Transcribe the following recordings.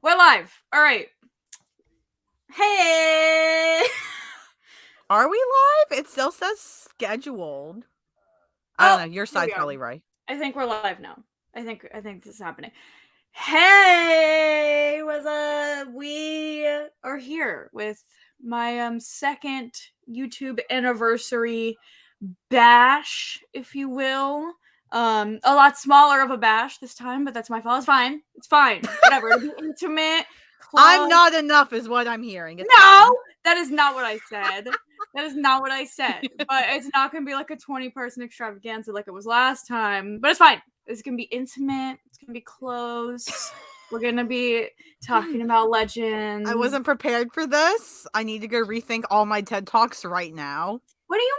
We're live. All right. Hey. Are we live? It still says scheduled. I don't know. Your side's probably right. I think we're live now. I think this is happening. Hey, what's up? We are here with my second YouTube anniversary bash, if you will. A lot smaller of a bash this time, but that's my fault. It's fine. It's fine. Whatever. It'll be intimate. I'm not enough is what I'm hearing. No, that is not what I said. That is not what I said. But it's not going to be like a 20-person extravaganza like it was last time. But it's fine. It's going to be intimate. It's going to be close. We're going to be talking about legends. I wasn't prepared for this. I need to go rethink all my TED Talks right now. What do you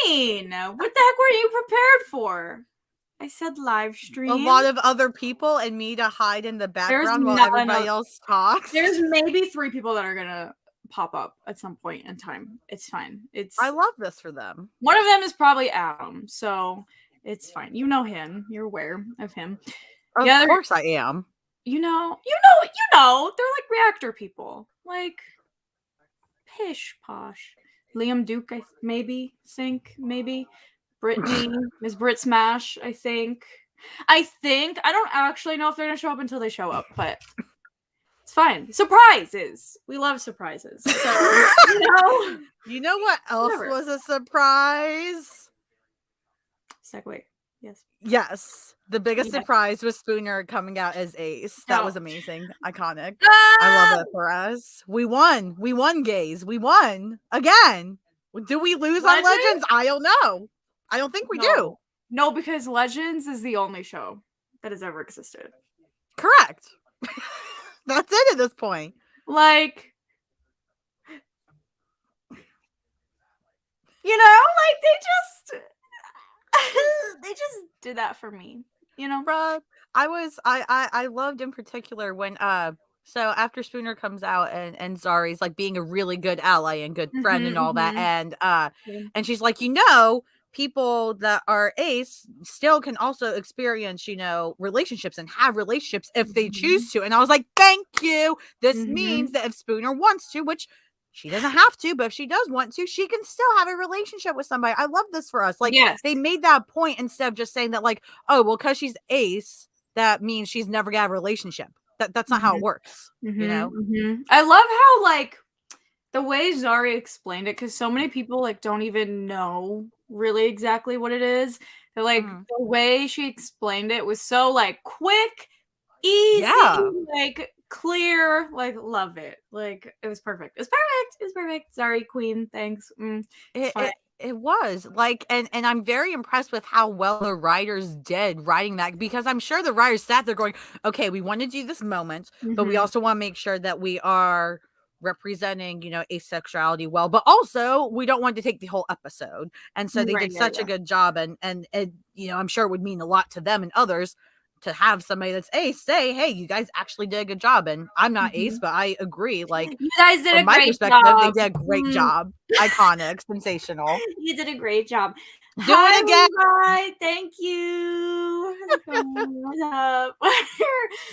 mean? What the heck were you prepared for? I said live stream. A lot of other people and me to hide in the background while everybody else talks. There's maybe 3 people that are going to pop up at some point in time. It's fine. I love this for them. One of them is probably Adam, so it's fine. You know him. You're aware of him. Of course I am. You know. They're like reactor people. Like pish posh. Liam Duke, maybe. Brittany, Miss Brit Smash, I think. I don't actually know if they're gonna show up until they show up, but it's fine. Surprises. We love surprises. So, you know what else was a surprise? Segue. Yes. Yes. The biggest surprise was Spooner coming out as Ace. That was amazing. Iconic. I love it for us. We won. We won, gays. We won. Again. Do we lose on Legends? I don't know. I don't think we do. No, because Legends is the only show that has ever existed. Correct. That's it at this point. Like, they just did that for me. Bruh, I loved in particular when so after Spooner comes out and Zari's like being a really good ally and good friend and all that, and she's like, people that are Ace still can also experience, relationships and have relationships if they choose to. And I was like, thank you. This means that if Spooner wants to, which she doesn't have to, but if she does want to, she can still have a relationship with somebody. I love this for us. Like, they made that point instead of just saying that, like, oh, well, because she's Ace, that means she's never gonna have a relationship. That's not how it works, I love how, like, the way Zari explained it, because so many people, like, don't even know really exactly what it is. They're like, the way she explained it was so, like, quick, easy, like, clear, like, love it. Like, it was perfect. It was perfect. Zari, queen, thanks. It was like, and I'm very impressed with how well the writers did writing that, because I'm sure the writers sat there going, okay, we want to do this moment, but we also want to make sure that we are representing, asexuality well, but also we don't want to take the whole episode. And so they did such a good job, and I'm sure it would mean a lot to them and others to have somebody that's Ace say, hey, you guys actually did a good job. And I'm not Ace, but I agree. Like, you guys did from my perspective, job. they did a great job. Iconic, sensational. You did a great job. Do it again. Levi. Thank you. What's up?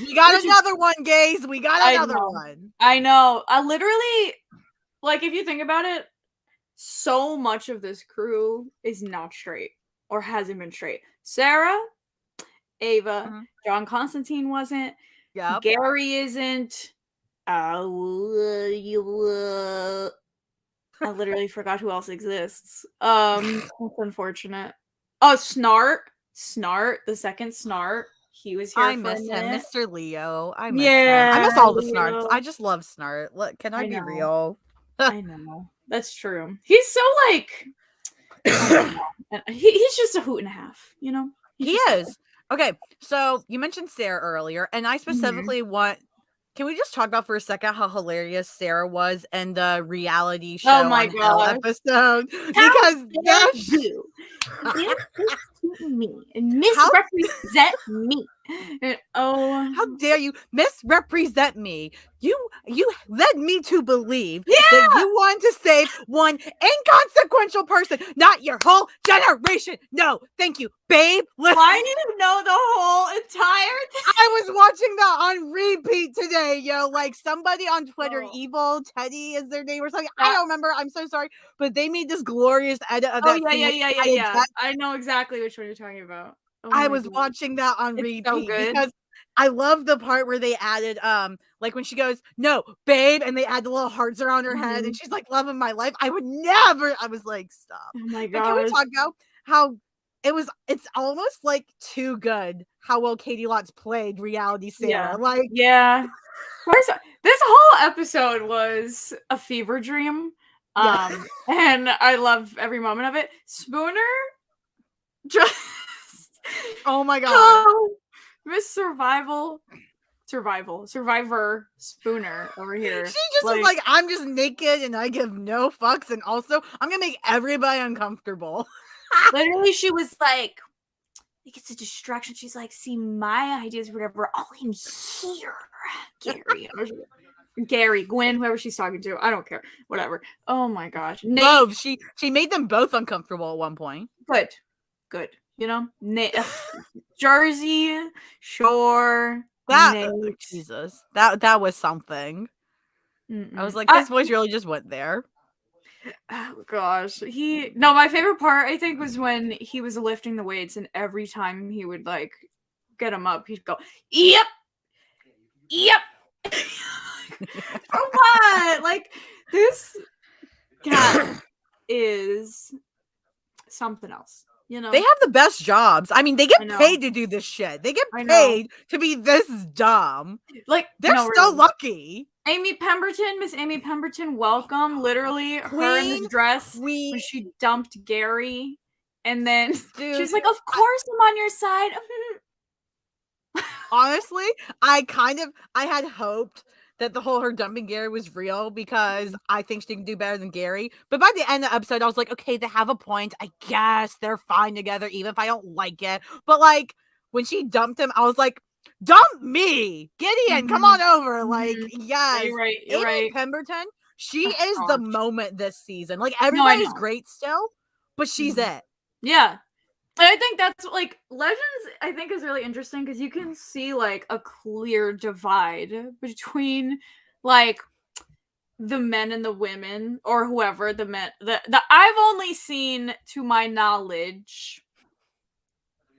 We got another one, gays. We got another one. I know. I literally, like, if you think about it, so much of this crew is not straight or hasn't been straight. Sarah, Ava, John Constantine wasn't. Yep. Gary isn't. I literally forgot who else exists. That's unfortunate. Oh, Snart, the second Snart. He was here. I miss him, Mr. Leo. I miss him. I miss all the Snarts. I just love Snart. Look, can I be real? I know. That's true. He's so like he's just a hoot and a half, He is. Okay, so you mentioned Sarah earlier, and I specifically want. Can we just talk about for a second how hilarious Sarah was in the reality show episode? Because me and misrepresent me. And, how dare you misrepresent me? You led me to believe yeah, that you wanted to save one inconsequential person, not your whole generation. No, thank you, babe. why do you know the whole entire thing? I was watching that on repeat today, yo. Like somebody on Twitter, Evil Teddy is their name or something. I don't remember. I'm so sorry, but they made this glorious edit of that scene. Yeah. I know exactly which one you're talking about. Oh I my was God. watching that on It's repeat so good. because I love the part where they added like when she goes, "No, babe," and they add the little hearts around her head and she's like, "Love of my life." I would never. I was like, "Stop." Oh my But can we gosh. talk about how it's almost like too good how well Katie Lotz played reality Sarah. Like, yeah. This whole episode was a fever dream. yeah. And I love every moment of it. Spooner just Oh my god. oh, Miss Survivor Spooner over here. She just was like, "I'm just naked and I give no fucks, and also I'm gonna make everybody uncomfortable." Literally, she was like, it's a distraction. She's like, see, my ideas, whatever, all in here. Gary, Gwen, whoever she's talking to. I don't care. Whatever. Oh my gosh. Nate. Both. She made them both uncomfortable at one point. Good. You know? Nate. Jersey Shore. Nate. Jesus. That was something. I was like, his voice really just went there. Oh gosh. My favorite part I think was when he was lifting the weights and every time he would like get him up, he'd go, Yep. For what? Like this cat is something else. You know, they have the best jobs. I mean, they get paid to do this shit. They get paid to be this dumb. Like they're so lucky. Miss Amy Pemberton, welcome. Literally, her in this dress when she dumped Gary, and then she's like, "Of course, I'm on your side." Honestly, I had hoped that the whole her dumping Gary was real because I think she can do better than Gary. But by the end of the episode, I was like, okay, they have a point. I guess they're fine together, even if I don't like it. But like when she dumped him, I was like, dump me, Gideon, come on over. Like, yes, you're right. Amy Pemberton, she is the moment this season. Like everybody's great still, but she's it. Yeah. And I think that's like Legends, I think is really interesting because you can see like a clear divide between like the men and the women or whoever the men the I've only seen to my knowledge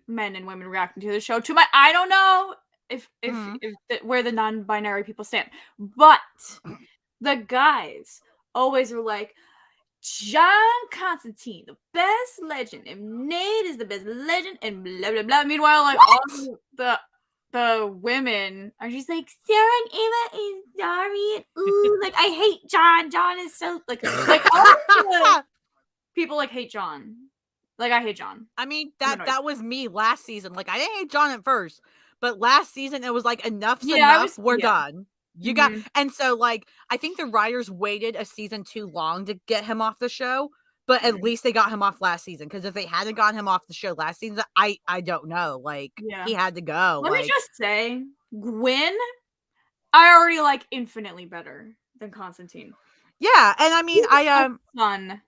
men and women reacting to the show. I don't know if where the non-binary people stand, but the guys always were like, John Constantine, the best legend, and Nate is the best legend, and blah blah blah. Meanwhile, like all the women are just like, Sarah and Ava is sorry. Ooh, like I hate John. John is so like all the people like hate John. Like I hate John. I mean that was me last season. Like I didn't hate John at first, but last season it was like enough's enough. We're done. You got, and so like I think the writers waited a season too long to get him off the show, but at least they got him off last season. Because if they hadn't gotten him off the show last season, I don't know. Like he had to go. Let me just say, Gwen, I already like infinitely better than Constantine. Yeah, and I mean son.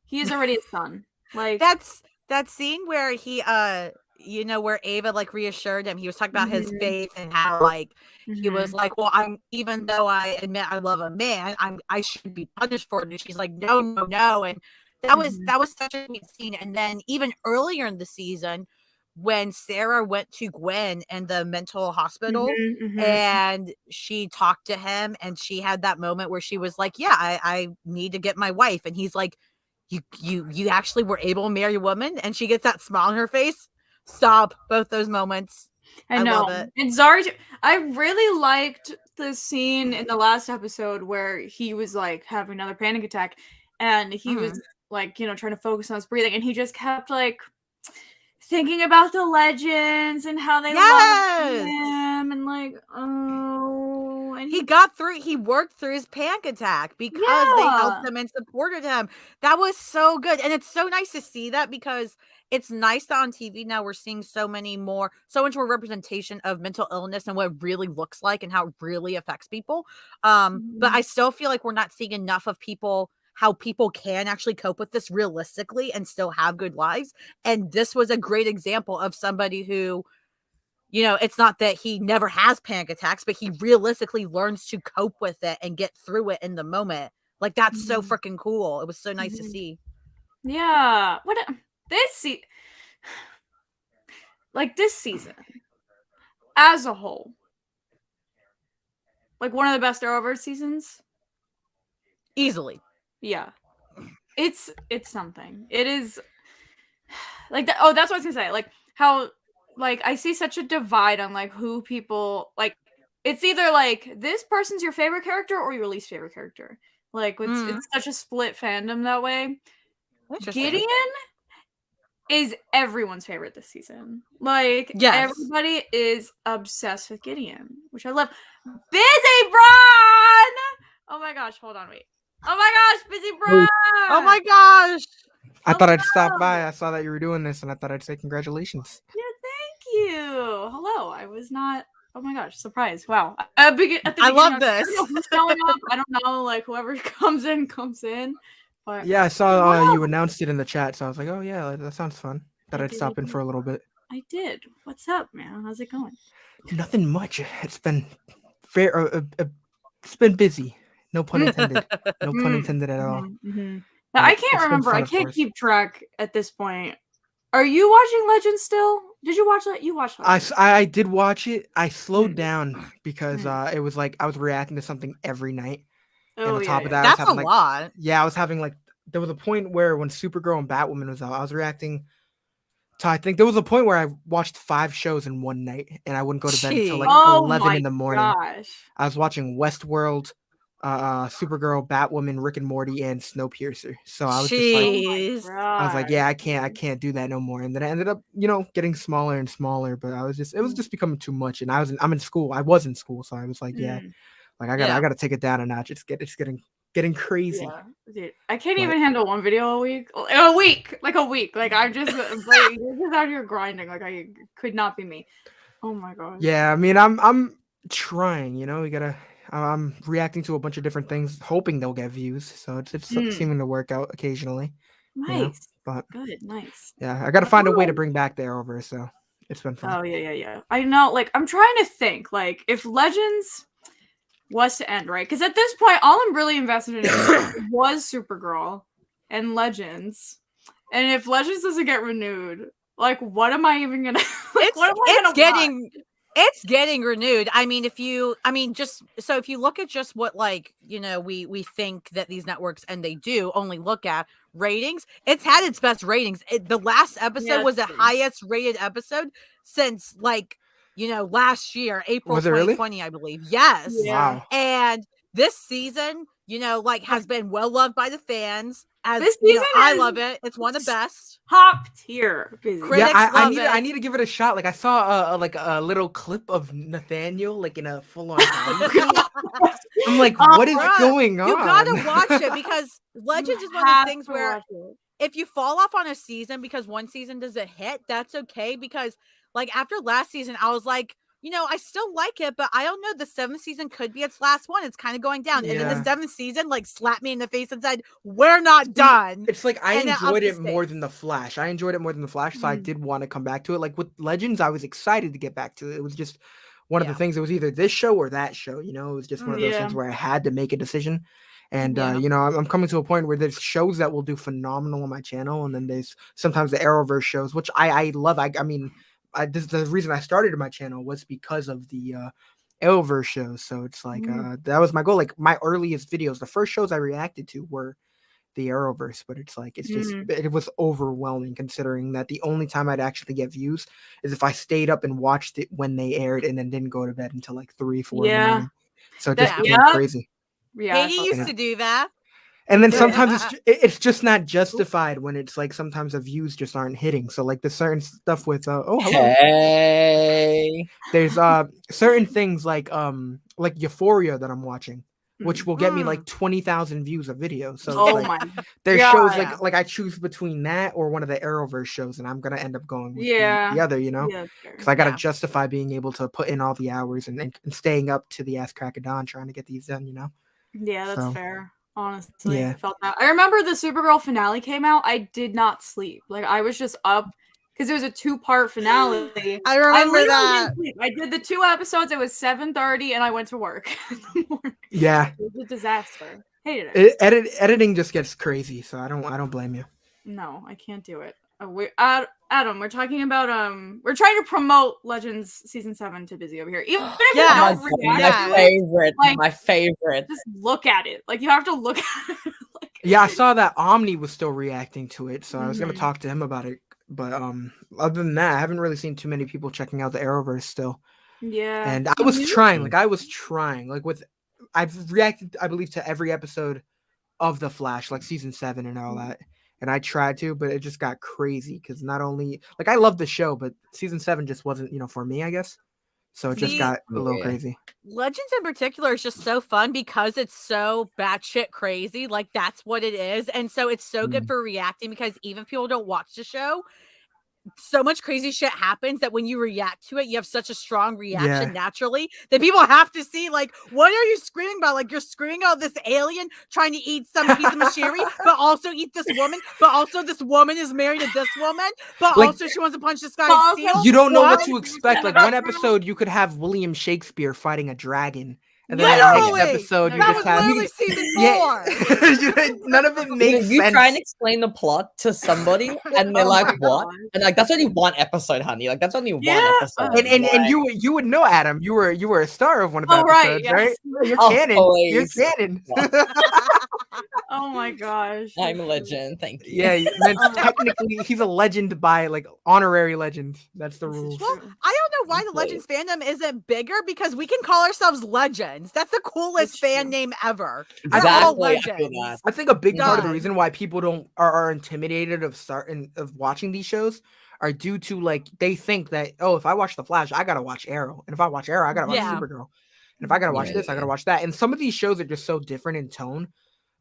He is already a son. Like that's that scene where he where Ava like reassured him. He was talking about his faith and how like he was like, well, even though I admit I love a man, I should be punished for it. And she's like, no. And that was such a neat scene. And then even earlier in the season, when Sarah went to Gwen in the mental hospital and she talked to him and she had that moment where she was like, yeah, I need to get my wife. And he's like, you actually were able to marry a woman? And she gets that smile on her face. Stop both those moments. I know. Love it. And Zari, I really liked the scene in the last episode where he was like having another panic attack and he was like, trying to focus on his breathing and he just kept like thinking about the legends and how they love him and like, oh, when he worked through his panic attack because they helped him and supported him. That was so good. And it's so nice to see that, because it's nice that on TV now we're seeing so much more representation of mental illness and what it really looks like and how it really affects people. But I still feel like we're not seeing enough of how people can actually cope with this realistically and still have good lives. And this was a great example of somebody who, it's not that he never has panic attacks, but he realistically learns to cope with it and get through it in the moment. Like, that's so freaking cool. It was so nice to see. Yeah. This season as a whole, like, one of the best Arrowverse seasons? Easily. Yeah. It's something. It is like that. Oh, that's what I was gonna say. Like, how, like, I see such a divide on, like, who people like. It's either like this person's your favorite character or your least favorite character. Like, it's such a split fandom that way. Gideon is everyone's favorite this season. Like, everybody is obsessed with Gideon, which I love. Busy Braun! Oh my gosh, hold on, wait. Oh my gosh, Busy Braun! Oh my gosh! I thought I'd stop by. I saw that you were doing this, and I thought I'd say congratulations. Yeah, thank you. Hello. I was not. Oh my gosh, surprise! Wow. I love this. I don't know who's showing up. I don't know. Like, whoever comes in. But yeah, I saw you announced it in the chat, so I was like, oh yeah, that sounds fun. Thought I'd stop in for a little bit. I did. What's up, man? How's it going? Nothing much. It's been it's been busy. No pun intended. No pun intended at all. Now, I can't remember. I can't keep track at this point. Are you watching Legends still? Did you watch that? You watched Legends. I did watch it. I slowed down because it was like I was reacting to something every night. And on top of that, that's I was having, a lot. Yeah, I was having like there was a point where when Supergirl and Batwoman was out, I was reacting to, I think there was a point where I watched 5 shows in one night, and I wouldn't go to bed until like 11 in the morning. Gosh. I was watching Westworld, Supergirl, Batwoman, Rick and Morty, and Snowpiercer. So I was just like, I was like, yeah, I can't do that no more. And then I ended up, getting smaller and smaller. But it was just becoming too much. And I'm in school. I was in school, so I was like, yeah, like I gotta take it down a notch. It's getting crazy. Yeah, dude, I can't even handle one video a week. A week. Like, I'm just like, you're just out here grinding. Like, I could not be me. Oh my god. Yeah, I mean, I'm trying. We gotta. I'm reacting to a bunch of different things, hoping they'll get views. So it's seeming to work out occasionally. Nice. But good, nice. Yeah, I got to find a way to bring back the Arrowverse. So it's been fun. Oh yeah. I know. Like, I'm trying to think. Like, if Legends was to end, right? Because at this point, all I'm really invested in was Supergirl and Legends. And if Legends doesn't get renewed, like, what am I even gonna? It's getting renewed. I mean, if you look at just what, like, we think that these networks, and they do only look at ratings, it's had its best ratings. The last episode was the highest rated episode since, like, last year, April 2020, really? I believe. Yes. Yeah. Wow. And this season, has been well loved by the fans. This season, I love it. It's one of the best. Top tier. Critics love it. I need to give it a shot. Like, I saw a little clip of Nathaniel, like, in a full on. I'm like, what is going on? You gotta watch it, because Legends is one of those things where if you fall off on a season because one season doesn't hit, that's okay. Because, like, after last season, I was like, I still like it, but I don't know. The 7th season could be its last one. It's kind of going down. Yeah. And then the 7th season, like, slapped me in the face and said, we're not done. It's like, I enjoyed it more than The Flash. So I did want to come back to it. Like, with Legends, I was excited to get back to it. It was just one of the things. It was either this show or that show. It was just one of those things where I had to make a decision. And, I'm coming to a point where there's shows that will do phenomenal on my channel. And then there's sometimes the Arrowverse shows, which I love. I mean, the reason I started my channel was because of the Arrowverse shows. So it's like that was my goal. Like, my earliest videos, the first shows I reacted to were the Arrowverse, but it's like, it's just it was overwhelming, considering that the only time I'd actually get views is if I stayed up and watched it when they aired and then didn't go to bed until like 3-4 in the morning. So it just became crazy. Yeah, Katie used to do that. And then sometimes it's just not justified when it's like sometimes the views just aren't hitting. So like the certain stuff with hello. Hey. There's certain things like Euphoria that I'm watching, which will get me like 20,000 views a video. So it's like there's shows like I choose between that or one of the Arrowverse shows, and I'm gonna end up going with the other, you know, because I gotta justify being able to put in all the hours and staying up to the ass crack of dawn trying to get these done, you know. Yeah, that's fair. Honestly, I felt that. I remember the Supergirl finale came out. I did not sleep. Like I was just up because it was a 2-part finale. I remember that. Didn't sleep. I did the 2 episodes. It was 7:30, and I went to work in the morning. Yeah, it was a disaster. Hated it. Editing just gets crazy, so I don't blame you. No, I can't do it. Adam, we're talking about we're trying to promote Legends season 7 to Busy over here. Even if you don't react my favorite, like, my favorite. Just look at it. Like you have to look at it. Like, yeah, I saw that Omni was still reacting to it, so I was gonna talk to him about it. But other than that, I haven't really seen too many people checking out the Arrowverse still. Yeah, and I was trying. I've reacted, I believe, to every episode of The Flash, like season 7 and all that. And I tried to, but it just got crazy because not only like I love the show, but season 7 just wasn't, for me, I guess. So it just got a little crazy. Legends in particular is just so fun because it's so batshit crazy. Like that's what it is. And so it's so good for reacting because even if people don't watch the show, so much crazy shit happens that when you react to it, you have such a strong reaction naturally that people have to see, like, what are you screaming about? Like, you're screaming about this alien trying to eat some piece of machinery, but also eat this woman, but also this woman is married to this woman, but like, also she wants to punch this guy's seal. You don't know what to expect. Like, one episode, you could have William Shakespeare fighting a dragon. And then the next episode, you just have season 4. None of it makes sense. You try and explain the plot to somebody, and they're like, "What?" And like, that's only one episode, honey. Like, that's only one episode. And you would know, Adam. You were a star of one of the episodes, right? You're canon. You're canon. Oh my gosh! I'm a legend. Thank you. Yeah, technically, he's a legend by like honorary legend. That's the rules. Well, I don't know why the Legends fandom isn't bigger because we can call ourselves Legends. That's the coolest fan name ever. Exactly. I think a big part of the reason why people are intimidated of watching these shows are due to like they think that if I watch The Flash, I gotta watch Arrow, and if I watch Arrow, I gotta watch Supergirl, and if I gotta watch this, I gotta watch that. And some of these shows are just so different in tone,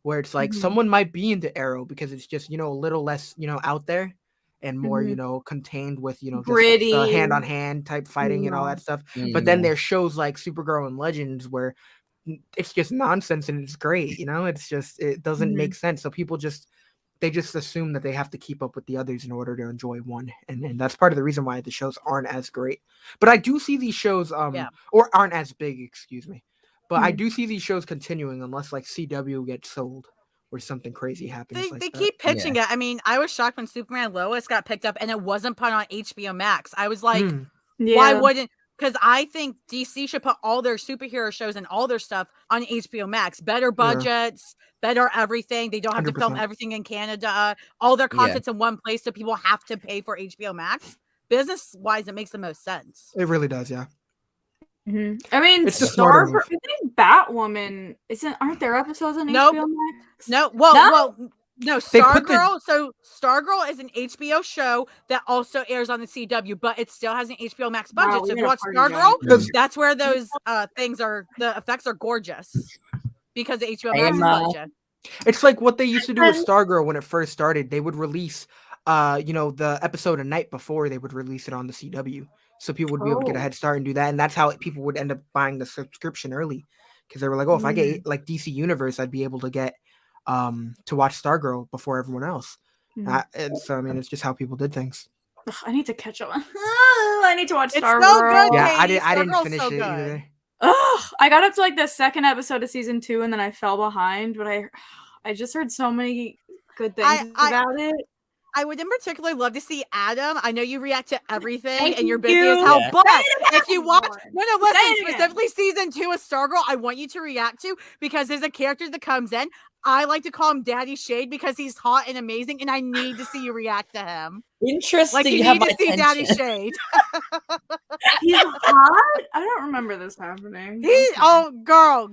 where it's like someone might be into Arrow because it's just a little less out there and more contained with gritty, hand on hand type fighting and all that stuff. But then there's shows like Supergirl and Legends where it's just nonsense and it's great. It's just it doesn't make sense. So people just assume that they have to keep up with the others in order to enjoy one, and that's part of the reason why the shows aren't as great. But I do see these shows or aren't as big, excuse me. But I do see these shows continuing unless like CW gets sold or something crazy happens. They keep pitching it. I mean, I was shocked when Superman Lois got picked up and it wasn't put on HBO Max. I was like, why wouldn't? Because I think DC should put all their superhero shows and all their stuff on HBO Max. Better budgets, better everything. They don't have 100%. To film everything in Canada. All their content's in one place, so people have to pay for HBO Max. Business-wise, it makes the most sense. It really does, yeah. I mean, I think Batwoman aren't there episodes on HBO Max? No, Stargirl. So Stargirl is an HBO show that also airs on the CW, but it still has an HBO Max budget. So if you watch Stargirl, that's where those the effects are gorgeous because of HBO Max budget. It's like what they used to do with Stargirl when it first started. They would release the episode a night before they would release it on the CW. So people would be able to get a head start and do that. And that's how people would end up buying the subscription early. Because they were like, if I get like DC Universe, I'd be able to get to watch Stargirl before everyone else. And so, I mean, it's just how people did things. Ugh, I need to catch up. I need to watch Stargirl. So good, yeah, I didn't finish it either. Ugh, I got up to like the second episode of season 2 and then I fell behind. But I just heard so many good things about it. I would in particular love to see Adam. I know you react to everything and you're busy as hell, but if you watch, listen, specifically season 2 of Stargirl, I want you to react to because there's a character that comes in. I like to call him Daddy Shade because he's hot and amazing, and I need to see you react to him. Interesting. Like you need to see Daddy Shade. He's hot? I don't remember this happening. Girl.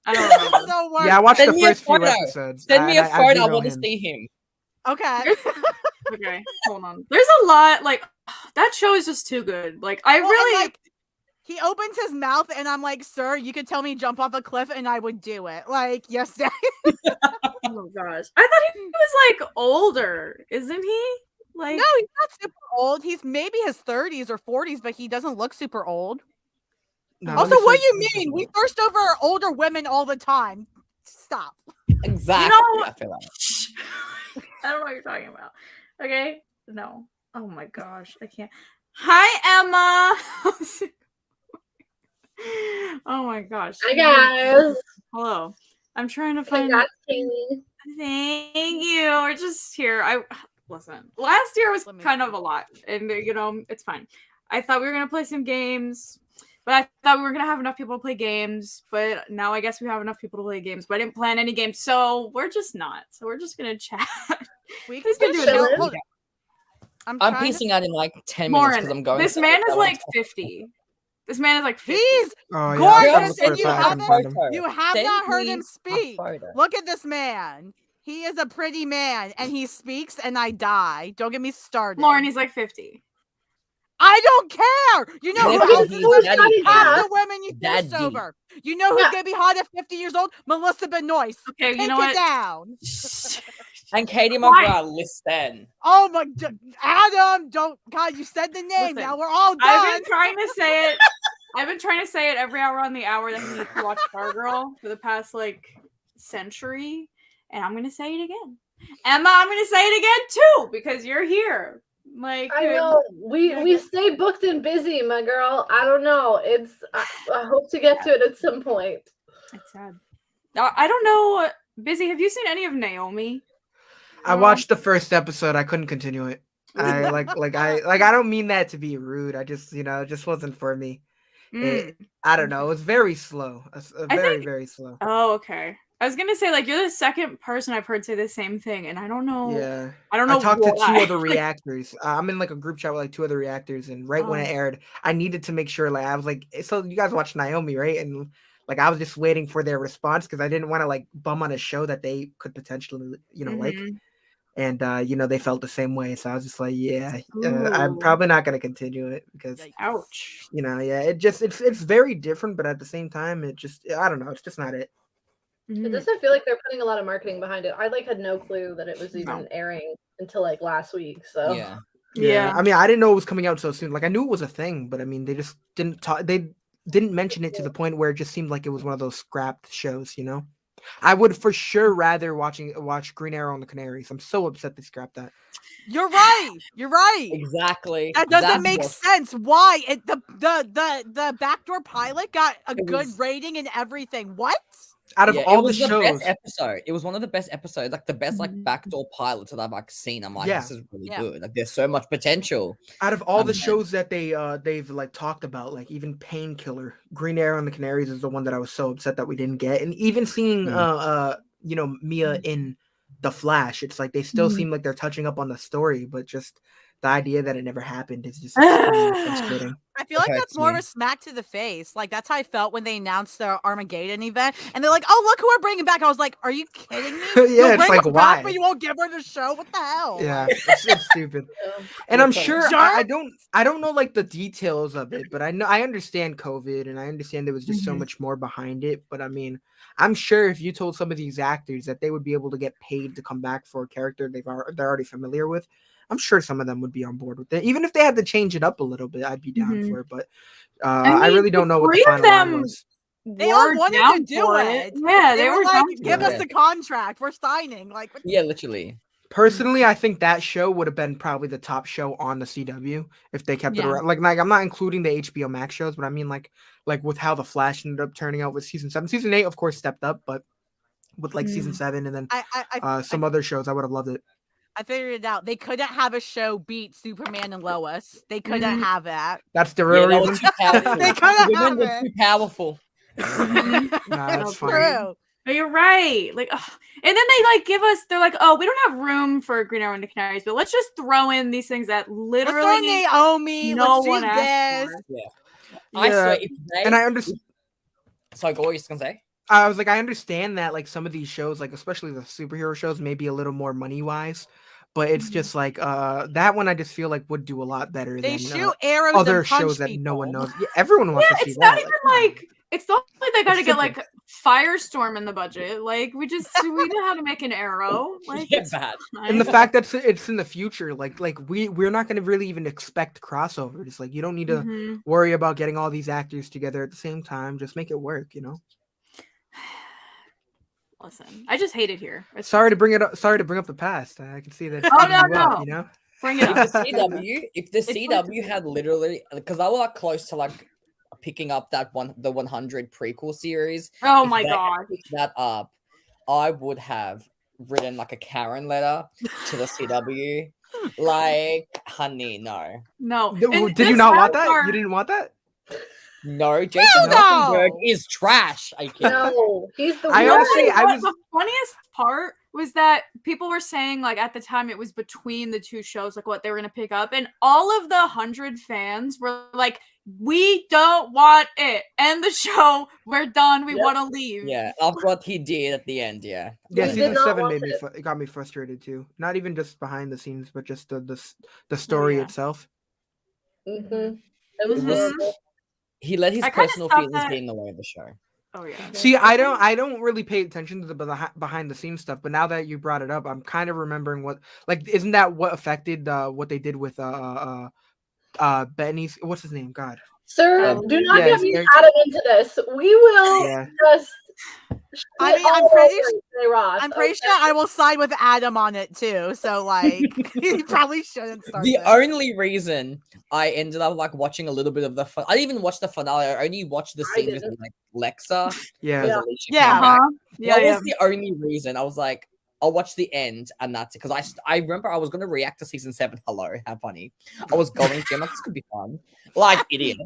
I don't remember. So Yeah, I watched Send the me a first few photo. episodes. Send me a I photo. do I know want to him. see him. Okay. Okay, hold on. There's a lot, like, that show is just too good. Like, I really... like, he opens his mouth and I'm like, sir, you could tell me jump off a cliff and I would do it. Like, yes, Dad. Oh gosh. I thought he was like older, isn't he? Like, no, he's not super old. He's maybe his 30s or 40s, but he doesn't look super old. No, Also, what do you mean? We thirst over older women all the time. Stop. Exactly. You know, I feel like. I don't know what you're talking about. Okay? No. Oh my gosh. I can't. Hi, Emma. Oh my gosh. Hi, guys. Hello. I'm trying to Hey, find. guys, Katie. Thank you. We're just here. Listen. Last year was kind of a lot, and you know it's fine. I thought we were gonna play some games, but I thought we were gonna have enough people to play games. But now I guess we have enough people to play games. But I didn't plan any games, so we're just not. So we're just gonna chat. We Just can gonna chill. do it. I'm piecing out in like 10 minutes because I'm going. This man is like 50. This man is like 50. He's Oh, gorgeous, yeah, and you have not heard him speak. Look at this man. He is a pretty man, and he speaks, and I die. Don't get me started. Lauren, he's like 50. I don't care. You know who else is half the women you feel sober. You know who's gonna be hot at 50 years old? Melissa Benoist. Okay, Take you know it what? down. And Katie McGrath, listen. Oh my, Adam! Don't, God, you said the name. Listen, now we're all done. I've been trying to say it. I've been trying to say it every hour on the hour that he needs to watch Stargirl for the past like century, and I'm gonna say it again. Emma, I'm gonna say it again too because you're here. Like I know we stay booked and busy, my girl. I don't know. I hope to get to it at some point. It's sad. I don't know. Busy. Have you seen any of Naomi? I watched the first episode. I couldn't continue it. I I don't mean that to be rude. I just it just wasn't for me. I don't know. It was very slow. Very slow. Oh, okay. I was gonna say like you're the second person I've heard say the same thing, and I don't know. Yeah, I don't know. I talked to 2 other reactors. I'm in like a group chat with like 2 other reactors, and right when it aired, I needed to make sure. Like I was like, so you guys watched Naomi, right? And like I was just waiting for their response because I didn't want to like bum on a show that they could potentially like. And they felt the same way, so I was just like, yeah, I'm probably not gonna continue it because, ouch, it's very different, but at the same time, I don't know, it's just not it. It doesn't feel like they're putting a lot of marketing behind it. I had no clue that it was even airing until like last week. So yeah. I mean, I didn't know it was coming out so soon. Like I knew it was a thing, but I mean, they just didn't talk. They didn't mention it to the point where it just seemed like it was one of those scrapped shows, I would for sure rather watch Green Arrow and the Canaries. I'm so upset they scrapped that. You're right. You're right. Exactly. That doesn't make sense. Why? The backdoor pilot got a good rating and everything. What? Out of all the shows, best episode. It was one of the best episodes, like the best backdoor pilots that I've like seen. I'm like, this is really good. Like, there's so much potential. Out of all the shows that they've like talked about, like even Painkiller, Green Arrow and the Canaries is the one that I was so upset that we didn't get. And even seeing Mia in The Flash, it's like they still seem like they're touching up on the story, but just the idea that it never happened is just frustrating. I feel like that's more of a smack to the face. Like that's how I felt when they announced the Armageddon event, and they're like, "Oh, look who we're bringing back." I was like, "Are you kidding me?" Yeah, it's like why? But you won't give her the show. What the hell? Yeah, it's stupid. And I'm sure I don't know like the details of it, but I understand COVID, and I understand there was just so much more behind it. But I mean, I'm sure if you told some of these actors that they would be able to get paid to come back for a character they're already familiar with, I'm sure some of them would be on board with it. Even if they had to change it up a little bit, I'd be down for it. But I really don't know what the final line was. They all wanted to do it. Yeah, they were like, give us the contract. We're signing. Like, yeah, literally. Personally, I think that show would have been probably the top show on the CW if they kept it around. Like I'm not including the HBO Max shows, but I mean like with how The Flash ended up turning out with season 7. Season 8, of course, stepped up, but with like season 7 and then some other shows, I would have loved it. I figured it out. They couldn't have a show beat Superman and Lois. They couldn't have that. That's the real reason. They couldn't have it. Too powerful. Nah, that's true. But you're right. Like, ugh. And then they like give us. They're like, oh, we don't have room for Green Arrow and the Canaries, but let's just throw in these things that literally let's throw Naomi. No let's one do asked this. for. I swear, if they, and I understand. Sorry, what were you gonna say? I was like, I understand that like some of these shows, like especially the superhero shows, may be a little more money wise, but it's just like that one I just feel like would do a lot better They than shoot arrows other and punch shows that people. no one knows. Yeah, everyone wants to see it's that. not even like it's not like they gotta It's get simple. like Firestorm in the budget. Like we know how to make an arrow. Like Yeah, it's bad. And the fine. fact that it's in the future, like we're not going to really even expect crossovers. Like you don't need to Mhm. worry about getting all these actors together at the same time. Just make it work, you know. Listen, I just hate it here. It's Sorry to bring it up. Sorry to bring up the past. I can see that. It's Oh, eating you up, no. you know. Bring it If up. the CW, if the It's CW had literally, because I was like close to like picking up the 100 prequel series. Oh if my they had god. picked that up, I would have written like a Karen letter to the CW. Like, honey, no. No. Did you not want that? You didn't want that? No, Jason Rothenberg is trash. I can't. No, he's the I worst. honestly, the funniest part was that people were saying like at the time it was between the two shows, like what they were gonna pick up, and all of the 100 fans were like, "We don't want it. End the show. We're done. We want to leave." Yeah, after what he did at the end, yeah. Yeah, We season did not 7 want made me. it. It got me frustrated too. Not even just behind the scenes, but just the story yeah. itself. Mm-hmm. It was Mhm. horrible. He let his I kinda personal stopped feelings that- get in the way of the show. Oh yeah. See, I don't really pay attention to the behind the scenes stuff, but now that you brought it up, I'm kind of remembering what like isn't that what affected what they did with Benny's what's his name? God. Sir, do not Yeah, get his me character- added into this. We will Yeah. just. I shit mean, all over Ross, I'm pretty okay? sure I will side with Adam on it too. So like, you probably shouldn't start. The this. only reason I ended up like watching a little bit of the I didn't even watch the finale. I only watched the I scene with didn't. like Lexa. Yeah. because Yeah. Alicia Yeah. came back. Yeah. That Yeah. was the only reason. I was like, I'll watch the end, and that's it. Because I remember I was gonna react to season 7. Hello, how funny! I was going to. I'm like, this could be fun. Like idiot.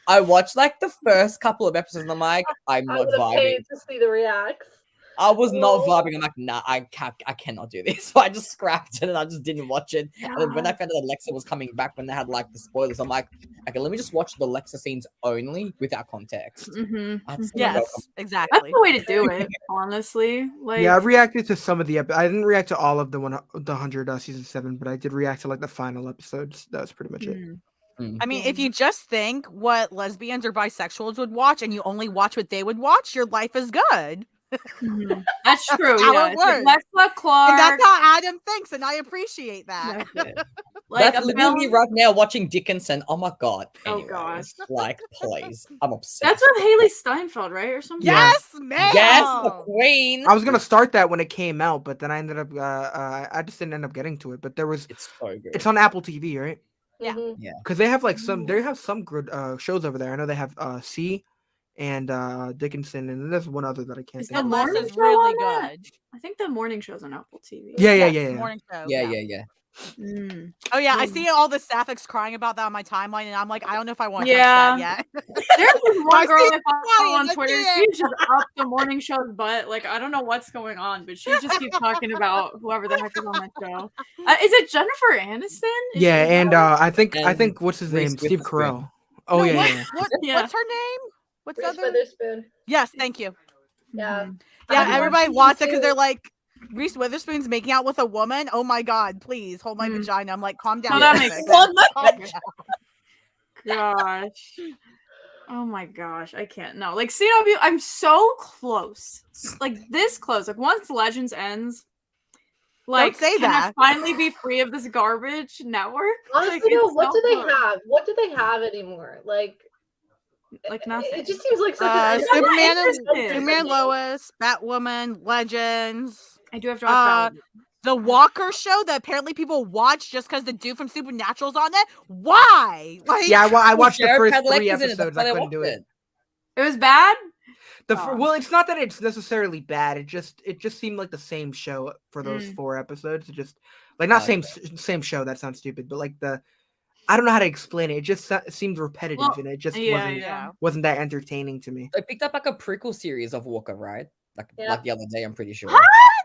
I watched like the first couple of episodes, and I'm like, I'm I not would have vibing. paid to see the reacts. I was not Oh. vibing. I'm like, nah, I cannot do this. So I just scrapped it and I just didn't watch it. And then when I found out that Lexa was coming back when they had like the spoilers, I'm like, okay, let me just watch the Lexa scenes only without context. Mhm. That's Yes, That's exactly. the way to do it, honestly. Like, Yeah, I reacted to some of the I didn't react to all of the 100 season 7, but I did react to like the final episodes. That was pretty much it. I mean, if you just think what lesbians or bisexuals would watch and you only watch what they would watch, your life is good. That's true. how Yeah, it it's like works. Lexa Clark. And that's how Adam thinks, and I appreciate that. That's it. Like That's a literally Bella- right now watching Dickinson. Oh my god. Oh, Anyways, gosh. like, please. I'm obsessed. That's with Haley Steinfeld, right, or something? Yeah. Yes, man. Yes, the queen. I was gonna start that when it came out, but then I ended up I just didn't end up getting to it. But there was It's so good. it's on Apple TV, right? Yeah. Mhm. Because they have like they have some good shows over there. I know they have C and Dickinson, and there's one other that I can't Is think the of. Les morning is show really on that? good. I think the morning show's on Apple TV. Yeah, yeah, Yes, yeah, yeah. Morning show. Yeah. Mm. Oh yeah, I Mm. see all the Sapphics crying about that on my timeline, and I'm like, I don't know if I want to Yeah. touch that yet. There's this one I girl see I follow on it, I Twitter. see it. She's just up the morning show's butt. Like, I don't know what's going on, but she just keeps talking about whoever the heck is on that show. Is it Jennifer Aniston? Is Yeah, she and that? I think And what's his Reese name? Steve Witherspoon. Carell. Oh No, yeah, what, yeah, yeah. Yeah. What's her name? What's the Reese other? Witherspoon. Yes, thank you. Yeah. Mhm. Yeah, I'm everybody watching wants it too. because they're like, Reese Witherspoon's making out with a woman. Oh my god, please hold my Mm. vagina. I'm like, calm down. Oh, that Sapphics. makes Calm sense. down. Gosh. Oh my gosh, I can't. No, like CW, I'm so close. Like this close. Like once Legends ends, like say can that. I finally be free of this garbage network? Honestly, Like, though, it's what so do they close. have? What do they have anymore? Like nothing. It just seems like such an Superman, interested. Superman, Lois, Batwoman, Legends. I do have to watch that. The Walker show that apparently people watch just because the dude from Supernatural's on it. Why? Like, Yeah, I watched the Jared first Padalecki's 3 in it, that's episodes. why I they couldn't do watched it. It was bad. Well, it's not that it's necessarily bad. It just seemed like the same show for those 4 episodes. It just like not same show. That sounds stupid, but like I don't know how to explain it. It just seemed repetitive, and it just wasn't that entertaining to me. They picked up like a prequel series of Walker, right? like the other day. I'm pretty sure.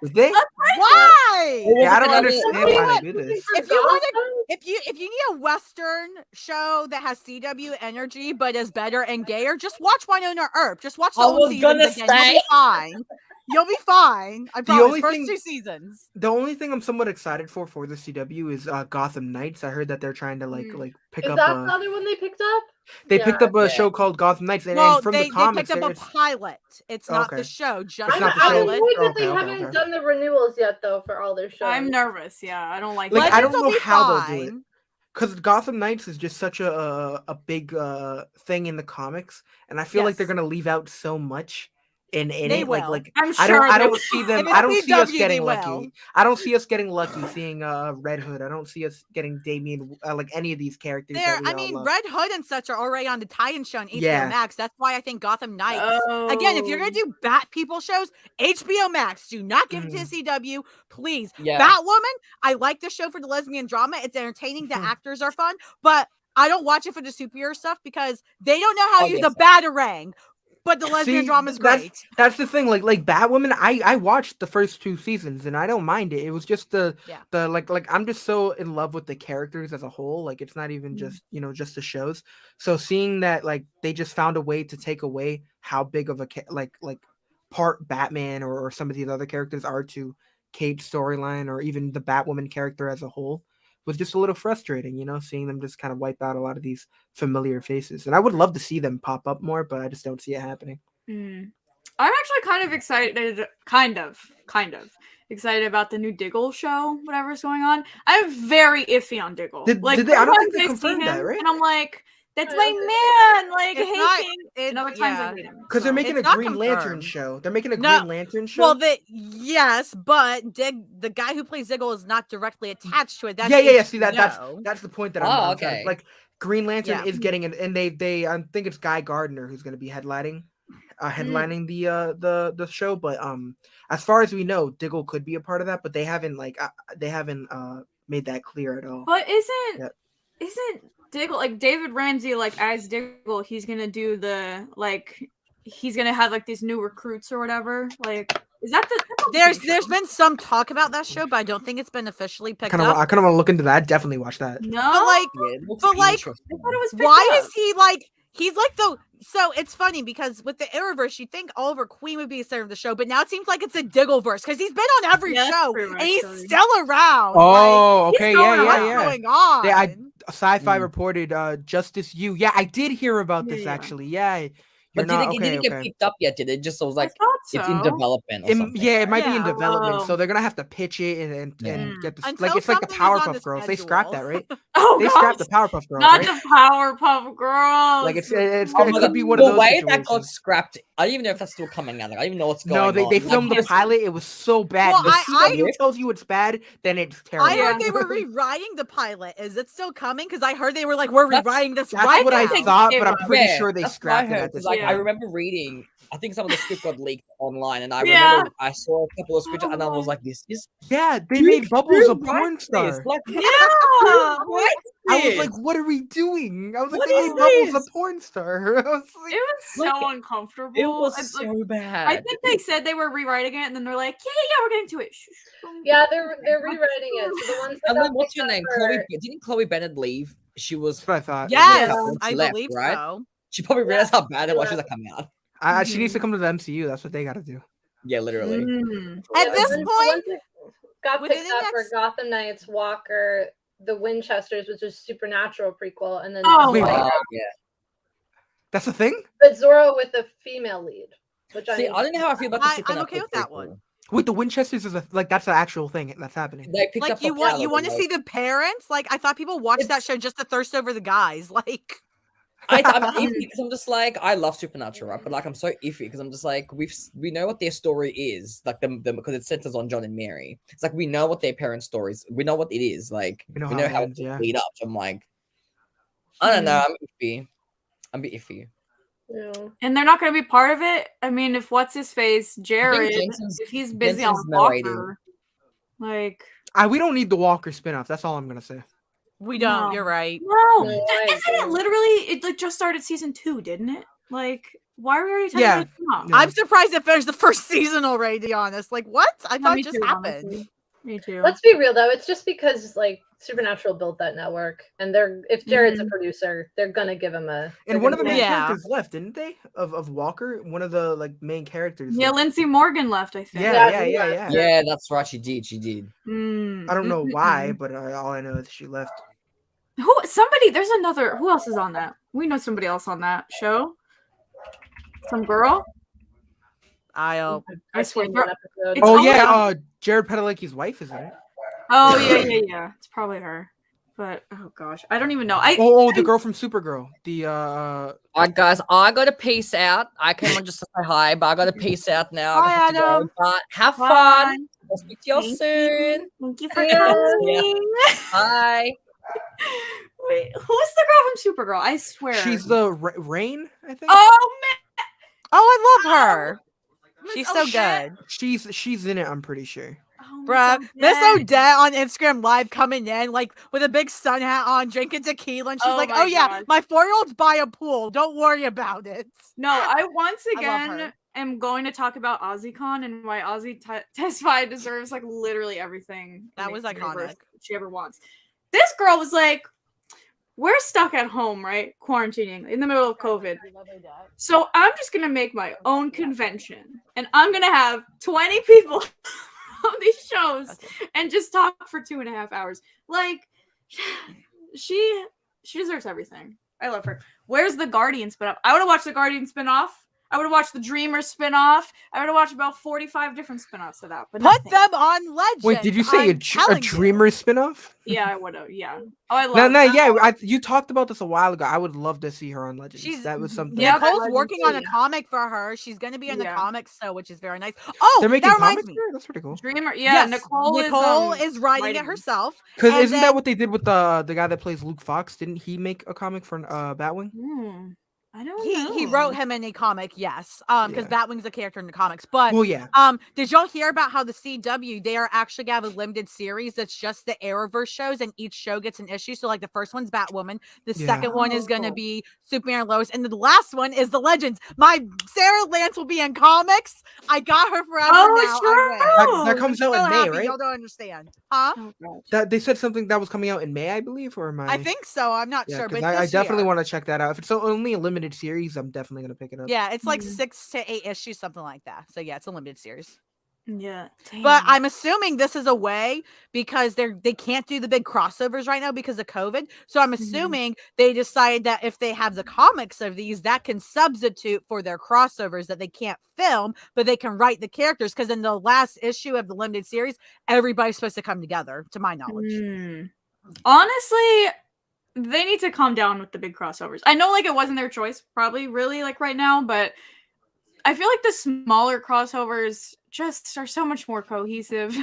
Did they? Why? Yeah, I don't understand why they do this. If you need a Western show that has CW energy but is better and gayer, just watch Winona Earp. Just watch the old seasons again. You'll be fine. You'll be fine. I promise. First 2 seasons. The only thing I'm somewhat excited for the CW is Gotham Knights. I heard that they're trying to like pick up. Is that the other one they picked up? They picked up a show called Gotham Knights, and from the comics, they picked up a pilot. It's not the show. Just I'm annoyed that they haven't done the renewals yet, though, for all their shows. I'm nervous. Yeah, I don't like. I don't know how they'll do it. Because Gotham Knights is just such a big thing in the comics, and I feel like they're gonna leave out so much. In they it, will. like I'm sure I don't see them. I don't see us getting lucky. Lucky. I don't see us getting lucky seeing Red Hood. I don't see us getting Damian, like any of these characters. I mean, Red Hood and such are already on the tie-in show on HBO Max. That's why I think Gotham Knights. Again, if you're gonna do Bat People shows, HBO Max. Do not give it to CW, please. Batwoman. I like the show for the lesbian drama. It's entertaining. The actors are fun, but I don't watch it for the superhero stuff because they don't know how to use a batarang. But the lesbian drama is great. That's the thing. Like Batwoman, I watched the first 2 seasons and I don't mind it. It was just the I'm just so in love with the characters as a whole. Like it's not even just just the shows. So seeing that like they just found a way to take away how big of a like part Batman or some of these other characters are to Kate's storyline or even the Batwoman character as a whole was just a little frustrating, seeing them just kind of wipe out a lot of these familiar faces. And I would love to see them pop up more, but I just don't see it happening. I'm actually kind of excited, kind of excited about the new Diggle show, whatever's going on. I'm very iffy on Diggle. I don't think they confirmed that, right? And I'm like, that's my man. Like, and other times I hate him. Because they're making a Green Lantern show. They're making a Green Lantern show. Well, yes, but the guy who plays Diggle is not directly attached to it. That's See that's the point that I'm okay. Like Green Lantern is getting it, and they I think it's Guy Gardner who's going to be headlining the show. But as far as we know, Diggle could be a part of that, but they haven't made that clear at all. But isn't Diggle, like David Ramsey, like as Diggle, he's gonna do he's gonna have like these new recruits or whatever. Like, is that there's been some talk about that show, but I don't think it's been officially picked up. I kind of want to look into that. Definitely watch that. No, I thought it was why is he like? He's like so it's funny because with the Arrowverse, you'd think Oliver Queen would be a center of the show, but now it seems like it's a Diggleverse because he's been on every show and he's still around. Oh, okay, yeah. What's going on? Yeah, Sci-Fi reported Justice U. Yeah, I did hear about this actually. Yeah. But did it get picked up yet? Did it just was like it's in development? Or something? Yeah, it might be in development. So they're gonna have to pitch it and get the it's like the Powerpuff Girls. They scrapped that, right? They scrapped the Powerpuff Girls. Not the Powerpuff Girls. Like it could be one of those. The way that got scrapped, I don't even know if that's still coming out. Like, I don't even know what's going on. No, they filmed the pilot. It was so bad. Well, the CW tells you it's bad, then it's terrible. I heard they were rewriting the pilot. Is it still coming? Because I heard they were like, we're rewriting this. That's what I thought, but I'm pretty sure they scrapped it at this point. I remember reading. I think some of the script got leaked online, and I remember I saw a couple of scripts, and I was like, "This is they made Bubbles a porn star." Like, what? I was like, "What are we doing?" I was like, "They made Bubbles a porn star." I was like, it was so uncomfortable. It was so bad. I think they said they were rewriting it, and then they're like, "Yeah, we're getting to it." Yeah, they're rewriting it. So the ones that and then what's your name? Didn't Chloe Bennett leave? She was. That's what I thought. Yes, I believe right? so. She probably realized how bad it was. She's like, "Coming out." She needs to come to the MCU. That's what they got to do. Yeah, literally. At this point, got picked up for Gotham Knights, Walker, the Winchesters, which is Supernatural prequel, and then that's the thing. But Zorro with the female lead. Which I don't know how I feel about the Supernatural. I'm okay with that one. Wait, the Winchesters is that's the actual thing that's happening. Like you want to see the parents? Like I thought people watched that show just to thirst over the guys. Like. I'm iffy because I'm just like I love Supernatural, right? But like I'm so iffy because I'm just like we know what their story is, like them because it centers on John and Mary. It's like we know what their parents' stories. We know what it is. Like we know how it lead up. So I'm like, I don't know. I'm iffy. I'm a bit iffy. Yeah. And they're not going to be part of it. I mean, if what's his face, Jared, if he's busy on Walker, like we don't need the Walker spinoff. That's all I'm gonna say. We don't. You're right. No, isn't it literally? It like just started season 2, didn't it? Like Why are we already talking about it? I'm surprised it finished the first season already, to be honest. Like, what? I thought it just happened. Honestly. Me too. Let's be real though, it's just because like Supernatural built that network, and if Jared's a producer, they're gonna give him a. And one of the main characters left, didn't they? Of Walker, one of the like main characters. Yeah, Lindsay Morgan left, I think. Yeah. Yeah, that's right. She did. I don't know why, but all I know is she left. There's another. Who else is on that? We know somebody else on that show. Some girl. I swear. Jared Padalecki's wife, isn't it? Oh yeah. It's probably her. But oh gosh, I don't even know. The girl from Supergirl. Alright, guys, I gotta peace out. I came on just to say hi, but I gotta peace out now. Bye, Adam. But have fun. I'll speak to you soon. Thank you for coming. Bye. Wait, who's the girl from Supergirl? I swear. She's the Rain, I think. Oh man. Oh, I love her. She's so good. She's in it, I'm pretty sure. Bruh, Miss Odette on Instagram Live coming in, like, with a big sun hat on, drinking tequila, and she's like, oh yeah, my 4-year-old's by a pool. Don't worry about it. No, I once again am going to talk about OzzyCon and why Ozzy Tesfaye deserves, like, literally everything. That was iconic. She ever wants. This girl was like, we're stuck at home, right? Quarantining in the middle of COVID. So I'm just going to make my own convention. And I'm going to have 20 people on these shows and just talk for 2.5 hours. Like, she deserves everything. I love her. Where's the Guardian spinoff? I would have watched the Guardian spinoff. I would have watched the Dreamer spinoff. I would have watched about 45 different spinoffs of that. But put them on Legend. Wait, did you say a Dreamer spinoff? Yeah, I would have. Yeah. Oh, I love that. Yeah. You talked about this a while ago. I would love to see her on Legends. That was something. Yeah, Nicole's working on a comic for her. She's going to be in the comics, which is very nice. Oh, they're making comics for her? That's pretty cool. Dreamer. Yeah, yes. Nicole is writing it herself. Because isn't that what they did with the guy that plays Luke Fox? Didn't he make a comic for Batwing? I don't know. He wrote him in a comic, yes. Because Batwing's a character in the comics. But did y'all hear about how the CW, they are actually gonna have a limited series that's just the Arrowverse shows, and each show gets an issue. So like the first one's Batwoman, the second one is gonna be Superman and Lois, and the last one is the Legends. My Sarah Lance will be in comics. I got her forever now. Sure. That comes out in May, right? Y'all don't understand. Huh? They said something that was coming out in May, I believe, or am I think so. I'm not sure. But I definitely want to check that out. If it's only a limited series, I'm definitely gonna pick it up. Yeah, it's like 6 to 8 issues, something like that. So yeah, it's a limited series. Yeah, but I'm assuming this is a way because they can't do the big crossovers right now because of COVID. So I'm assuming they decided that if they have the comics of these, that can substitute for their crossovers that they can't film, but they can write the characters. Because in the last issue of the limited series, everybody's supposed to come together, to my knowledge. Honestly, they need to calm down with the big crossovers. I know, like, it wasn't their choice, probably, really, like, right now, but I feel like the smaller crossovers just are so much more cohesive.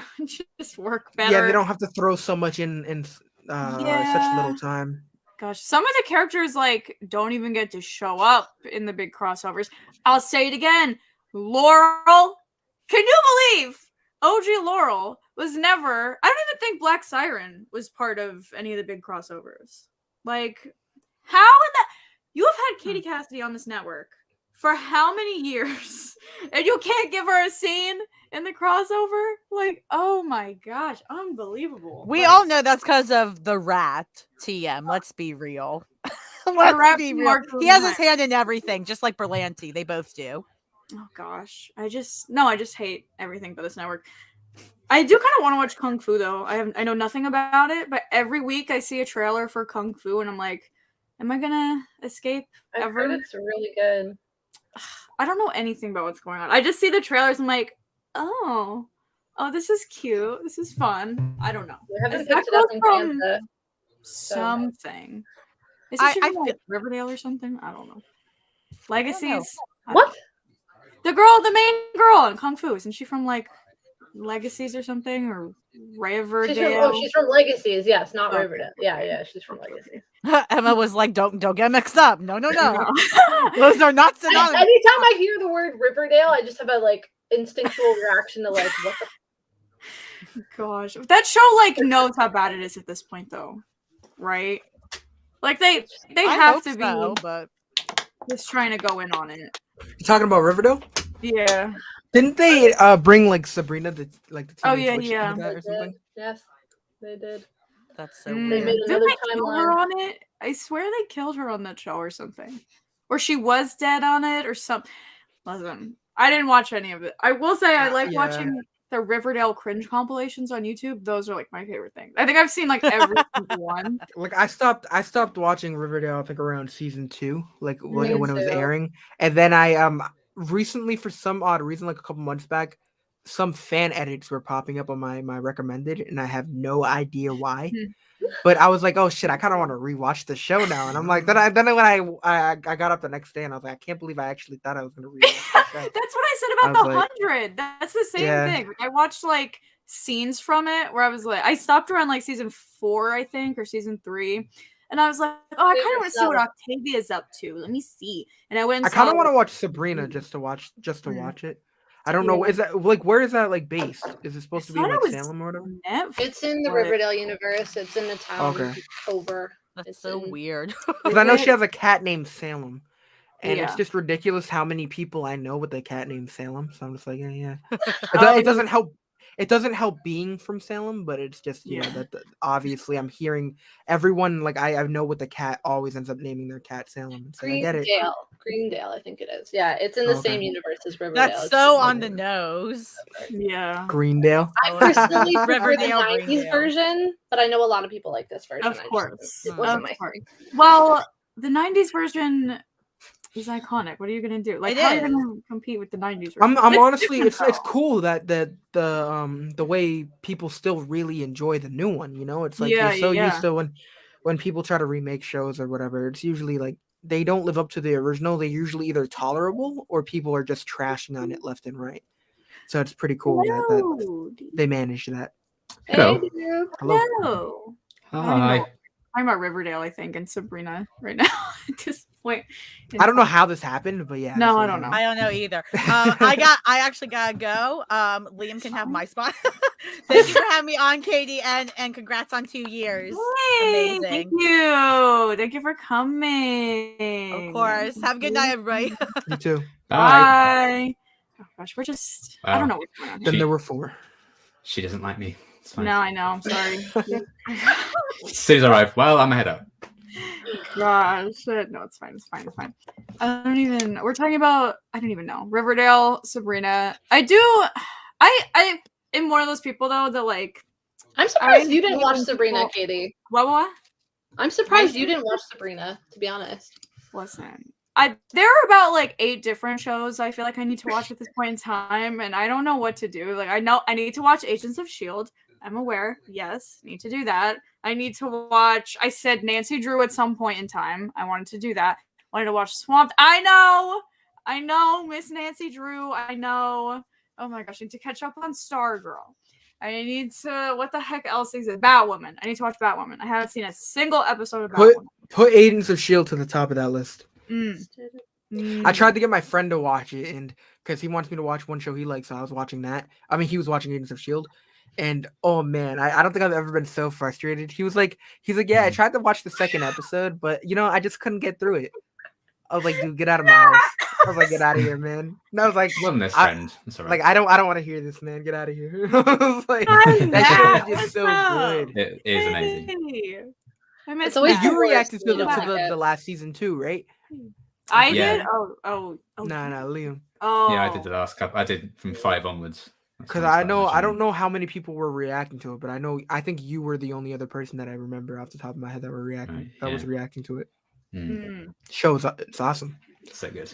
Just work better. Yeah, they don't have to throw so much in such little time. Gosh, some of the characters, like, don't even get to show up in the big crossovers. I'll say it again. Laurel. Can you believe OG Laurel was never... I don't even think Black Siren was part of any of the big crossovers. Like, how in the... You have had Katie Cassidy on this network for how many years? And you can't give her a scene in the crossover? Like, oh my gosh, unbelievable. We all know that's because of the rat TM. Let's be real. Let's be real. He has his hand in everything, just like Berlanti. They both do. Oh gosh. I just hate everything about this network. I do kind of want to watch Kung Fu though. I know nothing about it, but every week I see a trailer for Kung Fu and I'm like, am I gonna escape ever? I've heard it's really good. I don't know anything about what's going on. I just see the trailers. I'm like, oh, this is cute. This is fun. I don't know. We haven't picked it up in Canada. Something. Is it from like Riverdale or something? I don't know. Legacies. What? The main girl in Kung Fu. Isn't she from like Legacies or something, or Riverdale? She's from Legacies. Yes, not Riverdale. Yeah, she's from Legacies. Emma was like, "Don't get mixed up. No. Those are not synonymous." Anytime I hear the word Riverdale, I just have a like instinctual reaction to like, what the gosh, that show like knows how bad it is at this point, though, right? Like they have to be but just trying to go in on it. You talking about Riverdale? Yeah. Didn't they bring like Sabrina the teenage witch yeah. into that or something? Yes, they did. That's so They weird. made Didn't another they kill her timeline. on it? I swear they killed her on that show or something. Or she was dead on it or something. Listen, I didn't watch any of it. I will say I like watching the Riverdale cringe compilations on YouTube. Those are like my favorite thing. I think I've seen like every single one. Like I stopped watching Riverdale I think around season 2, like when it was airing. And then I recently, for some odd reason, like a couple months back, some fan edits were popping up on my recommended, and I have no idea why. But I was like, oh shit, I kind of want to rewatch the show now. And I'm like, then when I got up the next day and I was like, I can't believe I actually thought I was gonna rewatch the show. That's what I said about the 100. That's the same thing. I watched like scenes from it where I was like, I stopped around like season 4, I think, or season 3. And I was like, oh, I kind of want to see what Octavia's up to. Let me see. And I went and I kind of want to watch Sabrina just to watch it. I don't know. Is that like, where is that like based? Is it supposed to be in like Salem or whatever? It's in the Riverdale universe. It's in the town over. That's so weird. Because I know she has a cat named Salem. And it's just ridiculous how many people I know with a cat named Salem. So I'm just like, yeah. It doesn't help. It doesn't help being from Salem, but it's just you know that obviously I'm hearing everyone like I know with the cat always ends up naming their cat Salem. So I get it. Greendale, I think it is. Yeah, it's in the same universe as Riverdale. That's so on the nose. Yeah. Greendale. I personally prefer the 90s version, but I know a lot of people like this version. Of course. It wasn't my thing. Well, the 90s version is iconic. What are you gonna do? Like, how are you gonna compete with the 90s version? I'm honestly, it's cool that the way people still really enjoy the new one. You know, it's like you're so used to when people try to remake shows or whatever. It's usually like they don't live up to the original. They're usually either tolerable or people are just trashing on it left and right. So it's pretty cool that they managed that. Hello. Hello. Hi. I'm at Riverdale, I think, and Sabrina right now at this point. I don't know how this happened, but yeah. No, I don't know. I don't know either. I actually gotta go. Liam can have my spot. Thank you for having me on, Katie, and congrats on 2 years. Yay, amazing. Thank you. Thank you for coming. Of course. Have a good night, everybody. You too. Bye. Oh gosh, we're just I don't know what's going on. Then there were 4. She doesn't like me. It's fine. No, I know. I'm sorry. Sue's arrived. Well, I'm ahead up. Gosh, no, it's fine. It's fine. It's fine. We're talking about, I don't even know. Riverdale, Sabrina. I am one of those people though that like. I'm surprised you didn't watch Sabrina, Katie. What? I'm surprised you didn't watch Sabrina, to be honest. Listen, there are about like 8 different shows I feel like I need to watch at this point in time, and I don't know what to do. Like I know I need to watch Agents of S.H.I.E.L.D. I'm aware. Yes, need to do that. I need to watch. I said Nancy Drew at some point in time. I wanted to do that. Wanted to watch Swamped. I know, Miss Nancy Drew. I know. Oh my gosh, I need to catch up on Stargirl. I need to. What the heck else is it? Batwoman. I need to watch Batwoman. I haven't seen a single episode of Batwoman. Put Agents of S.H.I.E.L.D. to the top of that list. I tried to get my friend to watch it, and because he wants me to watch one show he likes, so I was watching that. I mean, he was watching Agents of S.H.I.E.L.D. And oh man, I don't think I've ever been so frustrated. He's like, yeah, I tried to watch the second episode, but I just couldn't get through it. I was like, dude, get out of my house. I was like, get out of here, man. And I was like, wasn't this friend? That's all right. Like, I don't want to hear this, man. Get out of here. I was like, that show is just so good. It is amazing. I miss you reacted to the last season too, right? I did. Oh. No, Liam. Oh. Yeah, I did the last couple. I did from 5 onwards. Because I don't know how many people were reacting to it, but I think you were the only other person that I remember off the top of my head that was reacting to it. Shows it's awesome. So good.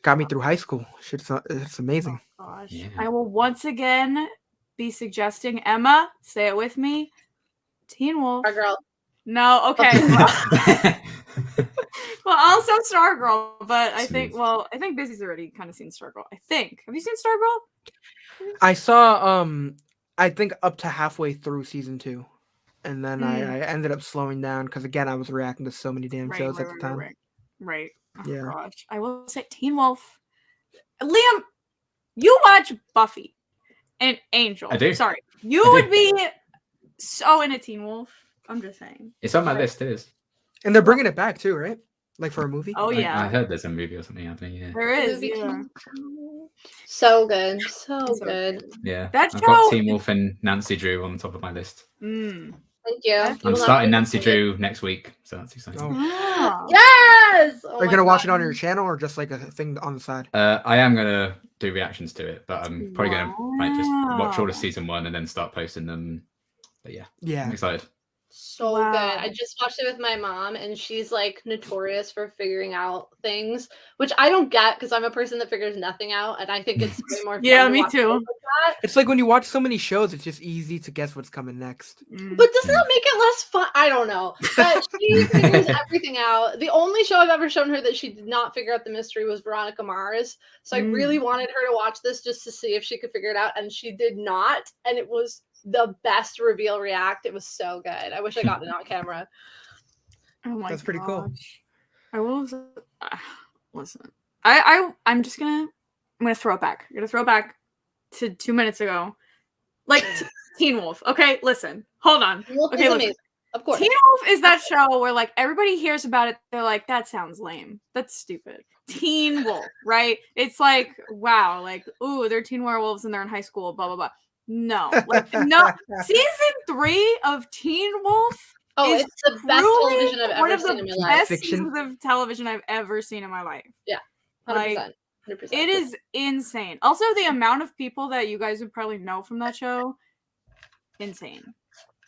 Got me through high school. It's amazing. Oh, gosh. Yeah. I will once again be suggesting Emma. Say it with me. Teen Wolf. Stargirl. No, okay. Well, also Stargirl, but I think Busy's already kind of seen Stargirl. I think. Have you seen Stargirl? I saw I think up to halfway through season 2, and then I ended up slowing down because again I was reacting to so many damn shows at the time. Right. Oh, yeah. Gosh, I will say Teen Wolf. Liam, you watch Buffy and Angel. I do. Sorry, you would be so into Teen Wolf. I'm just saying. It's on my list. It is. And they're bringing it back too, right? Like for a movie? Oh yeah, I heard there's a movie or something happening. Yeah, there is. Yeah. So good, so good. Yeah, That I've got show. Teen Wolf and Nancy Drew on the top of my list. Thank you. I'm starting Nancy Drew next week, so that's exciting. Oh. Yes. Oh Are you gonna watch it on your channel or just like a thing on the side? I am gonna do reactions to it, but I'm probably gonna just watch all of season 1 and then start posting them. But yeah, I'm excited. So good. I just watched it with my mom, and she's like notorious for figuring out things, which I don't get because I'm a person that figures nothing out, and I think it's way more fun to me watch too. like that. It's like when you watch so many shows, it's just easy to guess what's coming next. But doesn't that make it less fun? I don't know. But she figures everything out. The only show I've ever shown her that she did not figure out the mystery was Veronica Mars. So I really wanted her to watch this just to see if she could figure it out, and she did not. And it was the best reveal react. It was so good. I wish I got it on camera. Oh my That's pretty cool. I will listen. I'm gonna throw it back. I'm gonna throw it back to 2 minutes ago. Like Teen Wolf. Okay, listen. Hold on. Okay, amazing. Of course. Teen Wolf is that show where like everybody hears about it, they're like, that sounds lame. That's stupid. Teen Wolf, right? It's like, wow, like, ooh, they're teen werewolves and they're in high school, blah blah blah. No, like no. Season 3 of Teen Wolf. Oh, it's the best television I've ever seen in my life. Best seasons of television I've ever seen in my life. Yeah, 100%. Like, 100%. It is insane. Also, the amount of people that you guys would probably know from that show, insane.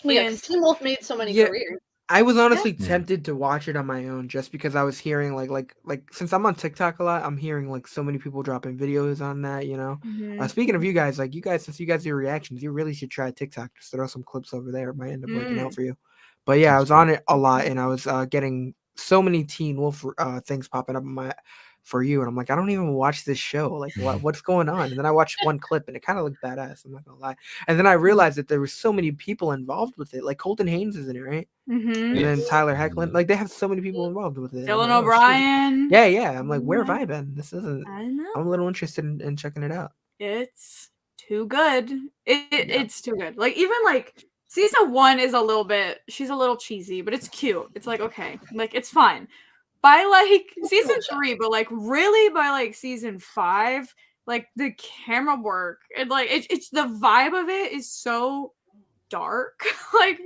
Well, yeah, Teen Wolf made so many careers. I was honestly tempted to watch it on my own just because I was hearing like since I'm on TikTok a lot, I'm hearing like so many people dropping videos on that, you know. Speaking of you guys, since you guys do reactions, you really should try TikTok. Just throw some clips over there. It might end up working out for you. But yeah, I was on it a lot and I was getting so many Teen Wolf things popping up on for you, and I'm like, I don't even watch this show. Like, what's going on? And then I watched one clip, and it kind of looked badass. I'm not gonna lie. And then I realized that there were so many people involved with it. Like Colton Haynes is in it, right? And then Tyler Hoechlin. Like they have so many people involved with it. Dylan O'Brien. Yeah. I'm like, where have I been? This isn't. I know. I'm a little interested in checking it out. It's too good. It's too good. Like even like season 1 is a little bit. She's a little cheesy, but it's cute. It's like okay, like it's fine. By like season 3, but like really by like season 5, like the camera work and like it's the vibe of it is so dark, like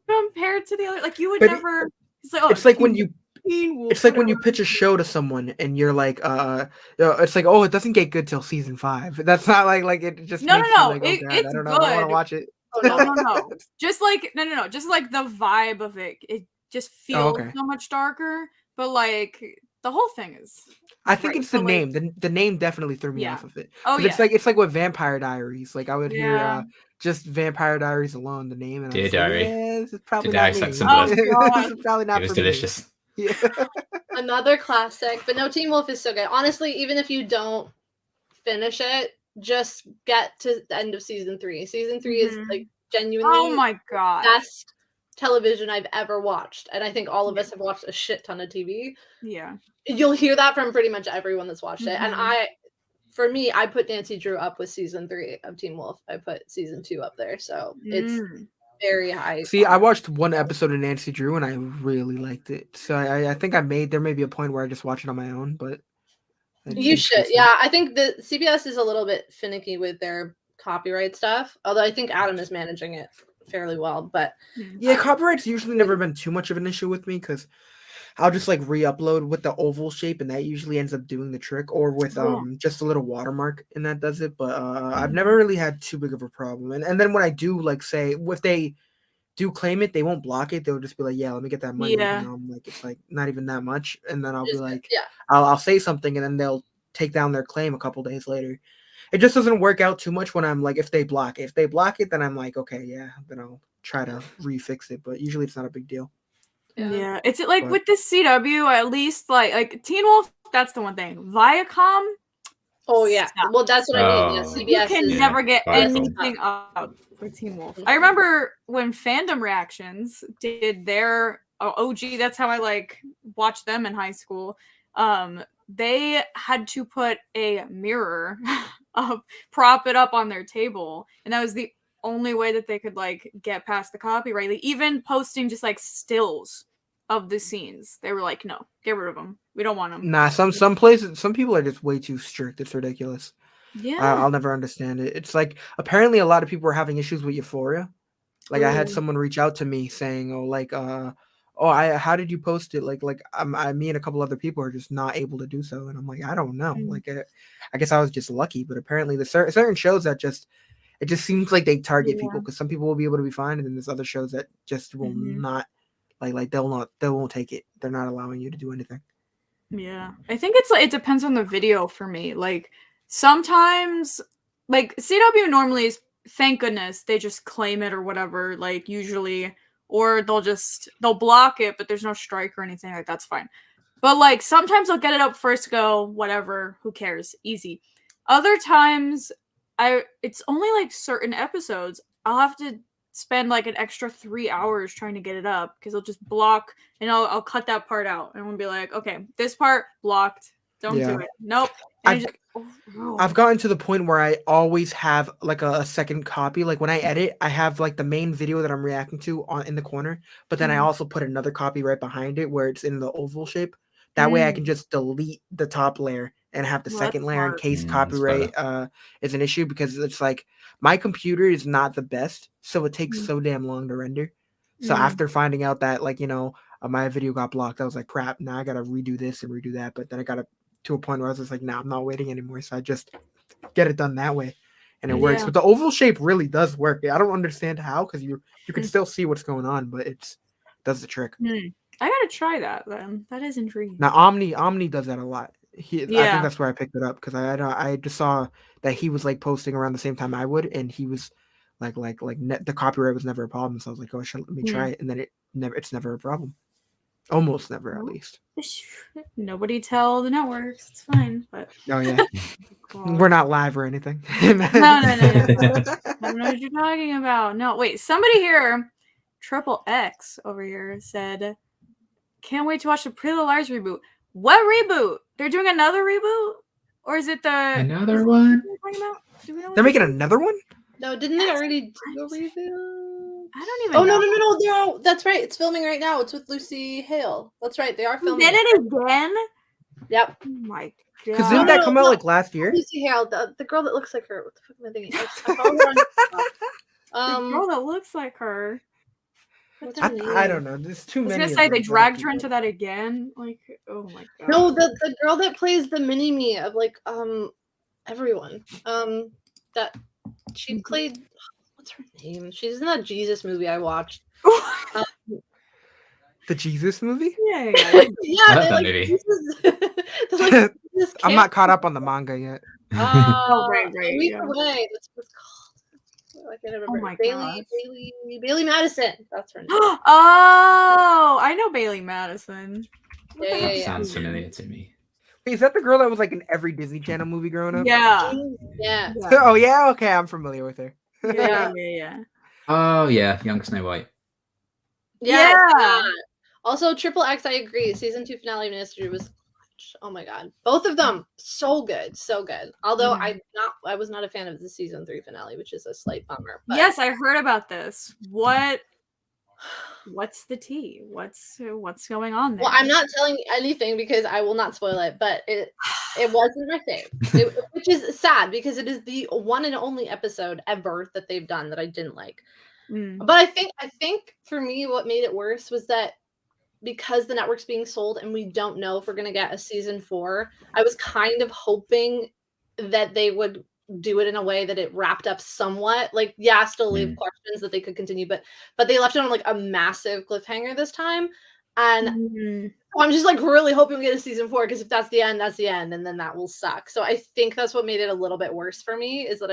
compared to the other. Like you would never. It's like when you. It's like when you pitch a show to someone and you're like, it's like, oh, it doesn't get good till season 5. That's not like it just. No. Like, oh, it's I don't know. good. I want to watch it. Oh, no. Just like no. Just like the vibe of it. It just feels so much darker. But like the whole thing is. I think it's the name. The name definitely threw me off of it. Oh yeah. It's like with Vampire Diaries. Like I would hear just Vampire Diaries alone, the name, and Dear like, Diary. yeah, this is probably not me. This is probably not. It was delicious. Yeah. Another classic, but no, Teen Wolf is so good. Honestly, even if you don't finish it, just get to the end of season 3. Season 3 is like genuinely. Oh my god. Best television I've ever watched, and I think all of us have watched a shit ton of TV. Yeah, you'll hear that from pretty much everyone that's watched it. And for me, I put Nancy Drew up with season 3 of Teen Wolf. I put season 2 up there, so it's very high. See, I watched one episode of Nancy Drew and I really liked it. So I think there may be a point where I just watch it on my own, but you should. Yeah, I think the CBS is a little bit finicky with their copyright stuff. Although I think Adam is managing it fairly well, but yeah, copyright's usually never been too much of an issue with me because I'll just like re-upload with the oval shape and that usually ends up doing the trick, or with just a little watermark and that does it. But I've never really had too big of a problem. And then when I do like say if they do claim it, they won't block it. They'll just be like, yeah, let me get that money. Yeah. You know, I'm like, it's like not even that much. And then I'll be like, I'll say something and then they'll take down their claim a couple days later. It just doesn't work out too much when I'm like, if they block it, then I'm like, okay, yeah, then I'll try to refix it. But usually it's not a big deal. Yeah. It's like with the CW, at least like Teen Wolf, that's the one thing. Viacom. Oh yeah. Well, that's what I mean. Yeah, CBS you can never get anything up for Teen Wolf. I remember when Fandom Reactions did their OG, that's how I like watched them in high school. They had to put a mirror up, prop it up on their table, and that was the only way that they could like get past the copyright. Like, even posting just like stills of the scenes. They were like, no, get rid of them. We don't want them. Nah, some places, some people are just way too strict. It's ridiculous. Yeah. I'll never understand it. It's like apparently a lot of people are having issues with Euphoria. Like I had someone reach out to me saying, "Oh, like, how did you post it?" Like, me and a couple other people are just not able to do so, and I'm like, I don't know. Like, I guess I was just lucky, but apparently the certain shows that it just seems like they target people because some people will be able to be fine, and then there's other shows that just will not, like they won't take it. They're not allowing you to do anything. Yeah, I think it depends on the video for me. Like sometimes, like CW normally is, thank goodness they just claim it or whatever. Like usually, or they'll block it, but there's no strike or anything. Like that's fine. But like sometimes I'll get it up first go, whatever. Who cares? Easy. Other times, it's only like certain episodes. I'll have to spend like an extra 3 hours trying to get it up because I'll just block and I'll cut that part out and we'll be like, okay, this part blocked. Don't do it. Nope. I've gotten to the point where I always have like a second copy. Like when I edit, I have like the main video that I'm reacting to in the corner, but then I also put another copy right behind it where it's in the oval shape. That way I can just delete the top layer and have the second layer in case copyright is an issue, because it's like my computer is not the best, so it takes so damn long to render. So after finding out that like, my video got blocked, I was like, crap, now I gotta redo this and redo that. But then I got to a point where I was just like, nah, I'm not waiting anymore. So I just get it done that way. And it works. But the oval shape really does work. I don't understand how, because you can still see what's going on, but it does the trick. I gotta try that then. That is intriguing. Now Omni does that a lot. I think that's where I picked it up, because I just saw that he was like posting around the same time I would, and he was like the copyright was never a problem. So I was like, oh shit, let me try it, and then it's never a problem. Almost never, at least. Nobody tell the networks. It's fine. But oh yeah, we're not live or anything. No. I don't know what you're talking about. No, wait. Somebody here, Triple X over here said, "Can't wait to watch the Pretty Little Liars reboot." What reboot? They're doing another reboot, or is it another one? They're making another one? No, didn't they already do a reboot? I don't even know. No. That's right. It's filming right now. It's with Lucy Hale. That's right. They are filming. Did it again? Yep. Oh my god. Because didn't that come out like last year? Lucy Hale, the girl that looks like her. What the fuck am I thinking? I follow her on the girl that looks like her. I don't know. There's too many. I was gonna say they dragged her into that again. Like, oh my god. No, the girl that plays the mini me of like everyone. That she played. What's her name? She's in that Jesus movie I watched. The Jesus movie? Yeah. I love that movie. Jesus I'm not caught up on the manga yet. Right. Week away. That's what's called. I can't remember. Oh my Bailey Madison. That's her name. Oh, I know Bailey Madison. Yeah. Sounds familiar to me. Wait, is that the girl that was like in every Disney Channel movie growing up? Yeah. Oh yeah, okay, I'm familiar with her. Yeah. Oh yeah, Young Snow White. Yeah. Also, Triple X, I agree. Season 2 finale ministry was, oh my god, both of them so good. Although I was not a fan of the season 3 finale, which is a slight bummer. But... Yes, I heard about this. What's the tea? What's going on there? Well, I'm not telling anything because I will not spoil it, but it wasn't my fave, which is sad because it is the one and only episode ever that they've done that I didn't like. But I think for me, what made it worse was that because the network's being sold and we don't know if we're going to get a season 4, I was kind of hoping that they would do it in a way that it wrapped up somewhat. Like, still leave questions that they could continue, but they left it on like a massive cliffhanger this time. And I'm just like really hoping we get a season 4, because if that's the end, and then that will suck. So I think that's what made it a little bit worse for me, is that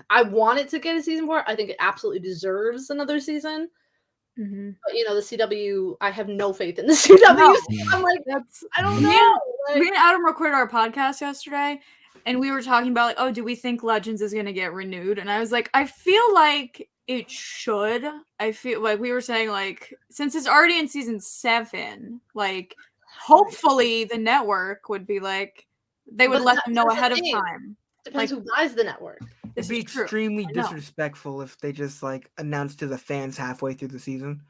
I want it to get a season 4. I think it absolutely deserves another season. But the CW, I have no faith in the CW. No. I'm like, I don't know. Me and Adam recorded our podcast yesterday, and we were talking about like, oh, do we think Legends is going to get renewed? And I was like, I feel like it should. I feel like we were saying like, since it's already in season 7, like hopefully the network would be like, they would let them know ahead of time. Depends who buys the network. It'd be extremely disrespectful if they just like announced to the fans halfway through the season.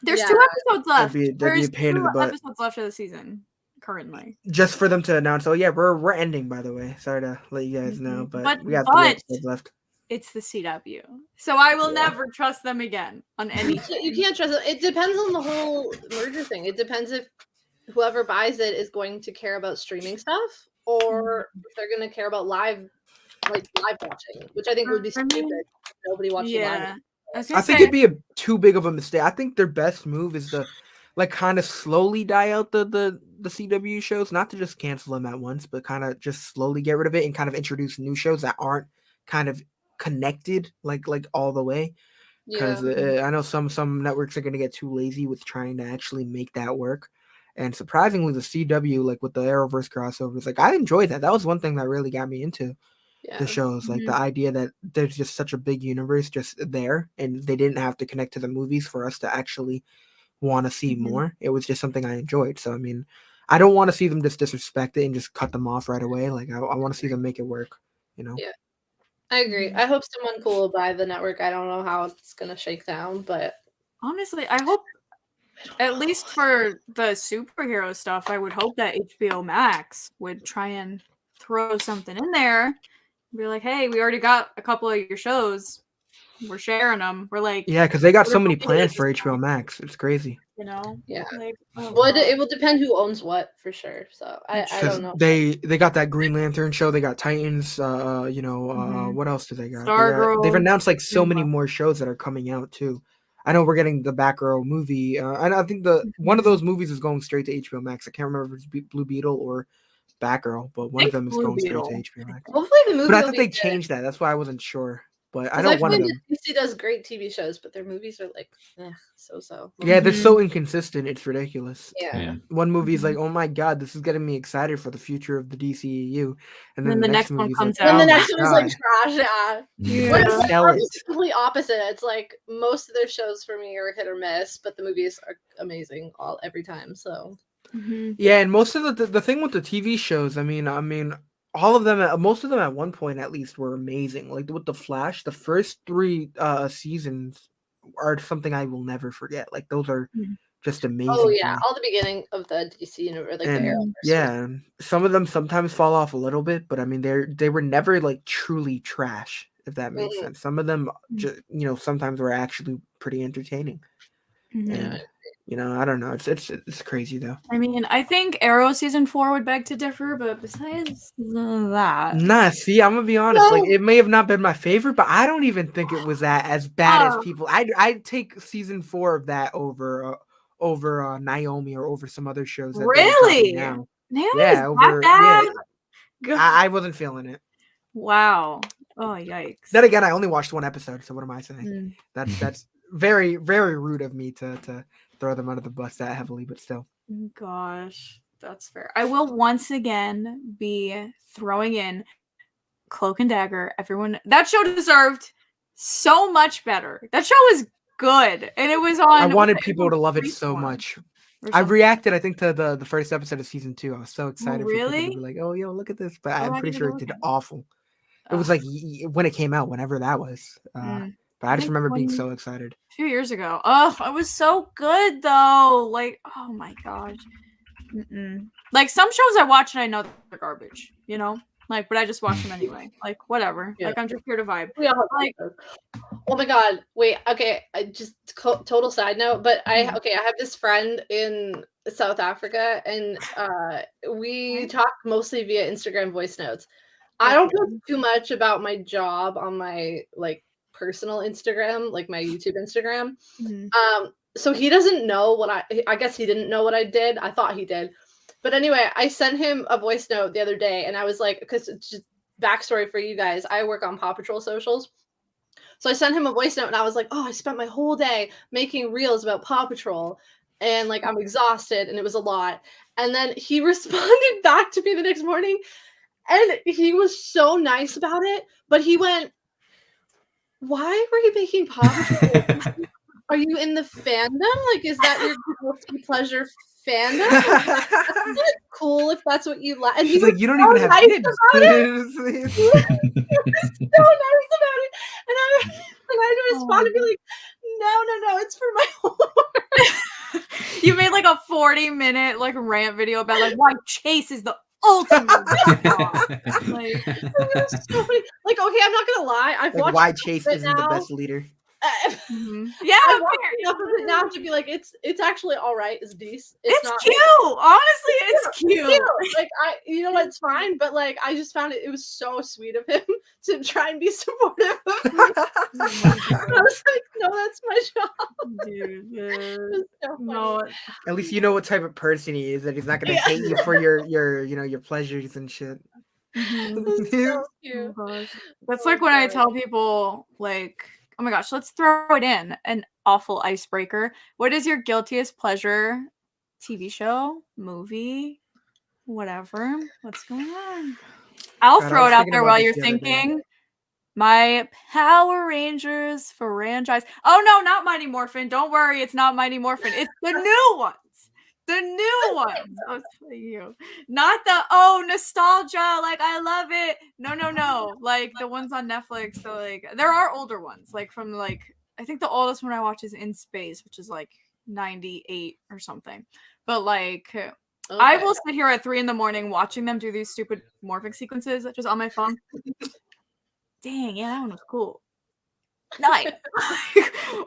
There's 2 episodes left. That'd be a There's pain in the 2 butt. episodes left of the season currently. Just for them to announce, oh yeah, we're ending, by the way. Sorry to let you guys know, but we have 3 episodes left. It's the CW. So I will never trust them again on anything. You can't trust them. It depends on the whole merger thing. It depends if whoever buys it is going to care about streaming stuff or if they're going to care about live watching, which I think would be stupid. Nobody watches live. I think it'd be too big of a mistake. I think their best move is to kind of slowly die out the CW shows, not to just cancel them at once, but kind of just slowly get rid of it and kind of introduce new shows that aren't kind of connected like all the way. Because I know some networks are going to get too lazy with trying to actually make that work. And surprisingly, the CW, like with the Arrowverse crossovers, like I enjoyed that. That was one thing that really got me into the shows. Like the idea that there's just such a big universe just there, and they didn't have to connect to the movies for us to actually want to see more. It was just something I enjoyed. So I mean, I don't want to see them just disrespect it and just cut them off right away. Like I want to see them make it work. Yeah, I agree. I hope someone cool will buy the network. I don't know how it's gonna shake down, but honestly, I hope. At least for the superhero stuff, I would hope that HBO Max would try and throw something in there. Be like, hey, we already got a couple of your shows. We're sharing them. We're like, yeah, because they got so many plans for HBO Max. It's crazy. Yeah. Like, it will depend who owns what for sure. So I don't know. They got that Green Lantern show. They got Titans. What else do they got? They've announced like so many more shows that are coming out too. I know we're getting the Batgirl movie, and I think one of those movies is going straight to HBO Max. I can't remember if it's Blue Beetle or Batgirl, but one of them is going straight to HBO Max. Hopefully the movie. But I thought they changed that. That's why I wasn't sure. But I know one of them. DC does great TV shows, but their movies are like so. Yeah, they're so inconsistent. It's ridiculous. Yeah. One movie is like, oh my god, this is getting me excited for the future of the DCEU, and then the next one comes out. And the next one is like trash. It's complete opposite. It's like most of their shows for me are hit or miss, but the movies are amazing every time. So. Yeah, and most of the thing with the TV shows, I mean. All of them, most of them at one point at least were amazing. Like with the Flash, the first 3 seasons are something I will never forget. Like those are just amazing. Oh yeah, all the beginning of the DC universe, like the Arrowverse. Yeah, some of them sometimes fall off a little bit, but I mean they were never like truly trash, if that makes sense. Some of them, sometimes were actually pretty entertaining. And, I don't know. It's crazy though. I mean, I think Arrow season 4 would beg to differ, but besides that, nah. See, I'm gonna be honest. Like, it may have not been my favorite, but I don't even think it was as bad as people. I'd take season 4 of that over Naomi or over some other shows. That really? Now. Yeah, over bad? Yeah. I wasn't feeling it. Wow. Oh yikes. Then again, I only watched 1 episode, so what am I saying? That's very, very rude of me to throw them under the bus that heavily, but still. Gosh, that's fair. I will once again be throwing in Cloak and Dagger. Everyone, that show deserved so much better. That show was good, and it was on. I wanted people to love it so much. I reacted, I think, to the first episode of season 2. I was so excited for people to be like, "Oh, yo, look at this!" But I'm pretty sure it did awful. It was like when it came out, whenever that was. But I just remember being so excited. A few years ago. Oh, it was so good though. Like, oh my gosh. Like some shows I watch and I know they're garbage, Like, but I just watch them anyway. Like, whatever. Yeah. Like, I'm just here to vibe. Yeah. Like, oh my god. Wait. Okay. I just total side note, but I have this friend in South Africa, and we talk mostly via Instagram voice notes. I don't post too much about my job on my personal Instagram, like my YouTube Instagram. So he doesn't know what I guess he didn't know what I did. I thought he did. But anyway, I sent him a voice note the other day, and I was like, because it's just backstory for you guys, I work on Paw Patrol socials. So I sent him a voice note, and I was like, oh, I spent my whole day making reels about Paw Patrol, and like I'm exhausted, and it was a lot. And then he responded back to me the next morning, and he was so nice about it, but he went, why were you making Paw Patrol? Are you in the fandom? Like, is that your guilty pleasure fandom? That's cool if that's what you like. And he's like, you don't even have kids. He was so nice about it. And I had to respond and be like, no, it's for my homework. You made like a 40-minute like rant video about like why Chase is the ultimate. Like, so funny. Like, okay, I'm not gonna lie. I've Like watched why Chase isn't now. the best leader. Yeah, I watched enough of it now to be like, it's actually all right. It's decent. It's not cute. Honestly, it's cute. Like you know what? It's fine. But like, I just found it was so sweet of him to try and be supportive of me. I was like, no, that's my job, dude. So no, at least you know what type of person he is. That he's not gonna hate you for your your pleasures and shit. So cute. Oh gosh. That's like when I tell people like, oh my gosh, let's throw it in an awful icebreaker. What is your guiltiest pleasure TV show, movie, whatever? What's going on? I'll throw it out there while you're thinking. My Power Rangers franchise. Oh no, not Mighty Morphin. Don't worry, it's not Mighty Morphin. It's the new ones. The new ones. Oh, you. Not the nostalgia. Like I love it. No. Like the ones on Netflix. So like there are older ones. Like from like I think the oldest one I watch is In Space, which is like 98 or something. But like I will sit here at 3 a.m. watching them do these stupid morphing sequences just on my phone. Dang, yeah, that one was cool. Nice.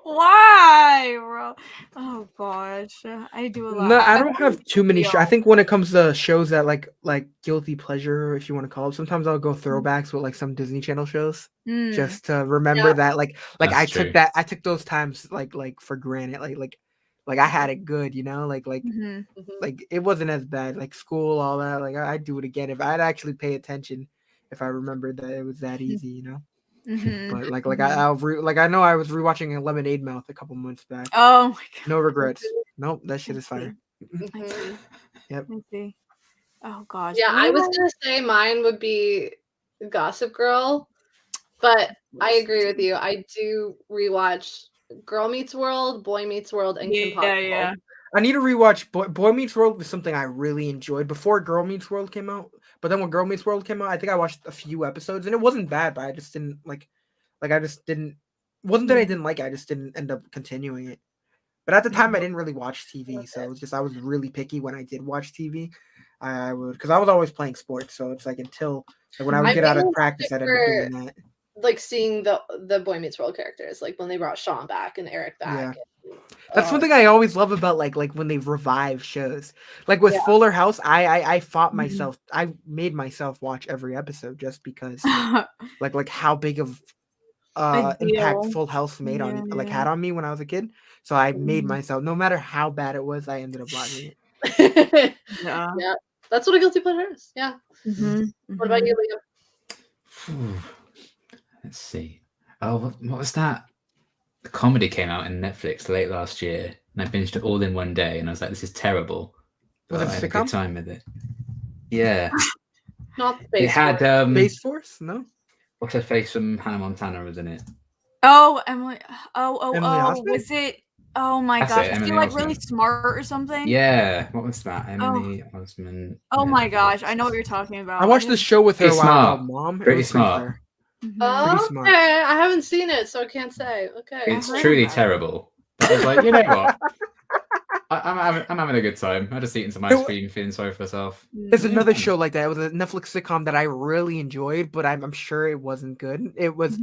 Why, bro? Oh gosh, I do a lot. No, I don't have too many. I think when it comes to shows that like guilty pleasure, if you want to call it, sometimes I'll go throwbacks with like some Disney Channel shows, just to remember that. Like I took those times like for granted. Like I had it good, you know. Like it wasn't as bad. Like school, all that. Like I'd do it again if I'd actually pay attention. If I remembered that it was that easy, you know. But I know I was rewatching Lemonade Mouth a couple months back. Oh my god. No regrets. Nope, that shit is fire. Yep. I see. Oh gosh. Yeah, I was gonna say mine would be Gossip Girl, but I agree with you. I do rewatch Girl Meets World, Boy Meets World, and Kim Possible. Yeah. I need to rewatch Boy Meets World was something I really enjoyed before Girl Meets World came out. But then when Girl Meets World came out, I think I watched a few episodes and it wasn't bad, but I just didn't wasn't that I didn't like it, I just didn't end up continuing it. But at the time I didn't really watch TV, so it was just I was really picky when I did watch TV. I would because I was always playing sports, so it's like until like when I would get out of practice, I'd end up doing that. Like seeing the Boy Meets World characters, like when they brought Sean back and Eric back. Yeah. That's one thing I always love about like when they revive shows. Like with Fuller House, I fought myself. I made myself watch every episode just because like how big of impact Full House made on had on me when I was a kid. So I made myself, no matter how bad it was, I ended up watching it. Yeah. That's what a guilty pleasure is. Yeah. What about you, Liam? Let's see. Oh, what was that? The comedy came out in Netflix late last year, and I binged it all in one day, and I was like, "This is terrible." Was it a sitcom? I had a good time with it. Yeah. Not Space it had Space Force? No. What's her face from Hannah Montana was in it? Oh, Emily. Emily Osment? Was it? Oh my That's gosh, it, is she like really smart or something? Yeah, what was that? Emily Osment. Oh my gosh, I know what you're talking about. I watched this show with her while mom. Pretty smart. Okay, I haven't seen it, so I can't say. Okay, it's truly terrible. I was like, you know what? I'm having a good time. I'm just eating some ice cream, feeling sorry for myself. There's another show like that. It was a Netflix sitcom that I really enjoyed, but I'm sure it wasn't good. It was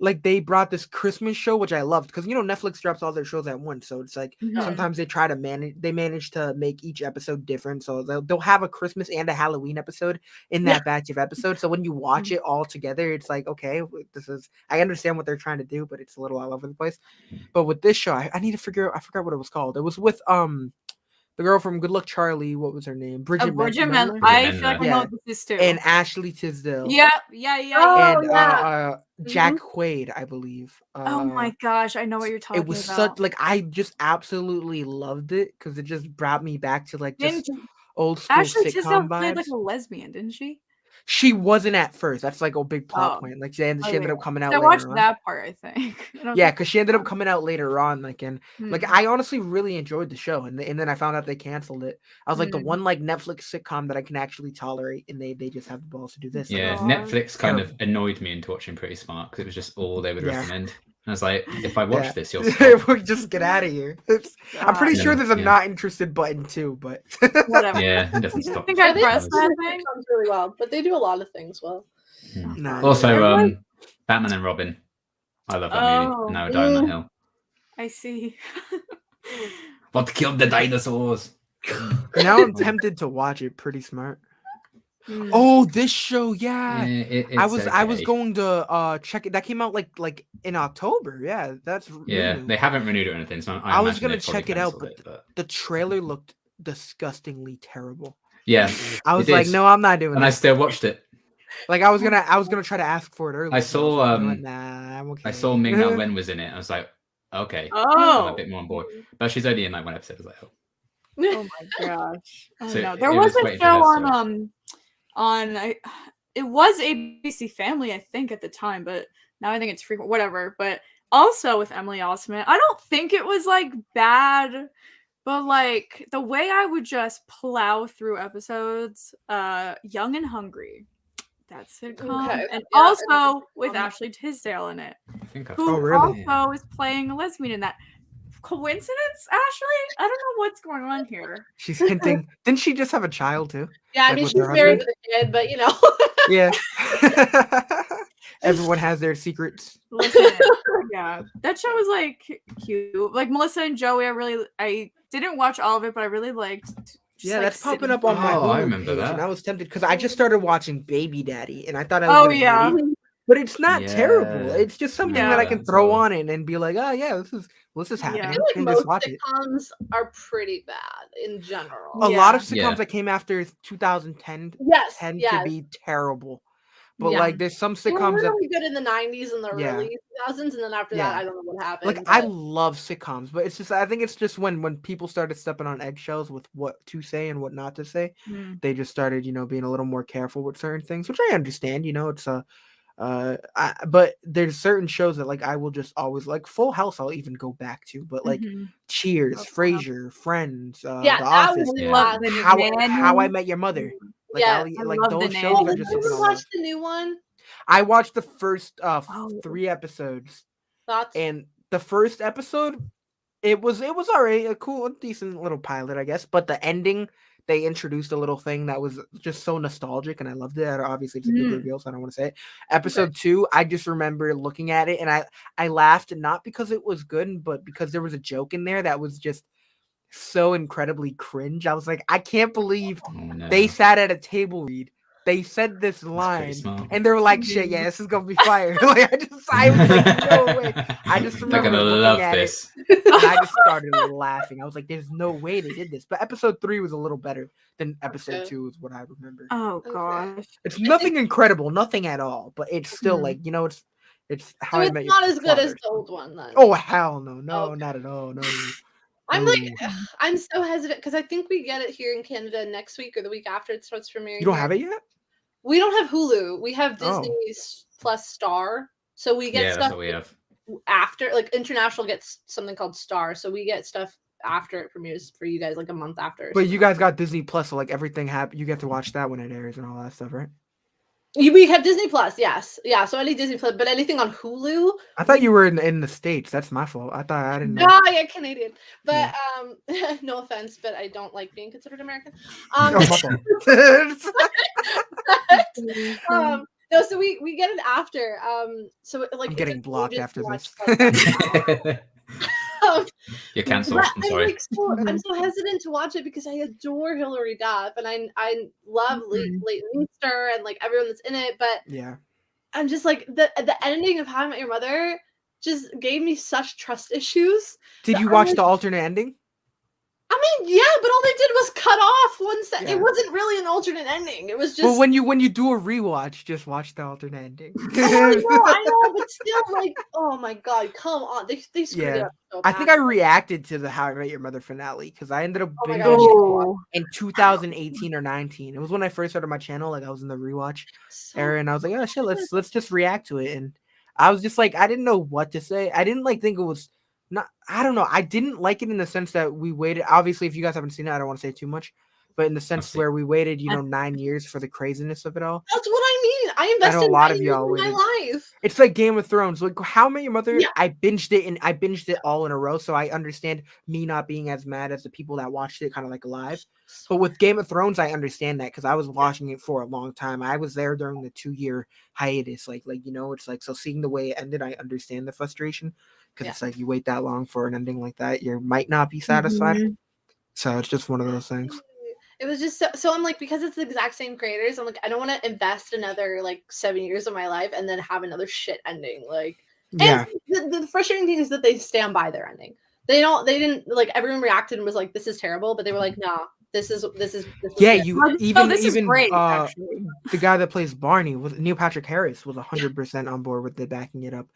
like they brought this Christmas show, which I loved because Netflix drops all their shows at once, so it's like sometimes they try to manage to make each episode different. So they'll have a Christmas and a Halloween episode in that batch of episodes. So when you watch it all together, it's like, okay, I understand what they're trying to do, but it's a little all over the place. But with this show, I need to figure. I forgot what it was called. It was with the girl from Good Luck Charlie, what was her name? Bridget Mendler. I feel like I know this is too. And Ashley Tisdale. Yeah. And Jack Quaid, I believe. Oh my gosh, I know what you're talking about. It was such I just absolutely loved it because it just brought me back to just old school Ashley sitcom Tisdale vibes. played like a lesbian, didn't she? She wasn't at first. That's like a big plot point. Like she ended up coming out. I watched that part, I think. Yeah, because she ended up coming out later on. I honestly really enjoyed the show, and then I found out they canceled it. I was like the one Netflix sitcom that I can actually tolerate, and they just have the balls to do this. Yeah, Netflix kind of annoyed me into watching Pretty Smart because it was just all they would recommend. I was like, if I watch this, you'll we'll just get out of here. I'm pretty sure there's a not interested button too, but whatever. Yeah, it doesn't stop. I think I pressed that It thing. comes really well, but they do a lot of things well. Also, Batman and Robin. I love that movie, and I would die on that hill. I see. What killed the dinosaurs? Now I'm tempted to watch it. Pretty smart. Oh, this show, yeah. I was going to check it. That came out like in October. Yeah, that's new. They haven't renewed it or anything. So I was gonna check it out, but the trailer looked disgustingly terrible. Yeah, I was like, no, I'm not doing it. And I still watched it. Like I was gonna try to ask for it earlier. I saw nah, I'm okay. I saw Ming-Na Wen was in it. I was like, okay, I'm a bit more on board. But she's only in like one episode. I was like, oh my gosh. So no. There was a show on it was ABC Family, I think, at the time, but now I think it's frequent, whatever. But also with Emily Osment, I don't think it was like bad, but like the way I would just plow through episodes, Young and Hungry, that sitcom, and also with Ashley Tisdale in it, who also is playing a lesbian in that. Coincidence, Ashley? I don't know what's going on here. She's hinting. Didn't she just have a child too? Yeah, I mean she's married to the kid, but you know. Yeah. Everyone has their secrets. Listen, yeah, that show was like cute. Like Melissa and Joey, I didn't watch all of it, but I really liked. Yeah, that's popping up on my. I remember that. And I was tempted because I just started watching Baby Daddy, and I thought I was. But it's not terrible. It's just something that I can throw on it and be like, oh yeah, this is happening. I feel like and most just watch sitcoms are pretty bad in general. A lot of sitcoms that came after 2010 tend to be terrible. But like, there's some sitcoms that were really good in the 90s and the early 2000s, and then after that, I don't know what happened. Like, I love sitcoms, but it's just I think it's just when people started stepping on eggshells with what to say and what not to say, they just started being a little more careful with certain things, which I understand. It's but there's certain shows that like I will just always like. Full House I'll even go back to, but like Cheers, Frasier, Friends, The Office, How I Met Your Mother. Like, like those shows are just. Did you watch the new one? I watched the first 3 episodes. Thoughts? And the first episode, it was alright, a cool, decent little pilot, I guess. But the ending, they introduced a little thing that was just so nostalgic, and I loved it. Obviously, it's a big reveal, so I don't want to say it. Episode 2, I just remember looking at it, and I laughed, not because it was good, but because there was a joke in there that was just so incredibly cringe. I was like, I can't believe they sat at a table read. They said this line, and they were like, "Shit, yeah, this is gonna be fire." Like I was like, "No way!" I just remember looking at it, and I just started laughing. I was like, "There's no way they did this." But episode 3 was a little better than episode 2, is what I remember. Oh gosh, it's nothing incredible, nothing at all. But it's still like it's how I met your not as good as the old one, then. Oh hell no, not at all, no. I'm so hesitant because I think we get it here in Canada next week or the week after it starts premiering. You don't have it yet? We don't have Hulu. We have Disney's Plus Star. So we get stuff that's what we have. After, like international gets something called Star. So we get stuff after it premieres for you guys, like a month after. But you guys got Disney Plus, so like everything you get to watch that when it airs and all that stuff, right? We have Disney Plus, yes. Yeah, so any Disney Plus, but anything on Hulu. I thought you were in the States. That's my fault. I didn't know. No, yeah, Canadian. But no offense, but I don't like being considered American. No, so we get it after. So like I'm getting blocked after this. You're cancelled. I'm sorry. I'm so hesitant to watch it because I adore Hilary Duff and I love Leighton Meester and like everyone that's in it. But I'm just like the ending of How I Met Your Mother just gave me such trust issues. Did you watch the alternate ending? I mean, yeah, but all they did was cut off one set. It wasn't really an alternate ending. It was just. Well, when you do a rewatch, just watch the alternate ending. I know, but still, like, oh my god, come on, they screwed it up. So I think I reacted to the How I Met Your Mother finale because I ended up binging in 2018 or 19. It was when I first started my channel. Like I was in the rewatch era, and I was like, oh shit, let's just react to it. And I was just like, I didn't know what to say. I didn't think it was. I don't know. I didn't like it in the sense that we waited. Obviously, if you guys haven't seen it, I don't want to say too much. But in the sense where we waited, 9 years for the craziness of it all. That's what I mean. I invested a lot 9 of years y'all of my waited. life. It's like Game of Thrones. Like How I Met Your Mother, Yeah. I binged it all in a row, so I understand me not being as mad as the people that watched it kind of like live. But with Game of Thrones, I understand that because I was watching it for a long time. I was there during the 2-year hiatus. It's like, so seeing the way it ended, I understand the frustration because it's like you wait that long for an ending like that, you might not be satisfied. So it's just one of those things. It was just so I'm like, because it's the exact same creators, I'm like, I don't want to invest another like 7 years of my life and then have another shit ending. Like, Yeah. and the frustrating thing is that they stand by their ending. They didn't like, everyone reacted and was like, this is terrible, but they were like, nah, this is Yeah, good. This is great, actually. The guy that plays Barney was Neil Patrick Harris was 100% on board with the backing it up.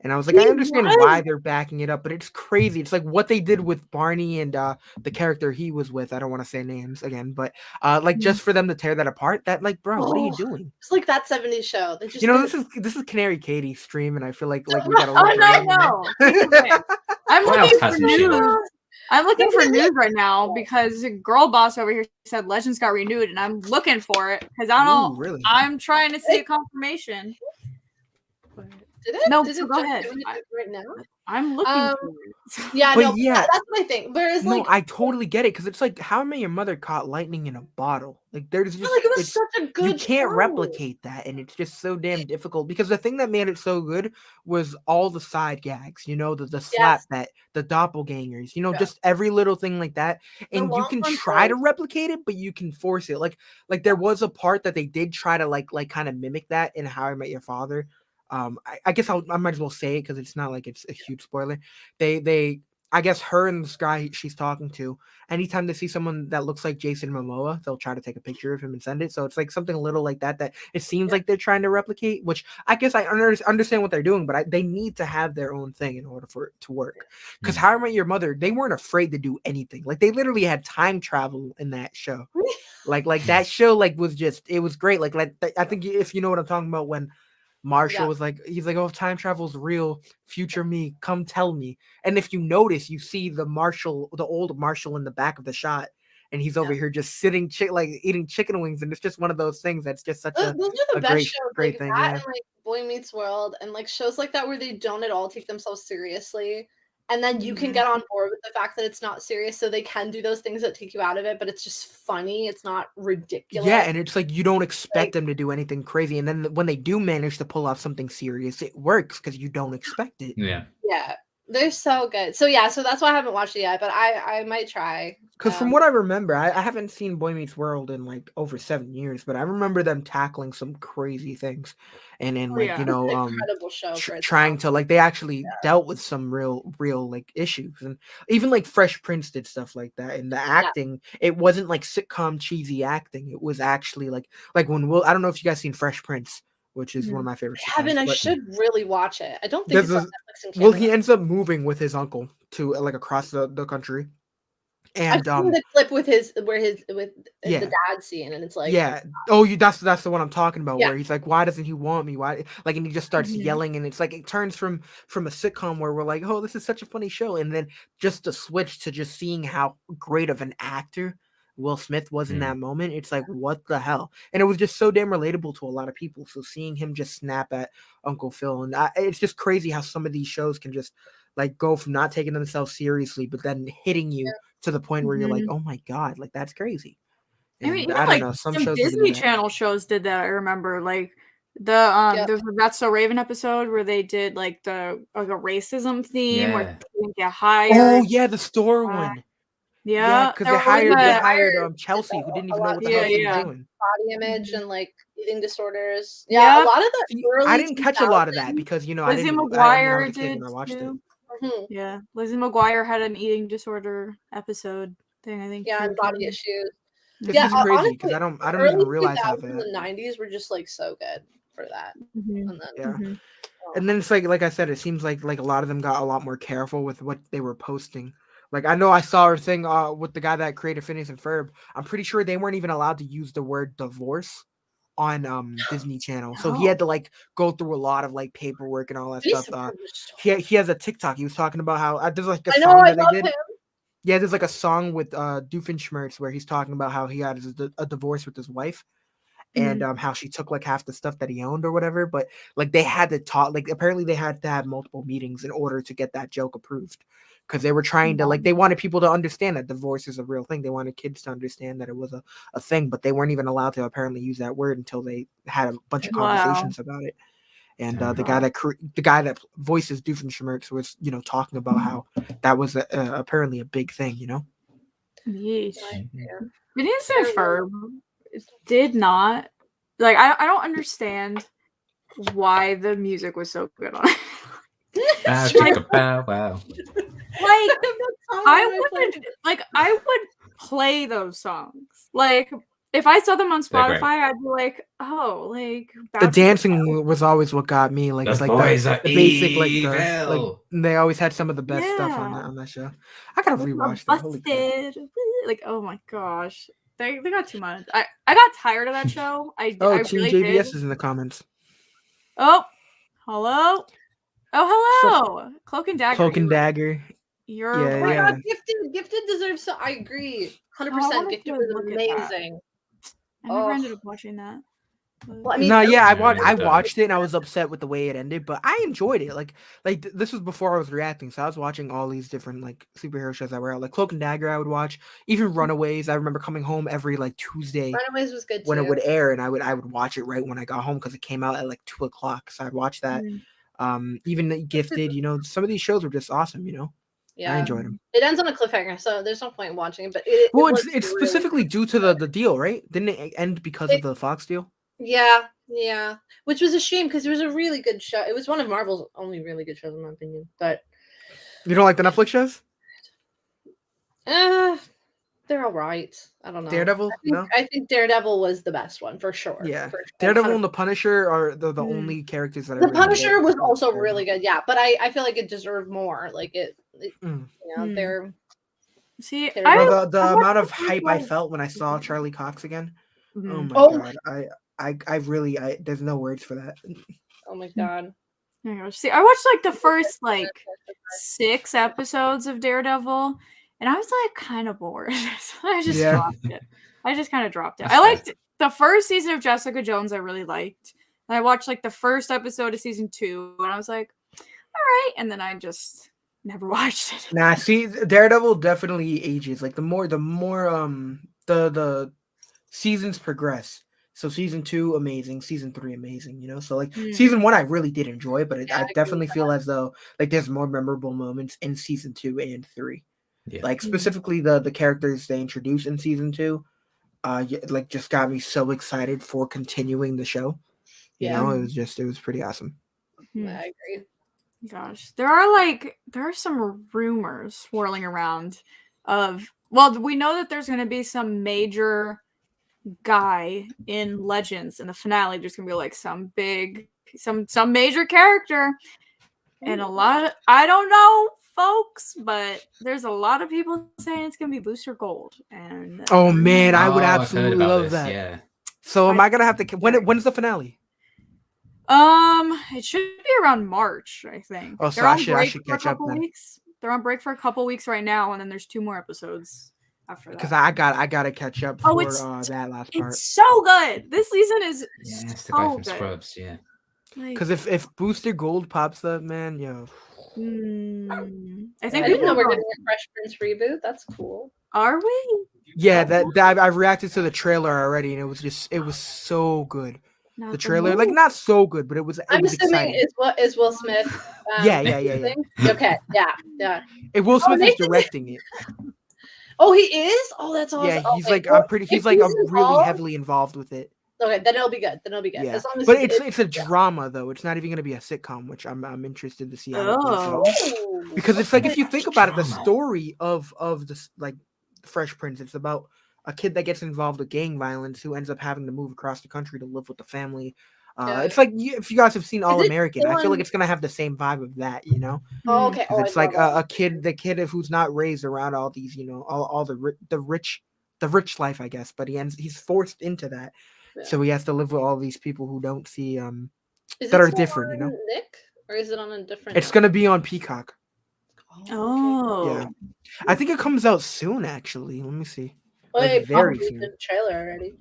And I was like, I understand why they're backing it up, but it's crazy. It's like what they did with Barney and the character he was with. I don't want to say names again, but like just for them to tear that apart, that like, bro, what are you doing? It's like that 70s show. They just this is CanaryKatie stream, and I feel like we gotta look. No. I'm looking for news. I'm looking for news right now because Girl Boss over here said Legends got renewed, and I'm looking for it because I don't. Really? I'm trying to see a confirmation. Did it? No, Did so it go ahead. Right now? I'm looking for it. Yeah, but no, yeah, that's what I think. Whereas, no, like, I totally get it because it's like How I Met Your Mother caught lightning in a bottle. Like there's just like it was such a good. You can't show. replicate that, and it's just so damn difficult. Because the thing that made it so good was all the side gags. The slap bet, the doppelgangers. Just every little thing like that. And you can try to replicate it, but you can force it. Like there was a part that they did try to like kind of mimic that in How I Met Your Father. I guess I might as well say it because it's not like it's a huge spoiler. They I guess her and this guy she's talking to, anytime they see someone that looks like Jason Momoa, they'll try to take a picture of him and send it. So it's like something little like that it seems like they're trying to replicate, which I guess I understand what they're doing, but they need to have their own thing in order for it to work. Because How I Met Your Mother, they weren't afraid to do anything. Like they literally had time travel in that show. like that show was just, it was great. Like I think if you know what I'm talking about, when Marshall was like, he's like, oh, if time travel's real, future me, come tell me. And if you notice, you see the old Marshall in the back of the shot, and he's over here just sitting eating chicken wings, and it's just one of those things that's just such those are the best shows, great like thing. That and like Boy Meets World and like shows like that where they don't at all take themselves seriously. And then you can get on board with the fact that it's not serious, so they can do those things that take you out of it, but it's just funny. It's not ridiculous. Yeah, and it's like you don't expect them to do anything crazy, and then when they do manage to pull off something serious, it works because you don't expect it. Yeah, they're so good. So that's why I haven't watched it yet, but I might try. Because from what I remember, I haven't seen Boy Meets World in like over 7 years, but I remember them tackling some crazy things, and then incredible show trying to they actually dealt with some real like issues, and even like Fresh Prince did stuff like that. And the acting, it wasn't like sitcom cheesy acting. It was actually like when I don't know if you guys seen Fresh Prince, which is one of my favorites. I should really watch it. I don't think it's on Netflix in Canada. Well, he ends up moving with his uncle to across the country. And I've seen the clip with the dad scene, and it's like, that's the one I'm talking about, where he's like, why doesn't he want me? Why, and he just starts yelling, and it's like it turns from a sitcom where we're like, oh, this is such a funny show, and then just to switch to just seeing how great of an actor Will Smith was in that moment. It's like, what the hell? And it was just so damn relatable to a lot of people. So seeing him just snap at Uncle Phil, and it's just crazy how some of these shows can just go from not taking themselves seriously, but then hitting you to the point where you're like, oh my god, that's crazy. And I mean, I don't know, some shows Disney Channel shows did that. I remember there's a That's So Raven episode where they did a racism theme where people get hired. Oh yeah, the store one. Yeah, because they hired Chelsea, who didn't even know what the hell she was doing. Body image and eating disorders. Yeah, a lot of the I didn't catch a lot of that because Lizzie McGuire did too. Yeah, Lizzie McGuire had an eating disorder episode thing, I think. Yeah, and body issues. This is crazy because I don't even realize half of that. The 90s were just so good for that. And then it's like I said, it seems like a lot of them got a lot more careful with what they were posting. Like I know I saw a thing with the guy that created Phineas and Ferb. I'm pretty sure they weren't even allowed to use the word divorce on Disney Channel. So he had to go through a lot of paperwork and all that stuff. He has a TikTok. He was talking about how there's a song that they did. Him. Yeah, there's a song with Doofenshmirtz where he's talking about how he had a divorce with his wife. and how she took like half the stuff that he owned or whatever. But like they had to talk. Like apparently they had to have multiple meetings in order to get that joke approved. Because they were trying to like they wanted people to understand that divorce is a real thing. They wanted kids to understand that it was a thing, but they weren't even allowed to apparently use that word until they had a bunch of conversations about it. And the guy that voices Doofenshmirtz was talking about how that was apparently a big thing. Yeesh. Phineas and Ferb did not like. I don't understand why the music was so good on it. Wow. Like I would play those songs. Like if I saw them on Spotify, I'd be like, oh, like the dancing was always what got me. Like it's like the basic, like they always had some of the best stuff on that show. I gotta rewatch that. Holy crap. Like, oh my gosh. They got too much. I got tired of that show. I Team really JVS did. is in the comments. Oh, hello. Oh, hello. Cloak and Dagger. Cloak and Dagger. God, Gifted deserves so. I agree. 100%. Gifted was amazing. I never ended up watching that. Well, I mean, I watched it and I was upset with the way it ended, but I enjoyed it. Like this was before I was reacting, so I was watching all these different like superhero shows that were out. Like Cloak and Dagger, I would watch. Even Runaways, I remember coming home every like Tuesday. Runaways was good when too. It would air, and I would watch it right when I got home because it came out at like 2:00. So I'd watch that. Even Gifted, some of these shows were just awesome. Yeah, I enjoyed them. It ends on a cliffhanger, so there's no point in watching it. But it's specifically due to the deal, right? Didn't it end because of the Fox deal? Yeah, which was a shame because it was a really good show. It was one of Marvel's only really good shows, in my opinion. But you don't like the Netflix shows? They're all right. I don't know. Daredevil? I think Daredevil was the best one for sure. Yeah, for sure. Daredevil and the Punisher are the only characters that. The Punisher was also really good, yeah. But I feel like it deserved more. Like they're. See, the amount of hype I felt when I saw Charlie Cox again. Oh my god! I really there's no words for that. Oh my god! See, I watched like the first 6 episodes of Daredevil, and I was like kind of bored. So I just dropped it. I just kind of dropped it. I liked the first season of Jessica Jones. I really liked. And I watched like the first episode of season 2, and I was like, all right. And then I just never watched it. Nah, see, Daredevil definitely ages. Like the more the seasons progress. So season 2, amazing. Season 3, amazing. So like season 1, I really did enjoy, but I definitely feel as though like there's more memorable moments in season 2 and 3. Yeah. Like specifically the characters they introduced in season 2, like just got me so excited for continuing the show. It was pretty awesome. I agree. Gosh, there are some rumors swirling around we know that there's going to be some major guy in Legends in the finale. There's going to be like some major character, and I don't know, folks, but there's a lot of people saying it's going to be Booster Gold. And oh man, I would absolutely love that. Yeah. So am I going to have to when's the finale? It should be around March, I think. Oh, so I should catch up then. They're on break for a couple weeks right now, and then there's 2 more episodes after that. Because I gotta catch up for that last part. It's so good. This season is it's the guy from Scrubs, yeah. Because if Booster Gold pops up, man, I think I didn't know we're getting a Fresh Prince reboot. That's cool. Are we? Yeah, that I've reacted to the trailer already, and it was so good. The trailer, like not so good, but it was. I'm assuming is Will Smith. Yeah. Okay, yeah. Will Smith is directing it. Oh, he is. Oh, that's awesome. Yeah, he's He's really heavily involved with it. Okay, then it'll be good. Yeah. As long as but it's a drama though. It's not even gonna be a sitcom, which I'm interested to see how it plays out. Because it's like if you think about it, the story of this like Fresh Prince, it's about a kid that gets involved with gang violence who ends up having to move across the country to live with the family. It's like if you guys have seen All American, I feel like it's gonna have the same vibe of that, Oh, okay. It's like the kid who's not raised around all these, all the rich life, I guess, but he's forced into that, so he has to live with all these people who don't see that are different, Nick, or is it on a different? It's gonna be on Peacock. Oh, yeah, I think it comes out soon. Actually, let me see. Well, very soon. The trailer already.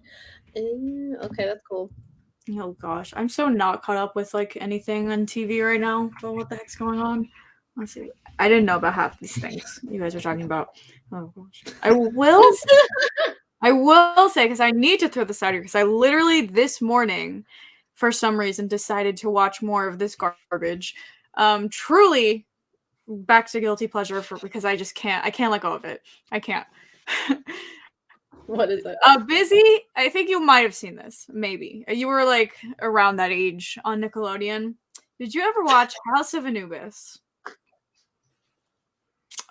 Okay, that's cool. Oh gosh, I'm so not caught up with like anything on TV right now. But what the heck's going on? Let's see. I didn't know about half these things you guys are talking about. Oh gosh, I will say because I need to throw this out here because I literally this morning, for some reason, decided to watch more of this garbage. Truly, back to guilty pleasure because I just can't. I can't let go of it. I can't. What is it? Busy. I think you might have seen this. Maybe you were like around that age on Nickelodeon. Did you ever watch House of Anubis?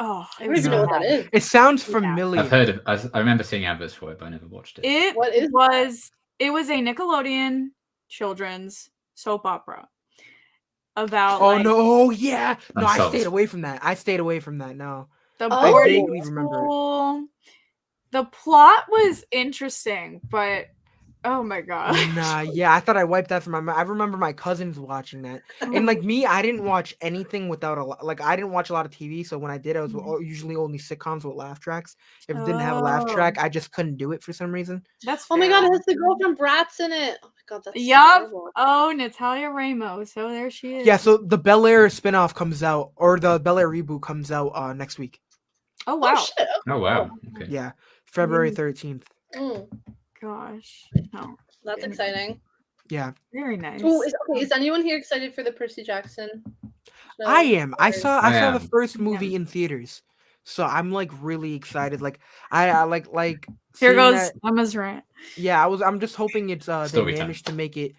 Oh, I don't even know what that is. It sounds familiar. I've heard of. I remember seeing adverts for it, but I never watched it. It was a Nickelodeon children's soap opera about. No! Yeah, no, I stayed away from that. No, I vaguely remember it. The plot was interesting, but oh my god. Nah, yeah, I thought I wiped that from my mind. I remember my cousins watching that. And like me, I didn't watch anything without I didn't watch a lot of TV, so when I did, I was usually only sitcoms with laugh tracks. If it didn't have a laugh track, I just couldn't do it for some reason. That's oh my god, it has the girl from Bratz in it. Oh my god, that's terrible. Oh, Natalia Ramos. So there she is. Yeah, so the Bel Air spinoff comes out, or the Bel Air reboot comes out next week. Oh wow. Oh, shit. Okay. Oh wow. Okay. Yeah, February 13th. Gosh. No. That's exciting. Yeah. Very nice. Ooh, is anyone here excited for the Percy Jackson show? I am. I saw the first movie in theaters, so I'm like really excited. Like I like. Here goes Emma's rant. Yeah, I'm just hoping it's they managed to make it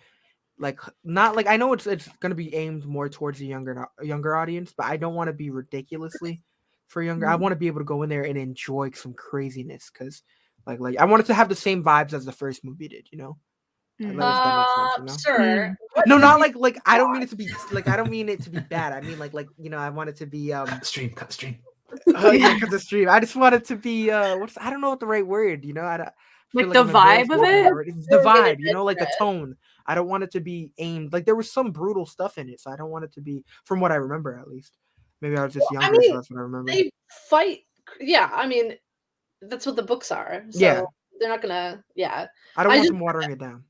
like not like I know it's gonna be aimed more towards a younger audience, but I don't want to be ridiculously for younger. I want to be able to go in there and enjoy some craziness because like I wanted to have the same vibes as the first movie did, you know. Sure. No, not like I don't mean it to be like I don't mean it to be bad. I mean like you know I want it to be cut the stream. Yeah, cut the stream. I just want it to be I don't know what the right word, you know. Like the vibe of it? The vibe, you know, like the tone. I don't want it to be aimed like there was some brutal stuff in it, so I don't want it to be from what I remember at least. Maybe I was just younger, so that's what I remember. They fight. Yeah, I mean, that's what the books are. So yeah, they're not gonna. Yeah, I don't want them watering it down.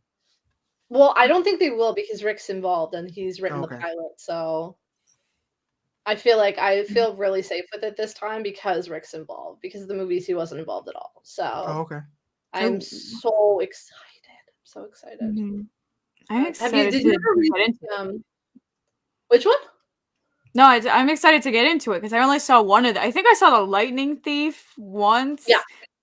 Well, I don't think they will because Rick's involved and he's written the pilot. So I feel really safe with it this time because Rick's involved. Because the movies he wasn't involved at all. So I'm so excited. I'm so excited. I'm excited. Did you ever read which one? No, I'm excited to get into it because I only saw one of them. I think I saw The Lightning Thief once. Yeah.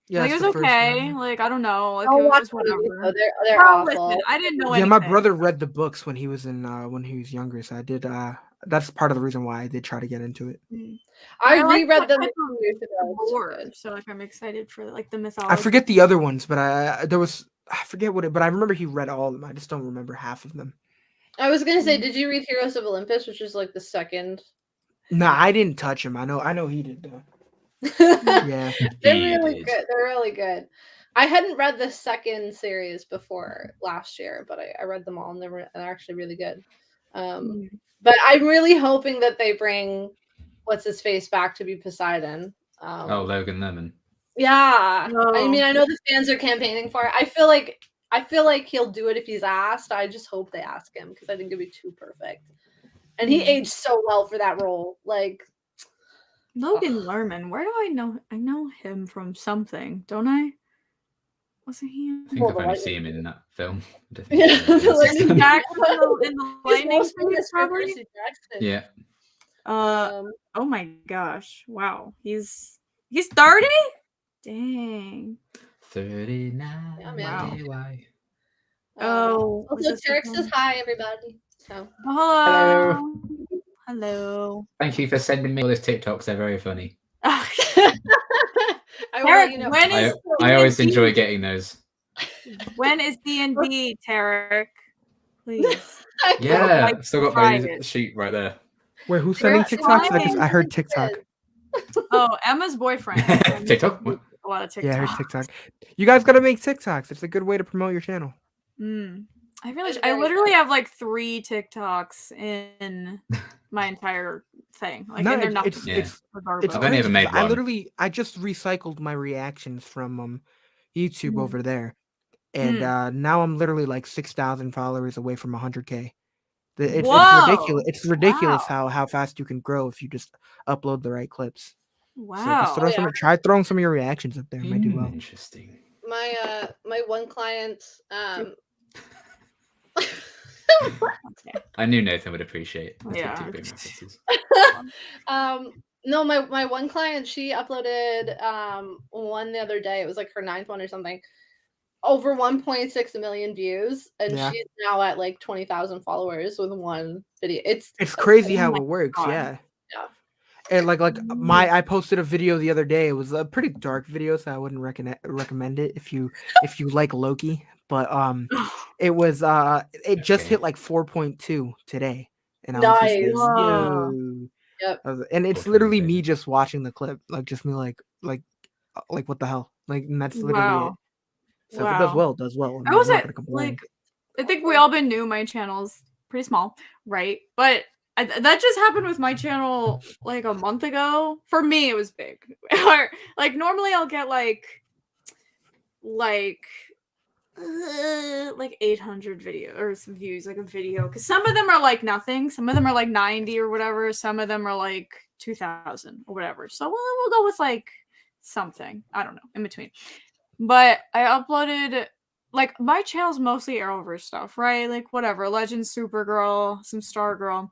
Yeah, like, it was okay. Like I don't know. Like I'll it watch was whatever. They're awful. Listen, I didn't know anything. anything. My brother read the books when he was younger, so I did. That's part of the reason why I did try to get into it. I reread them 2 years ago. So like I'm excited for like the mythology. I forget the other ones, but I forget but I remember he read all of them. I just don't remember half of them. I was gonna say, did you read Heroes of Olympus, which is like the second? No, I didn't touch him. I know he did though. Yeah, they're really good. They're really good. I hadn't read the second series before last year, but I read them all, and they're actually really good. But I'm really hoping that they bring what's his face back to be Poseidon. Logan Lerman. Yeah, I mean, I know the fans are campaigning for it. I feel like he'll do it if he's asked. I just hope they ask him because I think it'd be too perfect. And he aged so well for that role. Like Logan Lerman, where do I know? I know him from something, don't I? Wasn't he? I think I've only seen him in that film. Yeah, the Lightning Thief, probably. Yeah. Oh my gosh! Wow, he's 30. Dang. 39. Yeah, man. Wow. Also, Tarek says hi, everybody. So hello. Thank you for sending me all those TikToks. They're very funny. I always enjoy getting those. When is D&D, Tarek? Please. Yeah, I've still got my sheet right there. Wait, who's sending TikToks? I heard TikTok. Oh, Emma's boyfriend. TikTok? A lot of TikTok. Yeah, I heard TikTok. You guys gotta make TikToks. It's a good way to promote your channel. I literally have like 3 TikToks in my entire thing. Like, and they're not. It's I've only ever made one. I just recycled my reactions from YouTube over there, and now I'm literally like 6,000 followers away from 100K. It's ridiculous. It's ridiculous how fast you can grow if you just upload the right clips. So just try throwing some of your reactions up there. It might do well. Interesting. My one client I knew Nathan would appreciate Yeah. references. No, my one client, she uploaded one the other day. It was like her 9th one or something. Over 1.6 million views, and she's now at like 20,000 followers with one video. It's crazy how it works. God. Yeah. Yeah. And I posted a video the other day. It was a pretty dark video, so I wouldn't recommend it if you like Loki. But it was it just hit like 4.2 today, and I was just yo. Yep. And it's literally me just watching the clip, like just me like what the hell, like, and that's literally it. So if it does well, it does well. I was like, I think we all been new. My channel's pretty small, right? But that just happened with my channel like a month ago. For me, it was big. Like normally I'll get like 800 views, like a video, because some of them are like nothing, some of them are like 90 or whatever, some of them are like 2,000 or whatever. So we'll go with like something, I don't know, in between. But I uploaded, like, my channel's mostly Arrowverse stuff, right? Like whatever, Legend, Supergirl, some Stargirl.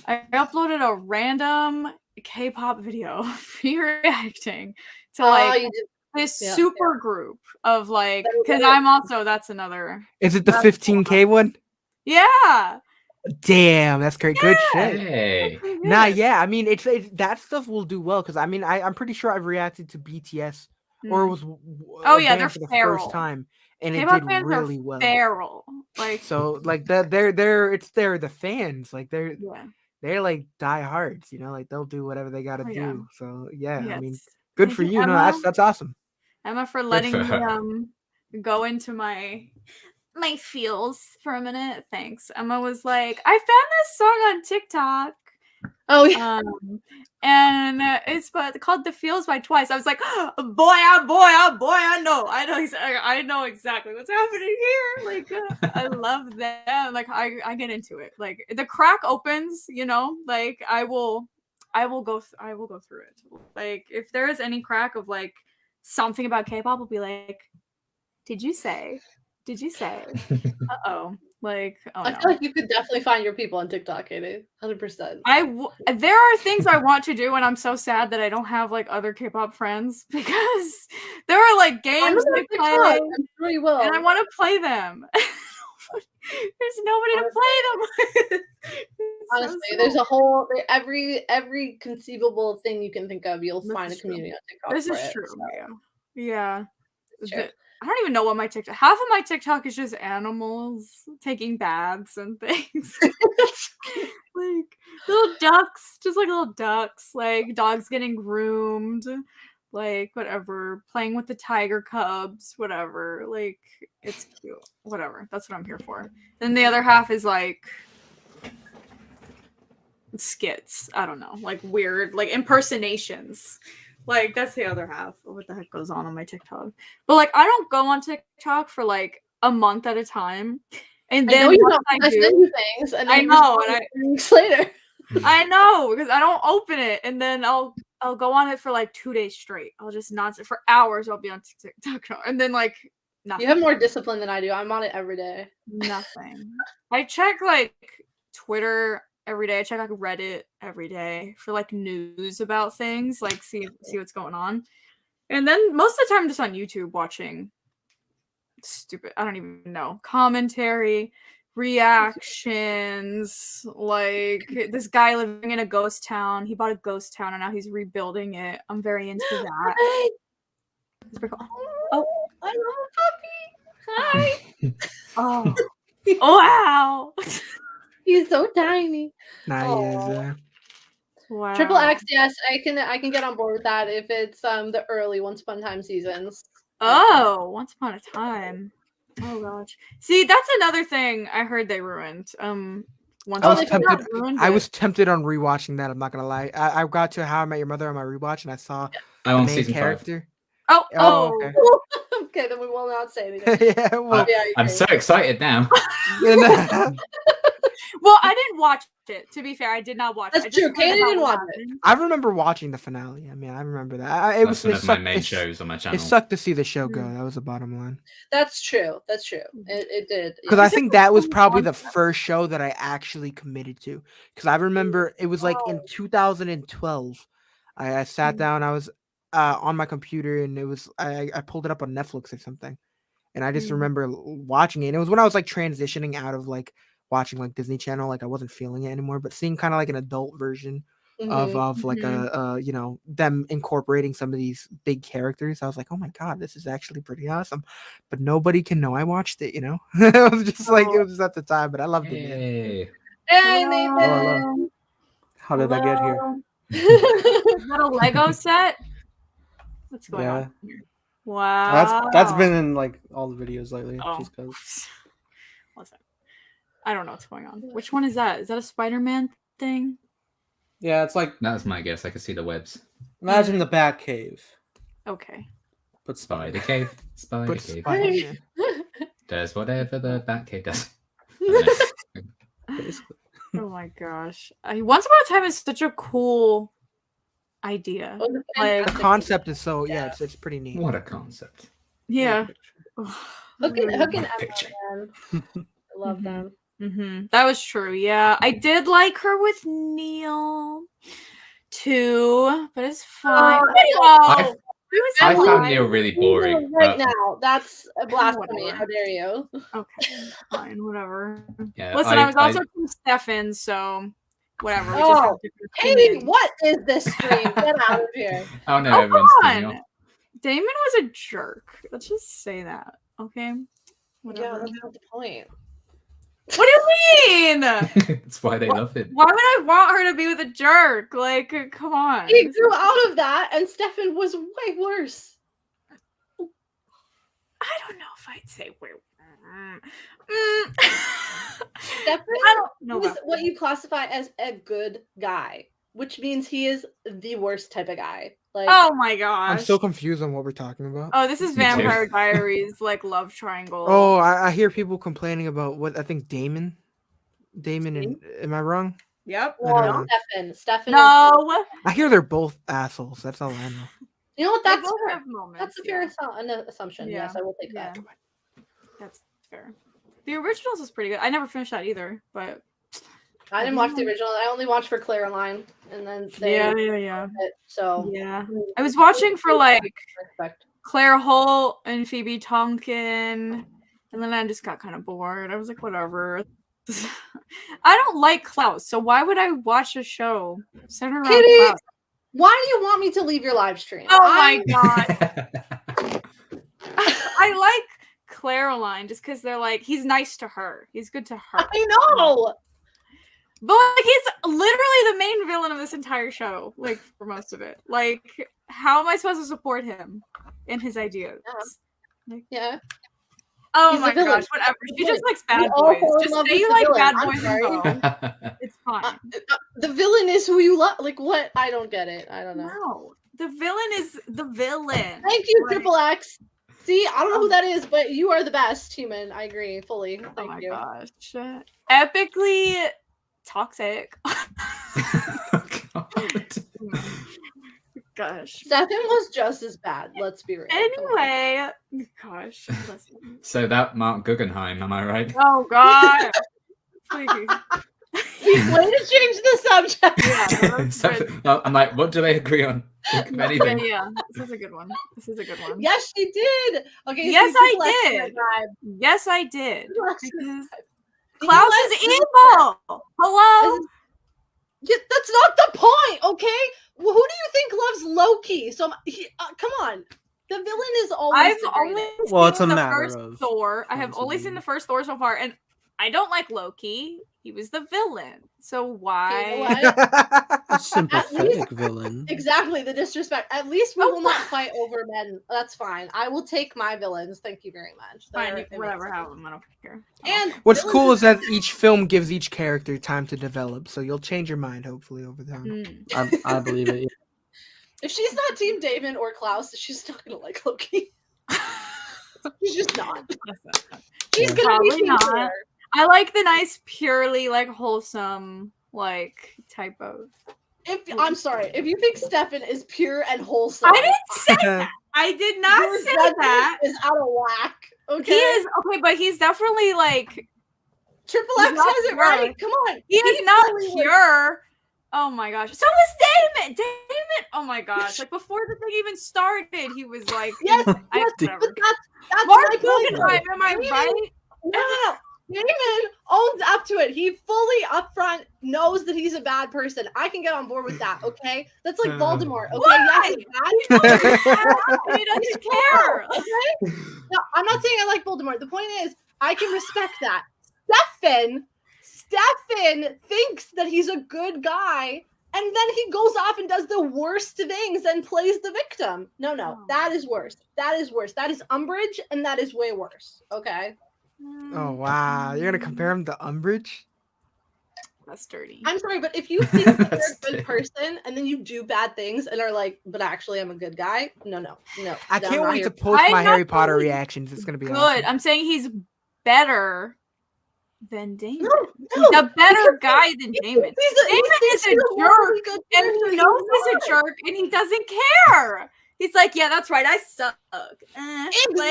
I uploaded a random K-pop video reacting to like this super group of like, because I'm also, that's another. Is it the 15K one? Yeah. Damn, that's great. Good shit. Hey. Nah, yeah. I mean, it's that stuff will do well, because I mean, I'm pretty sure I've reacted to BTS, or it was they're for the feral. first time, and K-pop it did really well. Feral, like, so like they're the fans, like they're like diehards, you know, like they'll do whatever they got to do. So yeah, I mean, good for you. Emma. No, that's awesome. Emma, for letting me go into my feels for a minute. Thanks. Emma was like, I found this song on TikTok. Oh yeah. And it's called "The Feels" by Twice. I was like, oh, boy, I know exactly what's happening here. Like, I love that. Like, I get into it. Like, the crack opens, you know. Like, I will go through it. Like, if there is any crack of like something about K-pop, I'll be like, did you say? Uh-oh. Like, I feel like you could definitely find your people on TikTok, Katie. 100%. There are things I want to do, and I'm so sad that I don't have like other K-pop friends, because there are like games they play. I'm sure you will. And I want to play them. There's nobody to play them. Honestly, there's a whole every conceivable thing you can think of. You'll find a community on TikTok. This is true. So. Yeah. I don't even know what my TikTok. Half of my TikTok is just animals taking baths and things. Like little ducks, just like little ducks, like dogs getting groomed, like whatever, playing with the tiger cubs, whatever. Like, it's cute. Whatever. That's what I'm here for. Then the other half is like skits. I don't know. Like weird, like impersonations. Like, that's the other half of what the heck goes on my TikTok. But like, I don't go on TikTok for like a month at a time. And then I send you things, and then I know, and weeks later. I know, because I don't open it, and then I'll go on it for like 2 days straight. I'll just nonsense for hours. I'll be on TikTok, and then like nothing. You have more discipline than I do. I'm on it every day. Nothing. I check like Twitter every day. I check like Reddit every day for like news about things, like see what's going on. And then most of the time I'm just on YouTube watching stupid, I don't even know, commentary, reactions, like this guy living in a ghost town. He bought a ghost town and now he's rebuilding it. I'm very into that. It's pretty cool. Oh, I love a puppy. Hi. Oh. Wow. He's so tiny. Nice. Wow. Triple X, yes, I can get on board with that if it's the early Once Upon a Time seasons. Oh, Once Upon a Time. Oh gosh. See, that's another thing I heard they ruined. I was tempted on rewatching that. I'm not gonna lie. I got to How I Met Your Mother on my rewatch, and I saw the main character. Oh, okay. Okay, then we will not say anything. Yeah, well, I'm so excited now. Well, I didn't watch it. To be fair, I did not watch it. That's true. Katie didn't watch it. I remember watching the finale. I mean, I remember that. That's one of my main shows on my channel. It sucked to see the show go. That was the bottom line. That's true. That's true. It did. Because I think that was probably the first show that I actually committed to. Because I remember it was like in 2012. I sat down. I was on my computer and it was I pulled it up on Netflix or something, and I just remember watching it. And it was when I was like transitioning out of like watching like Disney Channel, like I wasn't feeling it anymore, but seeing kind of like an adult version of like a you know, them incorporating some of these big characters. I was like, oh my god, this is actually pretty awesome. But nobody can know I watched it, you know. It was just like it was just at the time, but I loved it. Hey. Hey, Nathan. How did I get here? Is that a Lego set? What's going on here? Wow. That's been in like all the videos lately. Just because. Listen, I don't know what's going on. Which one is that? Is that a Spider-Man thing? Yeah, it's like That was my guess. I could see the webs. imagine the Bat Cave. Okay. But Spider Cave. Spider But Cave. Spider-Man. Does whatever the Bat Cave does. basically. Oh my gosh. Once Upon a Time is such a cool idea. The concept is so it's pretty neat. What a concept. Yeah. Hook and Emma, Picture. man. I love them. That was true. Yeah, I did like her with Neil too, but it's fine. I found Neil really boring. Right now, that's a blasphemy. Whatever. How dare you? Okay, fine, whatever. Yeah, Listen, I was also from Stefan, so whatever. We just have different Katie, opinions. what is this stream? Get out of here. Oh no, Oh, everyone's come doing on. it. Damon was a jerk. Let's just say that, okay? Yeah, Whatever. that's not the point. What do you mean? That's why they love him. Why would I want her to be with a jerk? Like, come on. He grew out of that, and Stefan was way worse. I don't know if I'd say we're. Stefan I don't know is about what you classify as a good guy, which means he is the worst type of guy. Like, oh my gosh. I'm so confused on what we're talking about. Oh, this is Me too. Vampire Diaries, like love triangle. Oh, I hear people complaining about what I think Damon and am I wrong? Yep. I don't know. Stefan. No. I hear they're both assholes. That's all I know. You know what? They That's both fair. have moments, That's a fair assumption. Yeah. Yes, I will take Yeah. that. That's fair. The originals is pretty good. I never finished that either, but I didn't watch the original. I only watched for Caroline, and then yeah. it, so Yeah. I was watching for like respect. Claire Holt and Phoebe Tonkin, and then I just got kind of bored. I was like, whatever. I don't like Klaus, so why would I watch a show centered around Katie, Klaus? why do you want me to leave your live stream? Oh my god. I like Caroline just because they're like, he's nice to her. He's good to her. I know. But like, he's literally the main villain of this entire show, like for most of it. Like, how am I supposed to support him in his ideas? Yeah. Oh He's my a villain. gosh, whatever. She just likes We bad all boys. fall in Just love say with you the like villain. bad I'm boys sorry. and go. It's fine. The villain is who you love. Like what? I don't get it. I don't know. No, the villain is the villain. Thank you, Like, Triple X. See, I don't know who that is, but you are the best human. I agree fully. Thank oh my you. gosh. Epically toxic. Gosh. Stefan was just as bad. Let's be real. Anyway, gosh. Listen. So that Mark Guggenheim, am I right? Oh god. Please. Way to change the subject. Yeah, that's good. I'm like, what do they agree on? Think of anything. Yeah, this is a good one. This is a good one. Yes, she did. Okay. Yes, so I Triple X did. vibe. Yes, I did. Triple X Because vibe. Klaus You know is what? evil. Hello. Yeah, that's not the point, okay? Well, who do you think loves Loki? So, come on. The villain is always. I've the only greatest. Well, it's a seen the matter first of Thor. I have points of only view. seen the first Thor so far, and I don't like Loki. He was the villain. So why? You know what? A sympathetic villain. Exactly, the disrespect. At least we Oh, will not fight over men. That's fine. I will take my villains. Thank you very much. Fine, They're whatever, amazing. have them. I don't care. And What's villains cool is that each film gives each character time to develop, so you'll change your mind hopefully over time. Mm. I believe it. if she's not Team Damon or Klaus, she's not gonna like Loki. He's just not. He's gonna probably be not. sincere. I like the nice, purely like wholesome like type of. I'm sorry, if you think Stefan is pure and wholesome, I didn't say that. I did not your say judgment that. is out of whack. Okay, He is okay, but he's definitely like Triple he's X not has it pure. right. Come on, He is not fully was- pure. Oh my gosh. So was Damon. Damon. Oh my gosh. Like before the thing even started, he was like, Yes, whatever. but that's Mark my point. Guggenheim, am I right? No. Damon owns up to it. He fully upfront knows that he's a bad person. I can get on board with that. Okay, that's like Voldemort. Okay, Why? yes, he's bad. He doesn't care. Okay, no, I'm not saying I like Voldemort. The point is, I can respect that. Stefan thinks that he's a good guy, and then he goes off and does the worst things and plays the victim. No, that is worse. That is worse. That is Umbridge, and that is way worse. Okay. Oh wow, you're gonna compare him to Umbridge? That's dirty. I'm sorry, but if you think that you're a good person and then you do bad things and are like, but actually I'm a good guy, no. I can't wait to post my Harry Potter reactions. It's gonna be good. awesome. I'm saying he's better than Damon. No, He's a better guy than Damon. Damon is a jerk, and he knows he's a jerk, and he doesn't care. He's like, yeah, that's right, I suck. Exactly.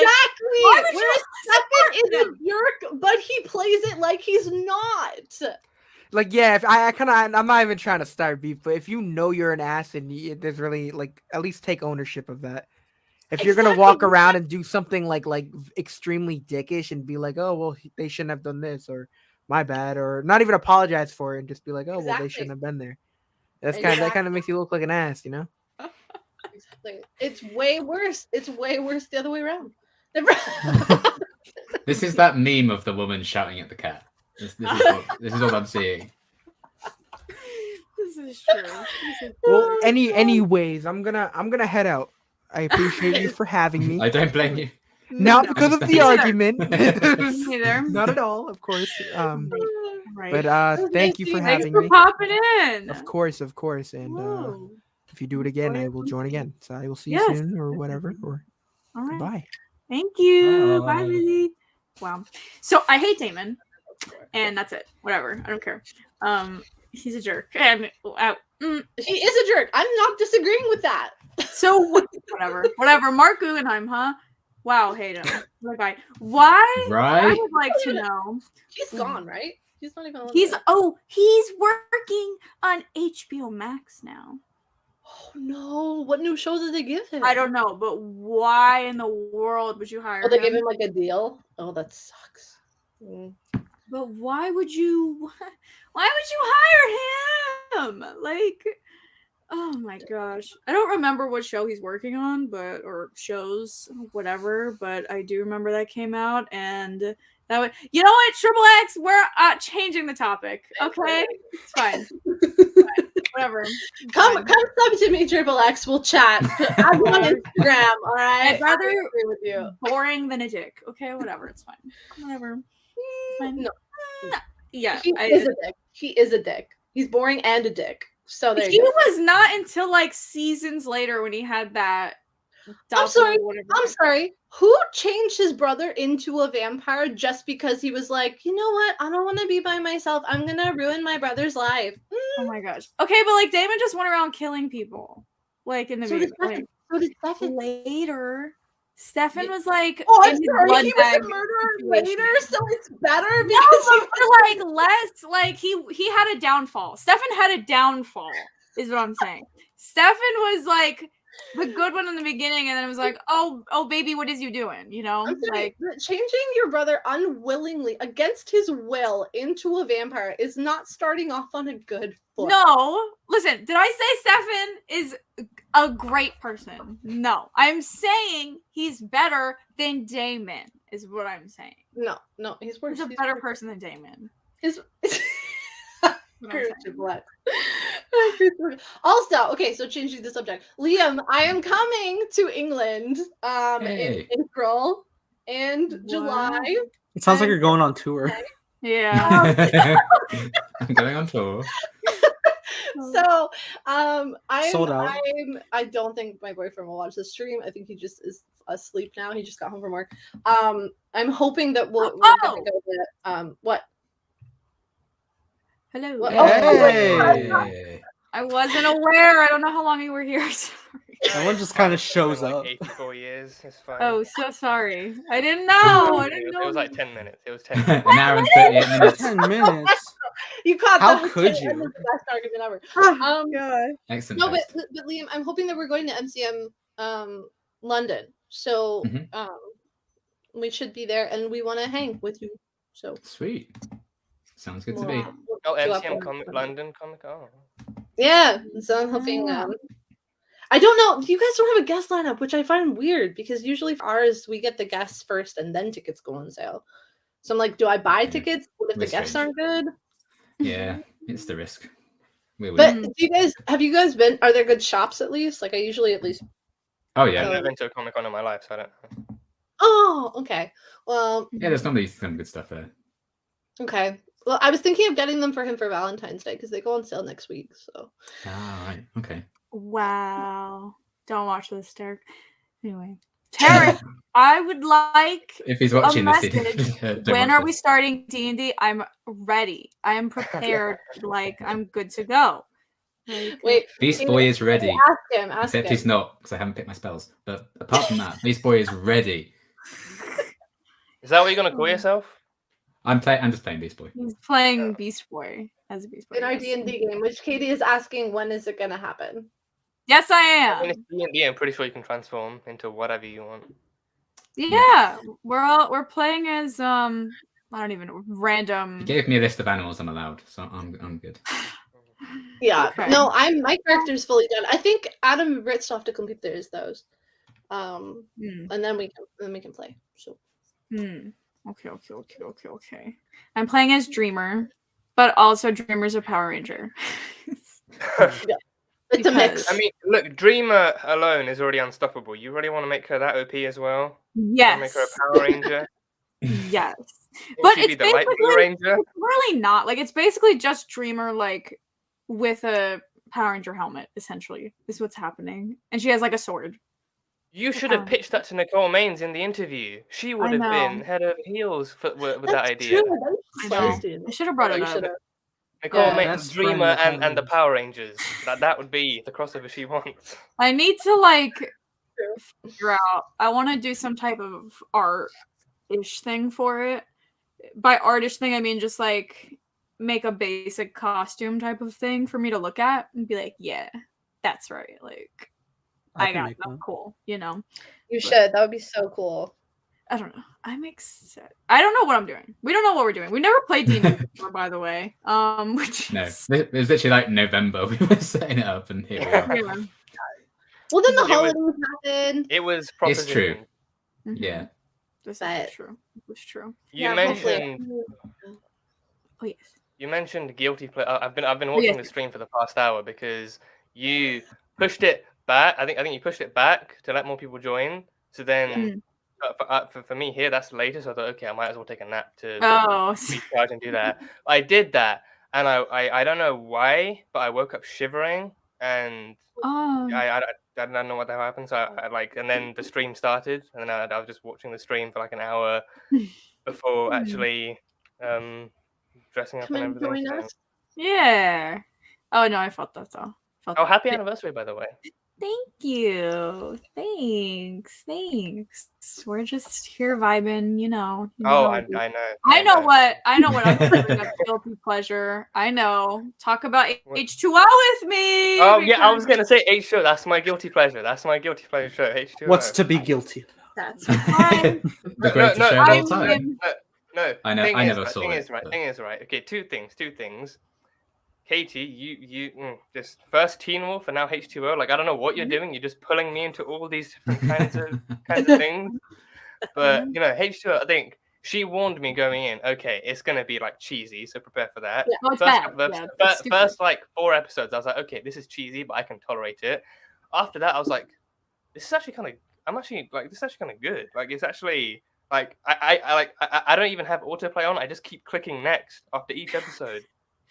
Whereas Stefan is a jerk, but he plays it like he's not. Like, yeah, if I'm not even trying to start beef, but if you know you're an ass and there's really like, at least take ownership of that. If you're gonna walk around and do something like extremely dickish and be like, oh well, they shouldn't have done this, or my bad, or not even apologize for it and just be like, oh well, they shouldn't have been there. That kind of makes you look like an ass, you know? Exactly. It's way worse. It's way worse the other way around. This is that meme of the woman shouting at the cat. This is what I'm seeing. This is true. Well, anyways, I'm gonna head out. I appreciate you for having me. I don't blame you. Not because of the argument. Neither. Not at all, of course. Right. But thank you for having me. Popping in. Of course. And if you do it again, I will join again. So I will see you soon or whatever. Or all right. Goodbye. Thank you. Bye, Lizzie. Wow. So I hate Damon, and that's it. Whatever. I don't care. He's a jerk, and he is a jerk. I'm not disagreeing with that. So whatever. Mark Guggenheim, huh? Wow, hate him. Okay. Why? Right. I would like to know. He's gone, right? He's not even. He's working on HBO Max now. Oh no! What new show did they give him? I don't know, but why in the world would you hire him? They gave him like a deal. Oh, that sucks. But why would you hire him? Like, oh my gosh. I don't remember what show he's working on, or shows, whatever, but I do remember that came out, and that would, you know what, Triple X, we're changing the topic. Okay? It's fine. Whatever. Come sub to me, Triple X. We'll chat. I'm on Instagram, all right? I'd rather agree with you. Boring than a dick. Okay, whatever. It's fine. Whatever. It's fine. No. Yeah. He is a dick. He is a dick. He's boring and a dick. So there you go. He was not until like seasons later when he had that. I'm sorry. Who changed his brother into a vampire just because he was like, you know what? I don't want to be by myself. I'm gonna ruin my brother's life. Oh my gosh. Okay, but like Damon just went around killing people, like in the beginning. So did Stefan. Later, Stefan was like, oh, I'm sorry, he was a murderer later, so it's better because less like he had a downfall. Stefan had a downfall, is what I'm saying. Stefan was like the good one in the beginning, and then it was like, oh baby, what is you doing? You know, like changing your brother unwillingly against his will into a vampire is not starting off on a good foot. No, listen, did I say Stefan is a great person? No, I'm saying he's better than Damon, is what I'm saying. No, he's worse. He's a better person than Damon. Also, okay, so changing the subject. Liam, I am coming to England in April and July. It sounds like you're going on tour. Yeah. I'm going on tour. So, Sold out. I don't think my boyfriend will watch the stream. I think he just is asleep now. He just got home from work. I'm hoping that we're gonna go to what? Hello. What? Hey. I wasn't aware. I don't know how long you were here. Sorry. Someone just kind of shows like up. 84 years. It's fine. Oh, so sorry. I didn't know. I didn't know. It was like 10 minutes. It was 10 minutes. An hour and 38 minutes. 10 minutes. You caught How that. could That you? was the best argument ever. God. Excellent. No, host. but Liam, I'm hoping that we're going to MCM London. So we should be there and we want to hang with you. So Sweet. Sounds good to me. Oh, go up MCM there. Comic London Comic. Oh. Yeah. So I'm hoping I don't know. You guys don't have a guest lineup, which I find weird because usually for ours we get the guests first and then tickets go on sale. So I'm like, do I buy tickets? What if the guests aren't good? Yeah, it's the risk. But do have you guys been? Are there good shops at least? Like I usually at least. Oh yeah. I've never been to a Comic Con in my life, so I don't know. Oh, okay. Well. Yeah, there's normally some good stuff there. Okay. Well, I was thinking of getting them for him for Valentine's Day because they go on sale next week. So. Ah, right. Okay. Wow. Don't watch this, Derek. Anyway. Tarek, I would like if he's watching a this, message. When are we starting D&D? I'm ready. I am prepared. Like I'm good to go. Like, wait, Beast Boy is ready. Ask Except him. he's not because I haven't picked my spells. But apart from that, Beast Boy is ready. Is that what you're gonna call yourself? I'm just playing Beast Boy. He's playing Beast Boy as a Beast Boy. In our D&D game, which Katie is asking, when is it gonna happen? Yes, I am. In D&D, I'm pretty sure you can transform into whatever you want. Yeah, we're playing as I don't even know, random. He gave me a list of animals I'm allowed, so I'm good. Yeah, Okay. no, my character's fully done. I think Adam and Britt still have to complete those, and then we can play. So. Okay. I'm playing as Dreamer, but also Dreamer's a Power Ranger. Yeah. It's a mix. I mean, look, Dreamer alone is already unstoppable. You really want to make her that OP as well? Yes. Make her a Power Ranger? Yes. But it's the light blue Ranger? It's really not. Like, it's basically just Dreamer, like, with a Power Ranger helmet, essentially, is what's happening. And she has, like, a sword. You should have pitched that to Nicole Maines in the interview. She would have been head over heels with that idea. I should have brought it up. Nicole Maines, Dreamer, and the Power Rangers. That would be the crossover she wants. I need to, like, figure out. I want to do some type of art-ish thing for it. By artish thing, I mean just, like, make a basic costume type of thing for me to look at and be like, yeah, that's right. Like, I got that. Cool, you know? You should. That would be so cool. I don't know. I'm excited. I don't know what I'm doing. We don't know what we're doing. We never played D&D before, by the way. Which no, it was literally like November. We were setting it up, and here we are. Yeah. Well, then the holidays happened. It was It's true. Yeah. This is true. It was true. You mentioned. Oh yes. You mentioned guilty pleasure. I've been watching the stream for the past hour because you pushed it back. I think you pushed it back to let more people join. So then. For me here, that's later, so I thought, okay, I might as well take a nap to recharge and do that. I did that, and I don't know why, but I woke up shivering, and I don't know what that happened. So and then the stream started, and then I was just watching the stream for like an hour before actually dressing up and everything. Join us. Yeah. Oh no, I felt that though. Happy anniversary, by the way. Thank you. Thanks. We're just here vibing, you know. I know. I know what I'm doing. A guilty pleasure. I know. Talk about H2O with me. Oh yeah, I was gonna say H2O. That's my guilty pleasure. That's my guilty pleasure show. H2O. What's to be guilty? That's fine. The greatest show of all time. No. I never saw it. Thing is right. Okay, two things. Katie, you just first Teen Wolf and now H2O. Like I don't know what you're doing. You're just pulling me into all these different kinds of things. But you know, H2O. I think she warned me going in. Okay, it's gonna be like cheesy, so prepare for that. Yeah, first like 4 episodes, I was like, okay, this is cheesy, but I can tolerate it. After that, I was like, this is actually kind of good. Like it's actually like I don't even have autoplay on. I just keep clicking next after each episode.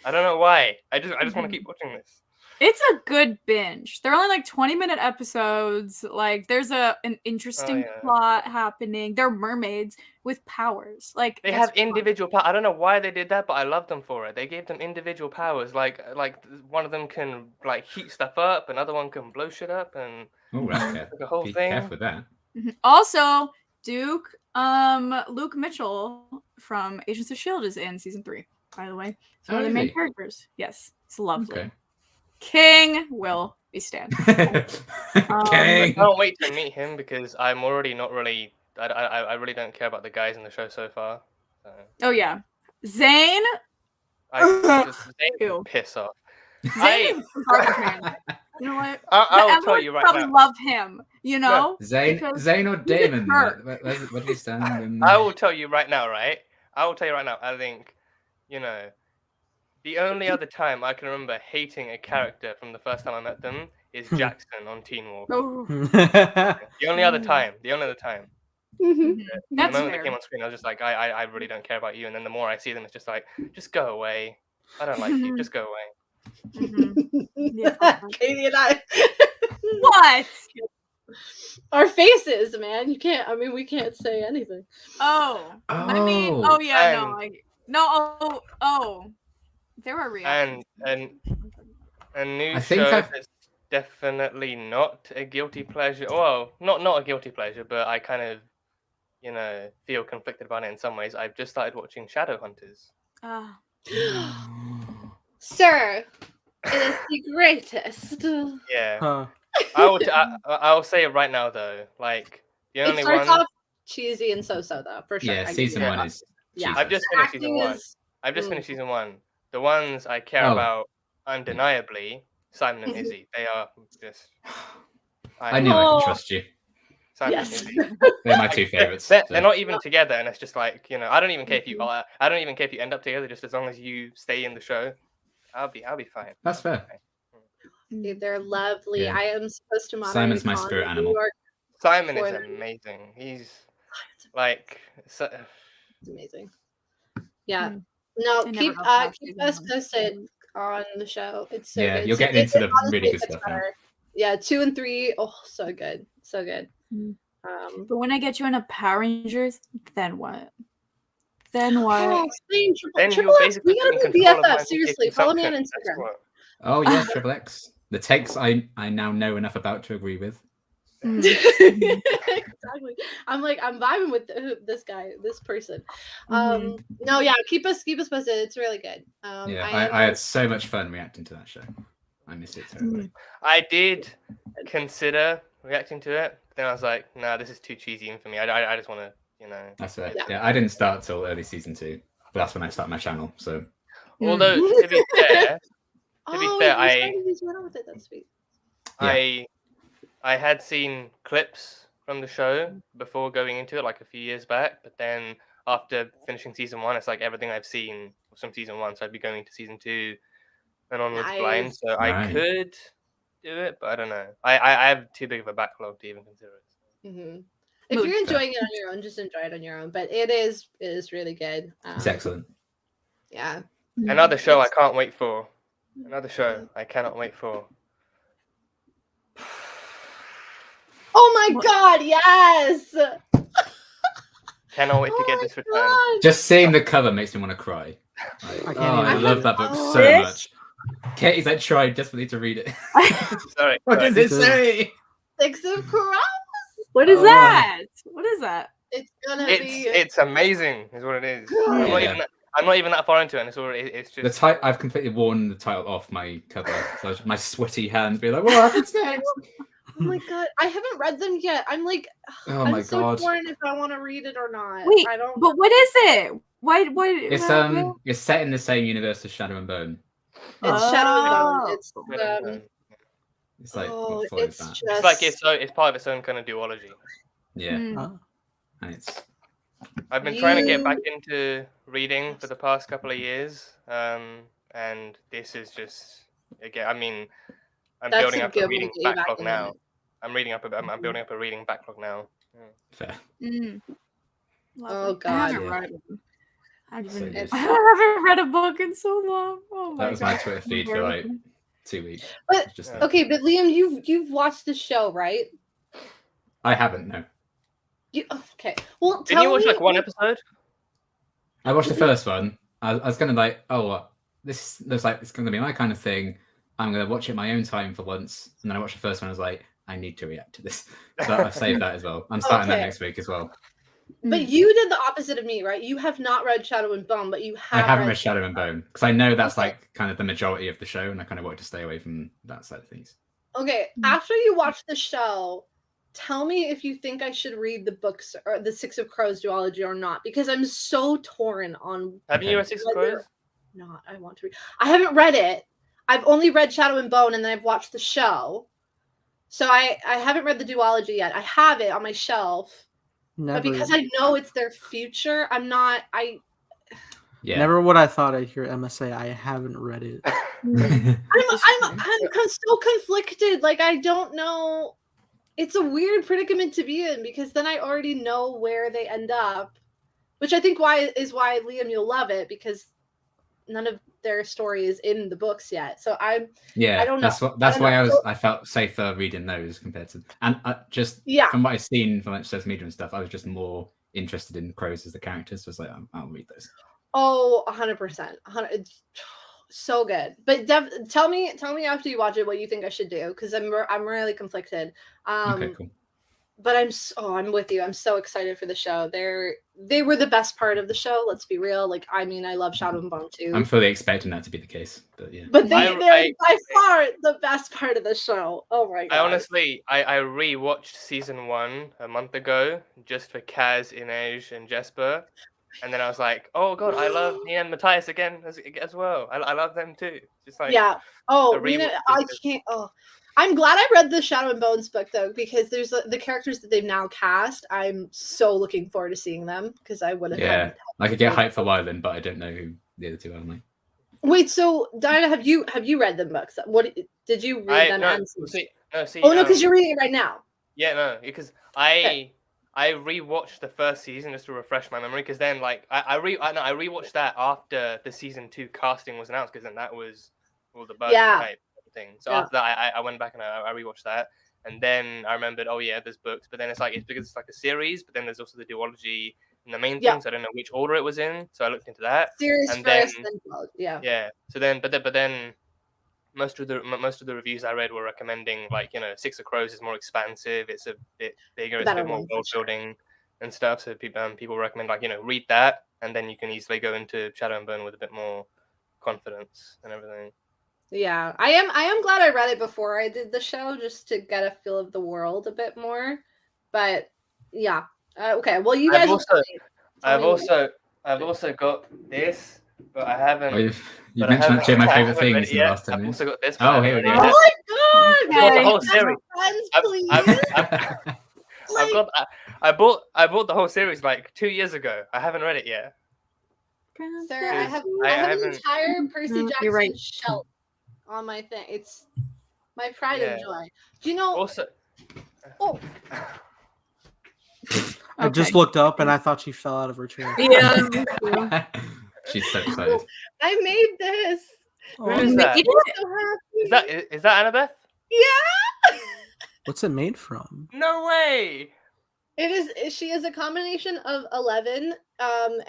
I don't know why. I just want to keep watching this. It's a good binge. They're only like 20-minute episodes. Like there's an interesting plot happening. They're mermaids with powers. Like they have individual powers. I don't know why they did that, but I love them for it. They gave them individual powers. Like one of them can like heat stuff up, another one can blow shit up, and the whole Be thing. careful with that. Also, Luke Mitchell from Agents of S.H.I.E.L.D. is in season 3, by the way. It's one of the main characters. Yes, it's lovely. Okay. King will be stand. King. I can't wait to meet him because I'm already not really. I really don't care about the guys in the show so far. So. Oh yeah, Zayn. Zayn piss off. Zayn is a garbage man. You know what? I'll tell you right now. Probably love him. You know, Zayn or Damon. What do you stand? I will tell you right now. Right. I will tell you right now. I think, the only other time I can remember hating a character from the first time I met them is Jackson on Teen Wolf. Oh. The only other time. Mm-hmm. The moment they came on screen, I was just like, I really don't care about you. And then the more I see them, it's just like, just go away. I don't like you. Just go away. Katie and I. What? Our faces, man. You can't. I mean, we can't say anything. Oh. I mean. Oh yeah. There are reactions. And a new show that's definitely not a guilty pleasure. Well, not a guilty pleasure, but I kind of, feel conflicted about it in some ways. I've just started watching Shadowhunters. Sir, it is the greatest. Yeah. Huh. I'll say it right now though. Like the only one. It starts off cheesy and so-so though, for sure. Yeah, season 1 is. Yeah, I've just finished season 1. I've just finished season 1. The ones I care about undeniably, Simon and Izzy. They are just. I knew I could trust you. Simon and Izzy. They're my two favorites. They're not even together, and it's just like I don't even care if you. I don't even care if you end up together. Just as long as you stay in the show, I'll be fine. That's fair. They're lovely. Yeah. I am supposed to moderate. Simon's my spirit animal. Simon is amazing. He's like. It's amazing. Yeah. No, keep us posted on the show. It's so good. You're getting into the really good stuff now. Yeah, 2 and 3. Oh, so good. So good. But when I get you in a Power Rangers, then what? Then what? Oh, then Triple X, we gotta be BFF. Seriously, follow me on Instagram. Oh yeah, Triple X. The takes I now know enough about to agree with. Exactly. I'm vibing with this person. No, yeah, keep us posted. It's really good. I had so much fun reacting to that show. I miss it terribly. I did consider reacting to it, then I was like, nah, this is too cheesy even for me. I just want to, That's right. Yeah, I didn't start till early season 2, but that's when I started my channel. So, although to be fair, I had seen clips from the show before going into it, like a few years back. But then after finishing season 1, it's like everything I've seen was from season 1. So I'd be going into season 2 and onwards blind. So I could do it, but I don't know. I have too big of a backlog to even consider it. Mm-hmm. If you're enjoying it on your own, just enjoy it on your own. But it is really good. It's excellent. Yeah. Another show I can't wait for. Another show I cannot wait for. Oh my God! Yes. Cannot wait to get this return. Just seeing the cover makes me want to cry. I love that book so much. Katie's tried desperately to read it. Sorry. What does it say? Six of Crows. What is that? What is that? It's gonna be. It's amazing, is what it is. I'm not even that far into it. It's just I've completely worn the title off my cover. So my sweaty hands be like, "What happens next?" Oh my God, I haven't read them yet. I'm like, I'm so torn if I want to read it or not. Wait, I don't. But what is it? Why? It's it's set in the same universe as Shadow and Bone. It's Shadow and Bone. It's like it's like it's part of its own kind of duology. Yeah, and I've been trying to get back into reading for the past couple of years, and this is just again. I mean, I'm building up a reading backlog now. I'm building up a reading backlog now. Fair. Oh God. I haven't read a book in so long. Oh my God. That was my Twitter feed for like 2 weeks. But It's just okay, but Liam, you've watched the show, right? I haven't. No, Okay. Well, Didn't you tell watch me. like one episode? I watched the first one. I was gonna like, oh, what? This looks like it's gonna be my kind of thing. I'm gonna watch it my own time for once. And then I watched the first one. I was like, I need to react to this. So I've saved that as well. I'm starting that Okay. next week as well. But you did the opposite of me, right? You have not read Shadow and Bone, but you have. I haven't read Shadow and Bone because I know that's Okay. like kind of the majority of the show, and I kind of want to stay away from that side of things. Okay, after you watch the show, tell me if you think I should read the books or the Six of Crows duology or not, because I'm so torn on. Haven't you read Six of Crows? Not. I want to read. I haven't read it. I've only read Shadow and Bone, and then I've watched the show. So I haven't read the duology yet. I have it on my shelf. Never. But because I know it's their future, I'm not. Yeah. Never would I thought I'd hear Emma say I haven't read it. I'm so conflicted. Like, I don't know. It's a weird predicament to be in because then I already know where they end up, which I think is why Liam, you'll love it, because none of their story is in the books yet. So I don't know. That's why I felt safer reading those compared to, and just from what I've seen from like social media and stuff, I was just more interested in Crows as the characters. So I was like, I'll read those. Oh, 100%. It's so good. But tell me after you watch it what you think I should do, because I'm really conflicted. Okay, cool. But I'm with you. I'm so excited for the show. They were the best part of the show. Let's be real. Like, I mean, I love Shadow and Bone too. I'm fully expecting that to be the case, but yeah. But they're by far the best part of the show. Oh my god! I rewatched season 1 a month ago just for Kaz, Inej, and Jesper, and then I was like, oh god, I love Nia and Matthias again as well. I love them too. Just like Nina, I can't. Oh. I'm glad I read the Shadow and Bones book though, because there's the characters that they've now cast. I'm so looking forward to seeing them because I would have. Yeah, I could get hyped for Wyland, but I don't know who the other two are. Like, wait, so Dinah, have you read the books? What did you read them? No, because you're reading it right now. Yeah, no, because I rewatched the first season just to refresh my memory, because then like I rewatched that after the season 2 casting was announced, because then that was all the buzz type thing. So after that, I went back and I rewatched that, and then I remembered, oh yeah, there's books, but then it's because it's like a series, but then there's also the duology and the main thing, so I don't know which order it was in, so I looked into that. Series and first, then duology, yeah. So then, but then most of the reviews I read were recommending, like, you know, Six of Crows is more expansive, it's a bit bigger, it's a bit more world building and stuff. So people recommend, like, you know, read that, and then you can easily go into Shadow and Bone with a bit more confidence and everything. Yeah, I am glad I read it before I did the show, just to get a feel of the world a bit more. But yeah, okay. Well, you guys. I've also got this, but I haven't. Oh, you've mentioned actually my favorite things in the last 10 minutes. I've also got this. Oh, here we go. Oh my god! I bought the whole series. I bought the whole series like 2 years ago. I haven't read it yet. Sir, I have an entire Percy Jackson shelf on my thing. It's my pride and joy. Do you know? Also, I just looked up and I thought she fell out of her chair. Yeah. She's so excited. I made this. What is that? Is that Annabeth? Yeah. What's it made from? No way. It is. She is a combination of 11 and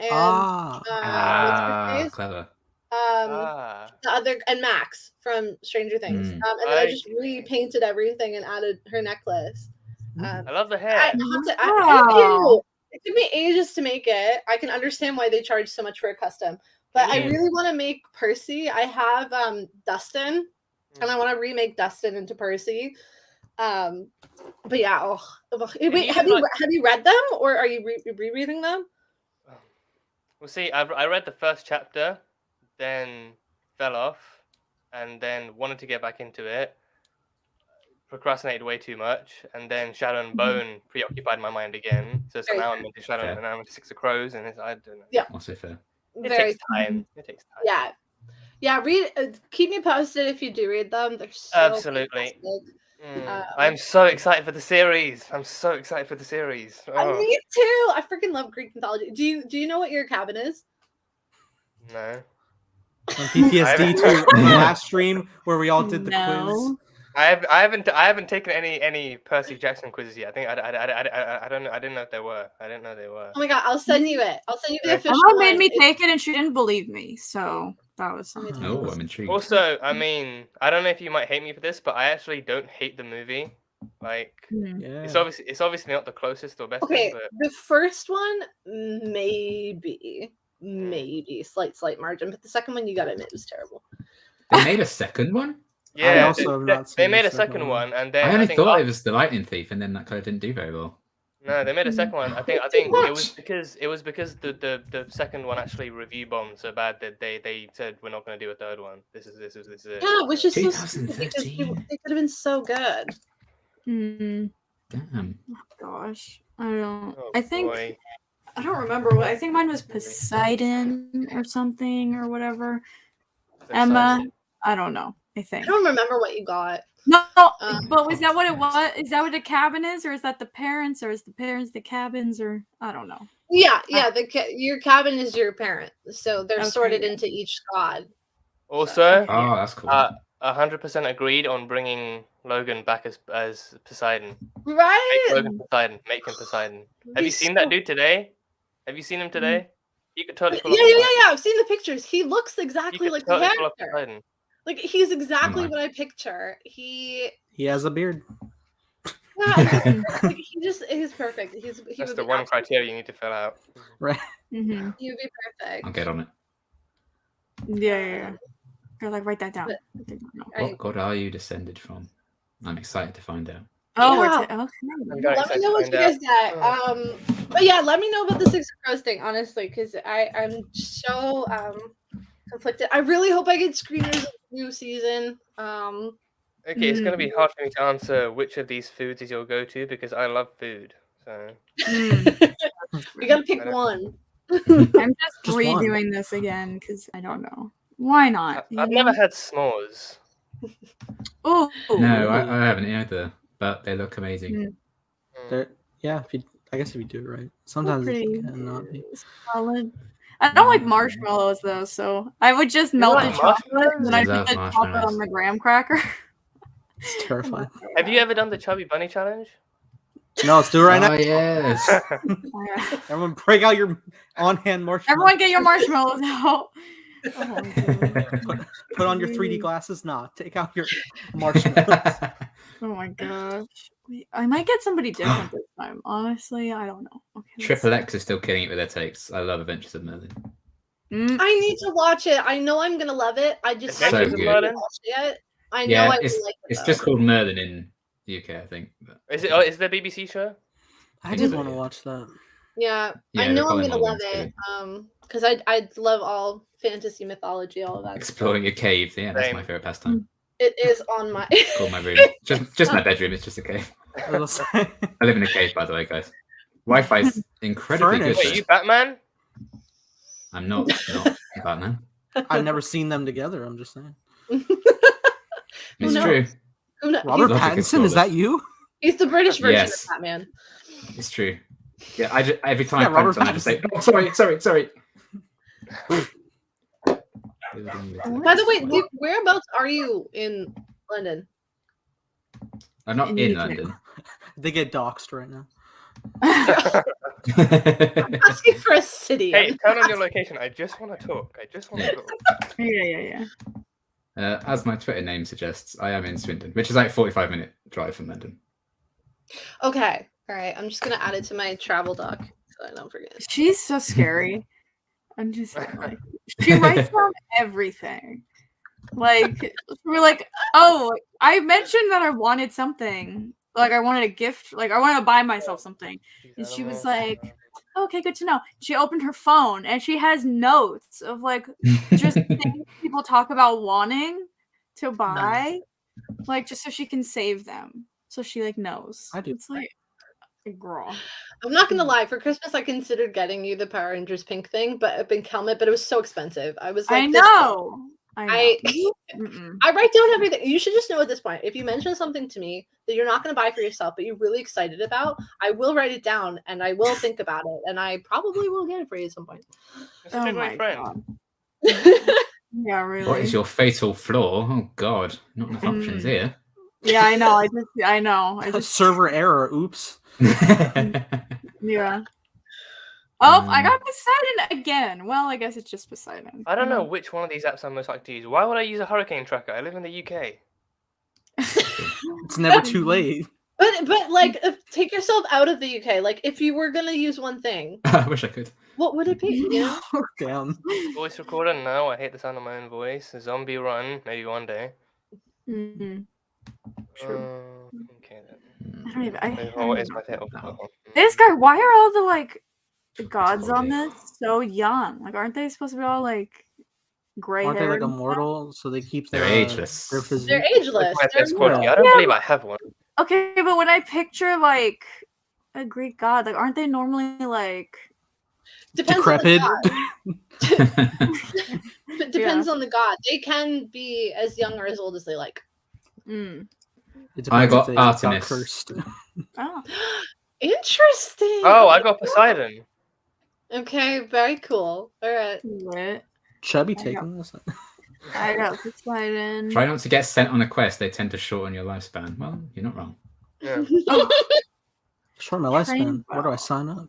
clever. The other, and Max from Stranger Things. And then I just repainted everything and added her necklace. I love the hair. Thank you. It took me ages to make it. I can understand why they charge so much for a custom, but I really want to make Percy. I have Dustin, and I want to remake Dustin into Percy. But yeah, wait, have you read them, or are you rereading them? Well, see, I read the first chapter, then fell off, and then wanted to get back into it, procrastinated way too much, and then Shadow and Bone preoccupied my mind again. So now I'm into Shadow, and now I'm into Six of Crows, and I don't know. Yeah, also fair. It takes time. Yeah. Read. Keep me posted if you do read them. They're so absolutely. I'm so excited for the series. Oh. Me too. I freaking love Greek mythology. Do you know what your cabin is? No. PTSD to the last stream where we all did the quiz. I haven't taken any Percy Jackson quizzes yet. I think I don't know. I didn't know if there were. I didn't know they were. Oh my god, I'll send you it. I'll send you the official Mom made one. me take it and she didn't believe me, so that was something. Oh, I'm intrigued. Also, I mean, I don't know if you might hate me for this, but I actually don't hate the movie. Like, it's obviously not the closest or best thing, but the first one maybe slight margin, but the second one you gotta admit was terrible. They made a second one? Yeah, they made a second one, and then I only thought it was the Lightning Thief, and then that kind of didn't do very well. No, they made a second one. I think it was because the second one actually review bombed so bad that they said we're not going to do a third one. This is it. Yeah, which is so stupid because they could have been so good. Damn. Oh, gosh, I don't. Oh, I think boy. I don't remember what. I think mine was Poseidon or something or whatever. Emma, I don't know. I think. I don't remember what you got. No, but was that what it was? Is that what the cabin is, or is that the parents, or is the parents the cabins, or I don't know. Yeah. Your cabin is your parent, so they're sorted into each god. Also, that's cool. 100% agreed on bringing Logan back as Poseidon. Right? Make Logan Poseidon. Make him Poseidon. Have you seen that dude today? Have you seen him today? You could totally. Yeah. I've seen the pictures. He looks exactly like the totally character. Like he's exactly what I picture. He has a beard. Yeah, like, he's perfect. That's the one criteria you need to fill out. Right. He would be perfect. I'll get on it. Yeah. Girl, like write that down. What god are you descended from? I'm excited to find out. Oh, okay. Let me know what you guys get. But yeah, let me know about the 6 of Crows thing, honestly, because I'm so conflicted. I really hope I get screeners of the new season. Okay, it's gonna be hard for me to answer which of these foods is your go-to because I love food. So you gotta pick one. I'm just redoing this again because I don't know. Why not? I've never had s'mores. Oh no, I haven't either, but they look amazing. Yeah, I guess if you do it right, sometimes it can not be solid. I don't like marshmallows though, so I would just melt the chocolate and then I put the chocolate on the graham cracker. It's terrifying. Have you ever done the Chubby Bunny challenge? No, let's do it right now. Yes. Everyone, break out your on-hand marshmallows. Everyone, get your marshmallows out. Put on your 3D glasses. Nah, take out your marshmallows. Oh my gosh. I might get somebody different this time. Honestly, I don't know. Okay, Triple X is still killing it with their takes. I love Adventures of Merlin. I need to watch it. I know I'm gonna love it. I just haven't watched it yet. I know I like it. It's just called Merlin in the UK, I think. But... Is it? Oh, is there a BBC show? I did want to watch that. Yeah, I know I'm gonna love it. Because I love all fantasy mythology, all of that. Exploring a cave. Yeah, that's my favorite pastime. It is on my. Called my room. Just my bedroom. It's just a cave. I live in a cave, by the way, guys. Wi-Fi's incredibly good. Wait, you Batman? I'm not Batman. I've never seen them together. I'm just saying. It's true. Robert Pattinson, is that you? He's the British version of Batman. It's true. Yeah, every time I punch someone, I just say, "Oh, sorry." By the way, Luke, whereabouts are you in London? I'm not in London. They get doxxed right now. I'm asking for a city. Hey, turn on your location. I just want to talk. Yeah. As my Twitter name suggests, I am in Swindon, which is like 45-minute drive from London. Okay. All right. I'm just gonna add it to my travel doc so I don't forget. She's so scary. I'm just like, she writes down everything. Like, we're like, oh, I mentioned that I wanted something. Like, I wanted a gift. Like, I wanted to buy myself something. And she was like, okay, good to know. She opened her phone and she has notes of like just things people talk about wanting to buy, like just so she can save them. So she like knows. I do. It's like, girl. I'm not gonna lie. For Christmas, I considered getting you the Power Rangers pink thing, but a pink helmet. But it was so expensive. I was like, I know. I write down everything. You should just know at this point, if you mention something to me that you're not going to buy for yourself, but you're really excited about, I will write it down and I will think about it, and I probably will get it for you at some point. Oh my friend. Yeah, really. What is your fatal flaw? Oh God, not enough options here. Yeah, I know. I know. I just server error. Oops. Yeah. Oh, I got Poseidon again. Well, I guess it's just Poseidon. I don't know which one of these apps I'm most likely to use. Why would I use a hurricane tracker? I live in the UK. It's never too late. But like, take yourself out of the UK. Like, if you were gonna use one thing, I wish I could. what would it be? You know? Damn. Voice recorder? No, I hate the sound of my own voice. A zombie run? Maybe one day. Mm-hmm. True. Okay then. I don't even. What is my fatal flaw? This guy. Why are all the like gods on this so young? Like, aren't they supposed to be all like gray Aren't they haired? like immortal? So they keep They're ageless. their physique? They're ageless. They're I don't believe I have one. Okay, but when I picture like a Greek god, like aren't they normally like decrepit? It depends on the god. They can be as young or as old as they like. I got Artemis. Cursed. Oh, interesting. Oh, I got Poseidon. Okay, very cool. All right. Lit. Should I be taking this? I got Poseidon. Try not to get sent on a quest. They tend to shorten your lifespan. Well, you're not wrong. Yeah. Shorten my lifespan. Where do I sign up?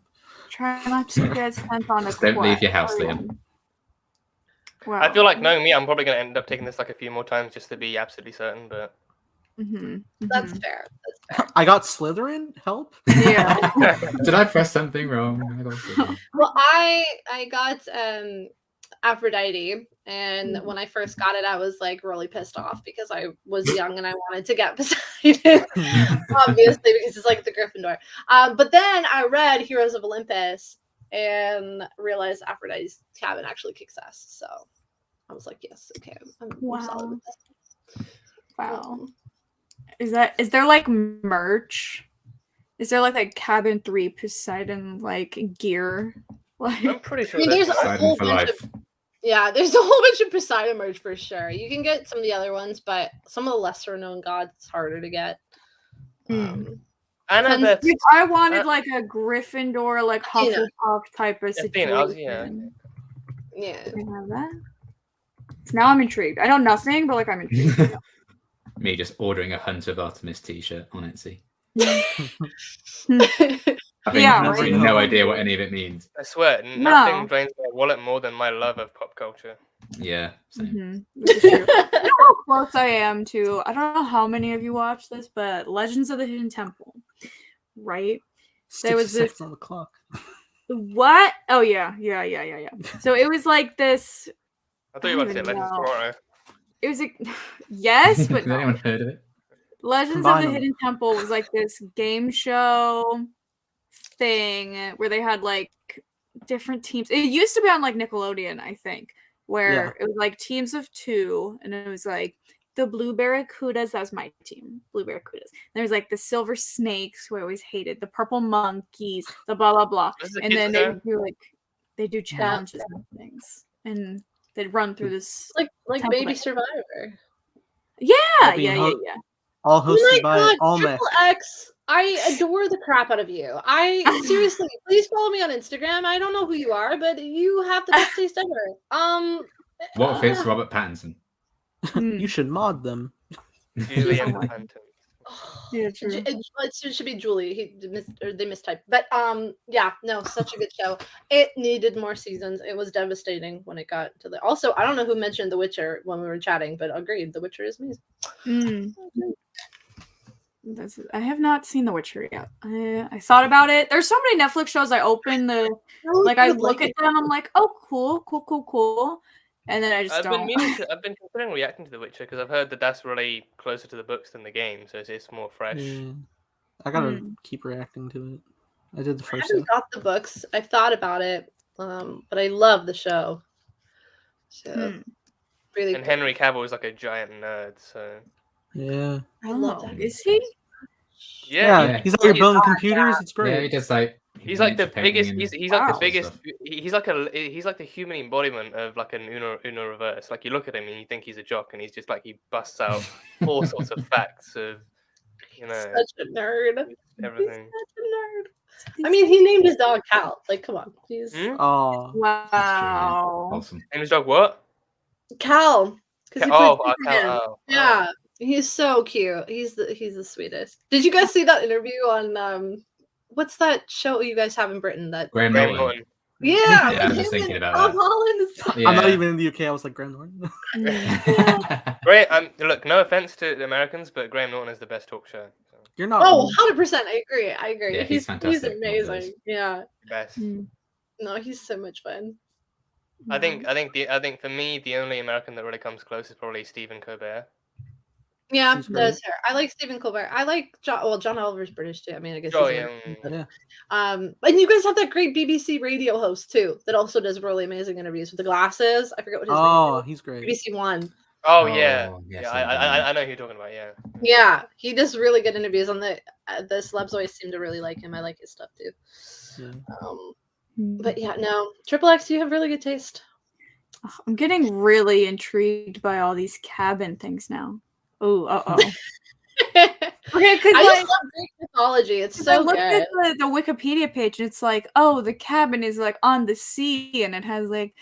Try not to get sent on a Just don't leave your house, Liam. Wow. I feel like knowing me, I'm probably going to end up taking this like a few more times just to be absolutely certain. But That's fair. That's fair. I got Slytherin. Help. Yeah. Did I press something wrong? I got Slytherin. Well, I got Aphrodite, and when I first got it, I was like really pissed off because I was young and I wanted to get Poseidon, obviously because it's like the Gryffindor. But then I read Heroes of Olympus and realized Aphrodite's cabin actually kicks ass. So I was like, yes, okay, I'm solid with this. Wow. Is there like merch? Is there like cabin 3 Poseidon like gear? Like I'm pretty sure there's a whole for bunch life. of there's a whole bunch of Poseidon merch for sure. You can get some of the other ones, but some of the lesser known gods it's harder to get. If I wanted like a Gryffindor, like Hufflepuff type of situation. Yeah. Can I have that? So now I'm intrigued. I know nothing, but like I'm intrigued. Me just ordering a Hunt of Artemis t-shirt on Etsy. Having no idea what any of it means. I swear, nothing drains my wallet more than my love of pop culture. Yeah, same. You know how close I am to, I don't know how many of you watch this, but Legends of the Hidden Temple, right? There was this on the clock. What? Oh yeah. So it was like this. I thought you were going to say Legends of Tomorrow. It was like yes, but Has anyone heard of it? Legends of the Hidden Temple was like this game show thing where they had like different teams. It used to be on like Nickelodeon, I think, where it was like teams of 2, and it was like the Blue Barracudas. That was my team, Blue Barracudas. There was like the Silver Snakes, who I always hated, the Purple Monkeys, the blah blah blah, and then they do challenges and things, and they'd run through this like Baby Survivor. Yeah. All hosted by Triple X. I adore the crap out of you. I seriously, please follow me on Instagram. I don't know who you are, but you have the best taste ever. What if it's Robert Pattinson? You should mod them. Julian Pattinson. Yeah, true. It should be Julie. They mistyped. But such a good show. It needed more seasons. It was devastating when it got to the. Also, I don't know who mentioned The Witcher when we were chatting, but agreed, The Witcher is amazing. I have not seen The Witcher yet. I thought about it. There's so many Netflix shows. I open I look at them. I'm like, oh, cool. And then I just don't. I've been considering reacting to The Witcher because I've heard that that's really closer to the books than the game, so it's more fresh. Yeah. I gotta keep reacting to it. I did the first. I haven't got the books. I've thought about it, but I love the show. So really. And Henry Cavill is like a giant nerd, so. Yeah. I love that. Is he? Yeah. He's like building computers. It's great. Yeah, he just like. He's like the biggest. He's like the biggest. He's like the human embodiment of like an Uno reverse. Like you look at him and you think he's a jock, and he's just like he busts out all sorts of facts of, such a nerd. Everything. He's such a nerd. I mean, he named his dog Cal. Like, come on, please. Oh, wow. Awesome. Named his dog what? Cal. Cal. Yeah, he's so cute. He's the sweetest. Did you guys see that interview on what's that show you guys have in Britain? That Graham Norton. Yeah, I was just thinking about Tom that. Holland. I'm not even in the UK. I was like, Graham Norton. Great. Look, no offense to the Americans, but Graham Norton is the best talk show. So. You're not. 100%. I agree. Yeah, he's fantastic. He's amazing. Yeah. Best. No, he's so much fun. I think for me the only American that really comes close is probably Stephen Colbert. Yeah, that's her. I like Stephen Colbert. I like John. Well, John Oliver's British too. I mean, I guess. Yeah. And you guys have that great BBC radio host too that also does really amazing interviews with the glasses. I forget what his name is. Oh, he's great. BBC One. Oh yeah. I know who you're talking about. Yeah. Yeah, he does really good interviews on the celebs always seem to really like him. I like his stuff too. Yeah. But yeah, no. Triple X, you have really good taste. I'm getting really intrigued by all these cabin things now. Oh, Okay, because I like, just love Greek mythology. It's so good. At the Wikipedia page, and it's like, oh, the cabin is like on the sea, and it has like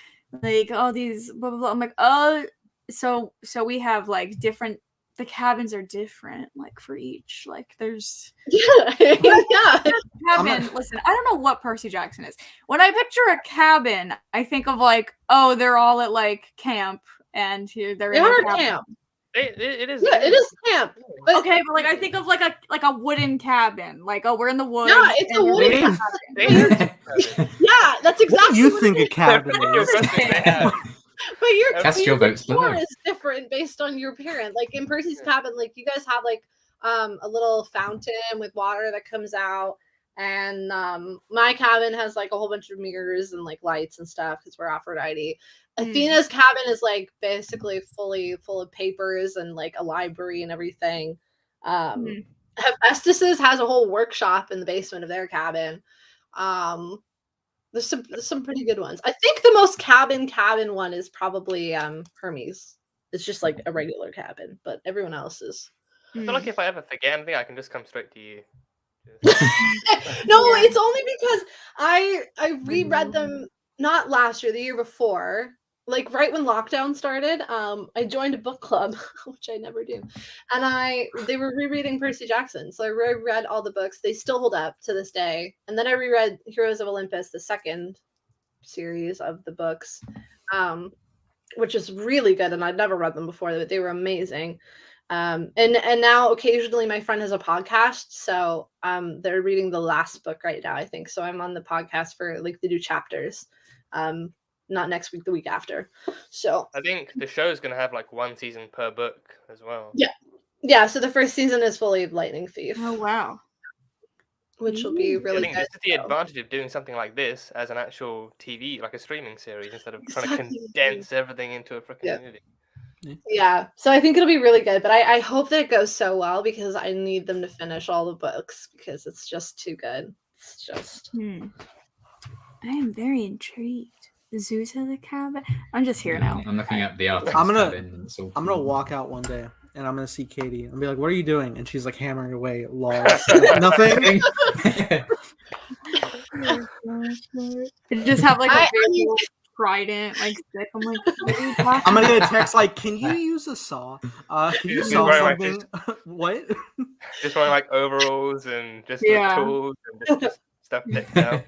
all these blah blah blah. I'm like, oh, so we have like different. The cabins are different, like for each. Like there's cabin. Listen, I don't know what Percy Jackson is. When I picture a cabin, I think of like, oh, they're all at like camp, and here they're in a camp. It is. Yeah, it is camp. But, okay, but like I think of like a wooden cabin. Like, oh, we're in the woods. Yeah, it's a wooden cabin. Yeah, that's exactly what you think a cabin is. But your vote is different based on your parent. Like in Percy's cabin, like you guys have like a little fountain with water that comes out, and my cabin has like a whole bunch of mirrors and like lights and stuff because we're Aphrodite. Athena's cabin is like basically fully full of papers and like a library and everything. Hephaestus's has a whole workshop in the basement of their cabin. There's some pretty good ones. I think the most cabin one is probably Hermes. It's just like a regular cabin, but everyone else is. I feel like if I ever forget anything, I can just come straight to you. No, it's only because I reread them not last year, the year before. Like right when lockdown started, I joined a book club, which I never do, and they were rereading Percy Jackson, so I reread all the books. They still hold up to this day. And then I reread Heroes of Olympus, the second series of the books, which is really good, and I'd never read them before, but they were amazing. And now occasionally my friend has a podcast, so they're reading the last book right now, I think. So I'm on the podcast for like they do chapters. Not next week, the week after. So I think the show is going to have like one season per book as well. Yeah. So the first season is fully Lightning Thief. Oh wow! Which will be really good. This is the advantage of doing something like this as an actual TV, like a streaming series, instead of trying to condense everything into a freaking movie. Yeah. So I think it'll be really good, but I hope that it goes so well because I need them to finish all the books because it's just too good. It's just. I am very intrigued. Zeus has a cabin. I'm just here now. I'm looking at the Artemis I'm gonna walk out one day and I'm gonna see Katie and be like, "What are you doing?" And she's like hammering away. Lol. Nothing. You just have like a big trident, like stick. I'm like, I'm gonna get a text like, "Can you use a saw? Can you saw something?" What? Just wearing like overalls and just tools and just stuff decked out.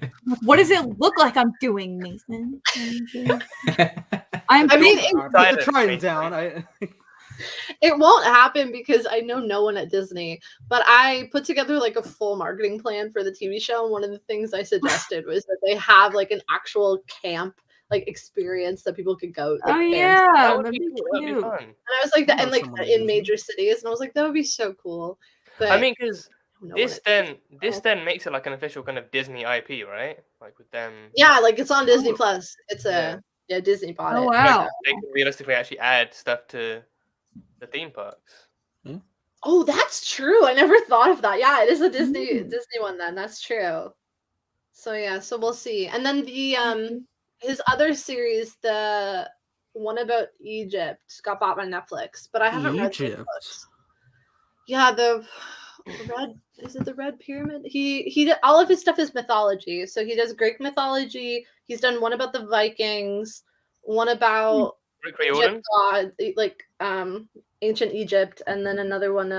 What does it look like I'm doing, Nathan? I mean, put the trident down. It won't happen because I know no one at Disney, but I put together like a full marketing plan for the TV show. And one of the things I suggested was that they have like an actual camp like experience that people could go. Like, that'd be cute. And I was like, that, and like in major cities, and I was like, that would be so cool. But I mean, because this then makes it like an official kind of Disney IP, right? Like with them. Yeah, like it's on Disney Plus. It's Disney bought it. Oh wow! Like, they can realistically actually add stuff to the theme parks. Oh, that's true. I never thought of that. Yeah, it is a Disney one then. That's true. So yeah, so we'll see. And then the his other series, the one about Egypt, got bought by Netflix, but I haven't read the books. Yeah, the Red Pyramid? He all of his stuff is mythology. So he does Greek mythology. He's done one about the Vikings, one about Egypt god, like ancient Egypt, and then another one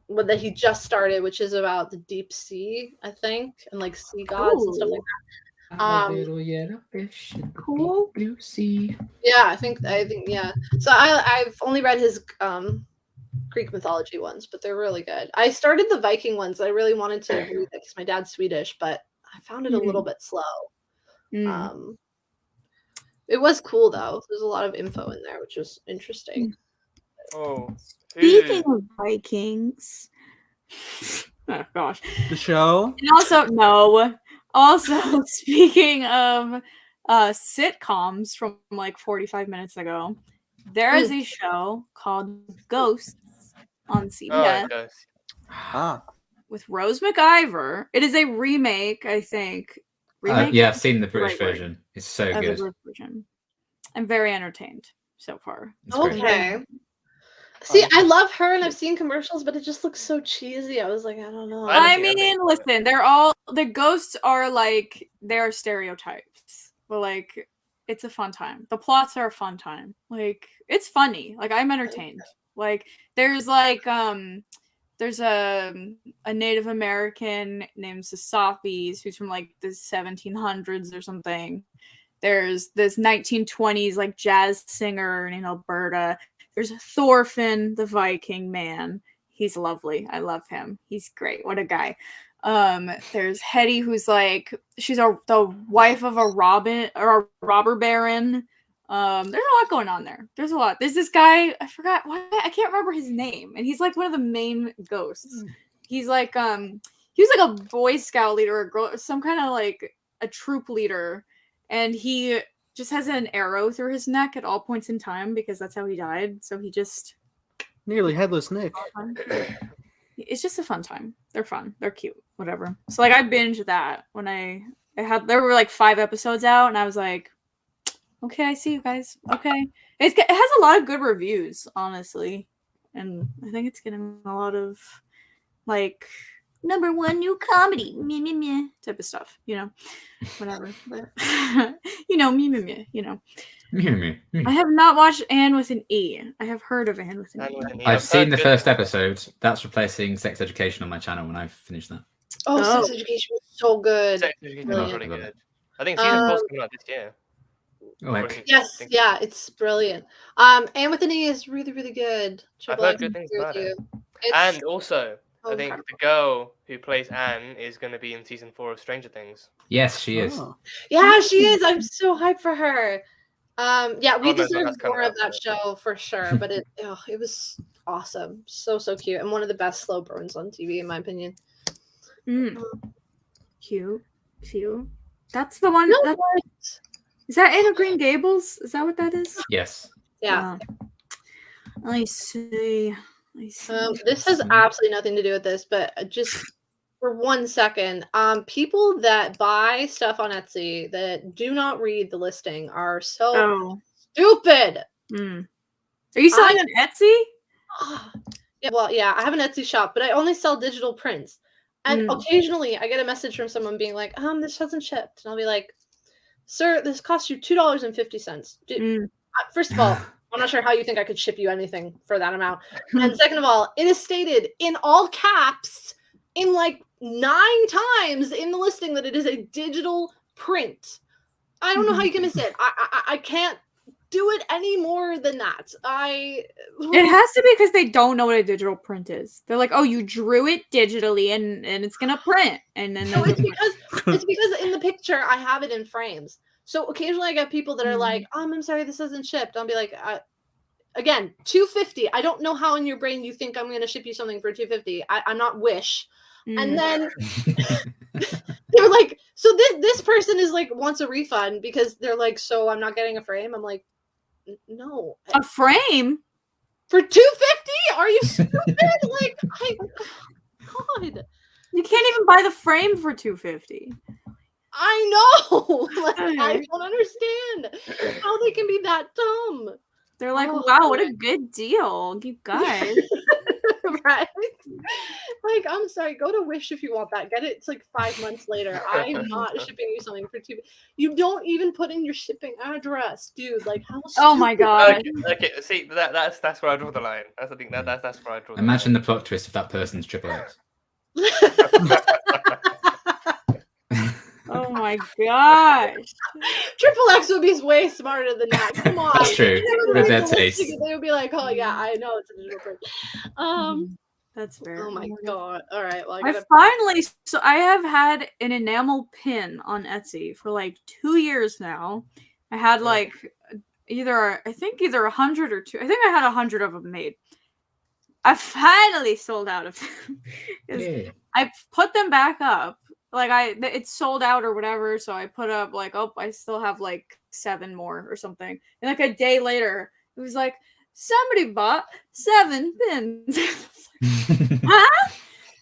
that he just started, which is about the deep sea, I think, and like sea gods and stuff like that. Little yellow fish in the Cool. blue sea. Yeah, I think yeah. So I've only read his Greek mythology ones, but they're really good. I started the Viking ones. I really wanted to read it because my dad's Swedish, but I found it a little bit slow. It was cool though. There's a lot of info in there, which was interesting. Oh, Speaking of Vikings, oh gosh, The show. And also speaking of sitcoms from like 45 minutes ago, there is a show called Ghosts on CBS with Rose McIver. It is a remake, I think. Yeah, I've seen the British version. It's so good. I'm very entertained so far. Okay. See, I love her, and I've seen commercials, but it just looks so cheesy. I was like, I don't know. I mean, listen, the ghosts are like, they're stereotypes, but like, it's a fun time. The plots are a fun time. Like, it's funny. Like, I'm entertained. Like, there's like, there's a Native American named Sasafis who's from like the 1700s or something. There's this 1920s like jazz singer in Alberta. There's Thorfinn, the Viking man. He's lovely. I love him. He's great. What a guy. There's Hetty, who's like, she's the wife of a robber baron. There's a lot going on there. There's a lot. There's this guy, I forgot why, I can't remember his name, and he's like one of the main ghosts. He's like he was like a Boy Scout leader, or girl, some kind of like a troop leader, and he just has an arrow through his neck at all points in time because that's how he died. So he just nearly headless Nick. It's just a fun time. They're fun. They're cute. Whatever. So like I binged that when there were like 5 episodes out, and I was like, okay, I see you guys. Okay. It has a lot of good reviews, honestly. And I think it's getting a lot of like #1 new comedy, meh, meh, meh, type of stuff, you know, whatever. But, you know, meh, meh, meh, you know. I have not watched Anne with an E. I have heard of Anne with an E. I've seen the first episode. That's replacing Sex Education on my channel when I've finished that. Sex Education was so good. Sex Education was really good. I think season 4 is coming out this year. Yes, yeah, it's brilliant. Anne with an E is really, really good. I've heard good things about it. And also, I think the girl who plays Anne is going to be in season 4 of Stranger Things. Yes, she is. Yeah, she is. I'm so hyped for her. Yeah, we deserve more of that show for sure. But it was awesome, so cute, and one of the best slow burns on TV in my opinion. Cute. That's the one. Is that Anne of Green Gables? Is that what that is? Yes. Yeah. Let me see. This has absolutely nothing to do with this, but just for 1 second, people that buy stuff on Etsy that do not read the listing are so stupid. Are you selling on Etsy? Yeah, well, yeah, I have an Etsy shop, but I only sell digital prints. And occasionally I get a message from someone being like, this hasn't shipped. And I'll be like, sir, this costs you $2.50. First of all, I'm not sure how you think I could ship you anything for that amount. And second of all, it is stated in all caps in like 9 times in the listing that it is a digital print. I don't know how you can miss it. I can't do it any more than that. It has to be because they don't know what a digital print is. They're like, oh, you drew it digitally and it's gonna print. And then no, it's because in the picture I have it in frames. So occasionally I get people that are like, I'm sorry, this isn't shipped. I'll be like, again, $2.50. I don't know how in your brain you think I'm going to ship you something for $2.50. I'm not Wish. And then they were like, so this person is like wants a refund because they're like, so I'm not getting a frame. I'm like, no, a frame for $2.50? Are you stupid? Like, God, you can't even buy the frame for $2.50. I know. Like, I don't understand how they can be that dumb. They're like, wow, what a good deal, you guys. Right? Like, I'm sorry, go to Wish if you want that. Get it. It's like 5 months later. I'm not shipping you something for 2. You don't even put in your shipping address, dude. Like, how Oh my stupid. god. Okay. See, that's where I draw the line. That's the thing. That's where I draw. Imagine the plot twist if that person's Triple X. Oh my gosh. Triple X would be way smarter than that. Come on. That's true. With their taste. They would be like, oh yeah, I know it's a digital print. That's fair. Oh my god. All right. Well, I have had an enamel pin on Etsy for like 2 years now. I had like either 100 or 2. I think I had 100 of them made. I finally sold out of them. Yeah. I put them back up. Like it's sold out or whatever, so I put up like, oh, I still have like 7 more or something. And like a day later, it was like, somebody bought 7 pins. Huh? I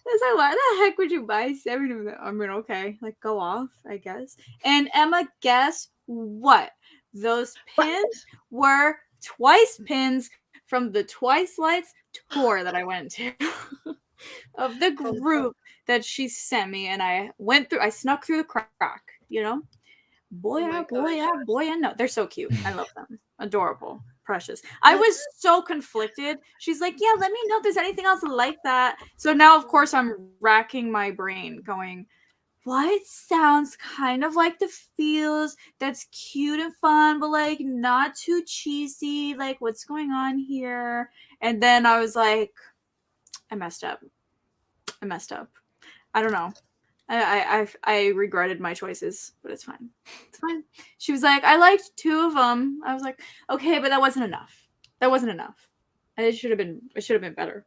was like, why the heck would you buy 7 of them? I mean, okay, like go off, I guess. And Emma, guess what? Those pins were Twice pins from the Twice Lights tour that I went to. Of the group that she sent me, and I snuck through the crack, you know? Boy, no. They're so cute. I love them. Adorable. Precious. I was so conflicted. She's like, yeah, let me know if there's anything else like that. So now, of course, I'm racking my brain going, what sounds kind of like the feels that's cute and fun, but like not too cheesy? Like, what's going on here? And then I was like, I messed up. I don't know. I regretted my choices, but it's fine. It's fine. She was like, I liked 2 of them. I was like, okay, but that wasn't enough. It should have been better.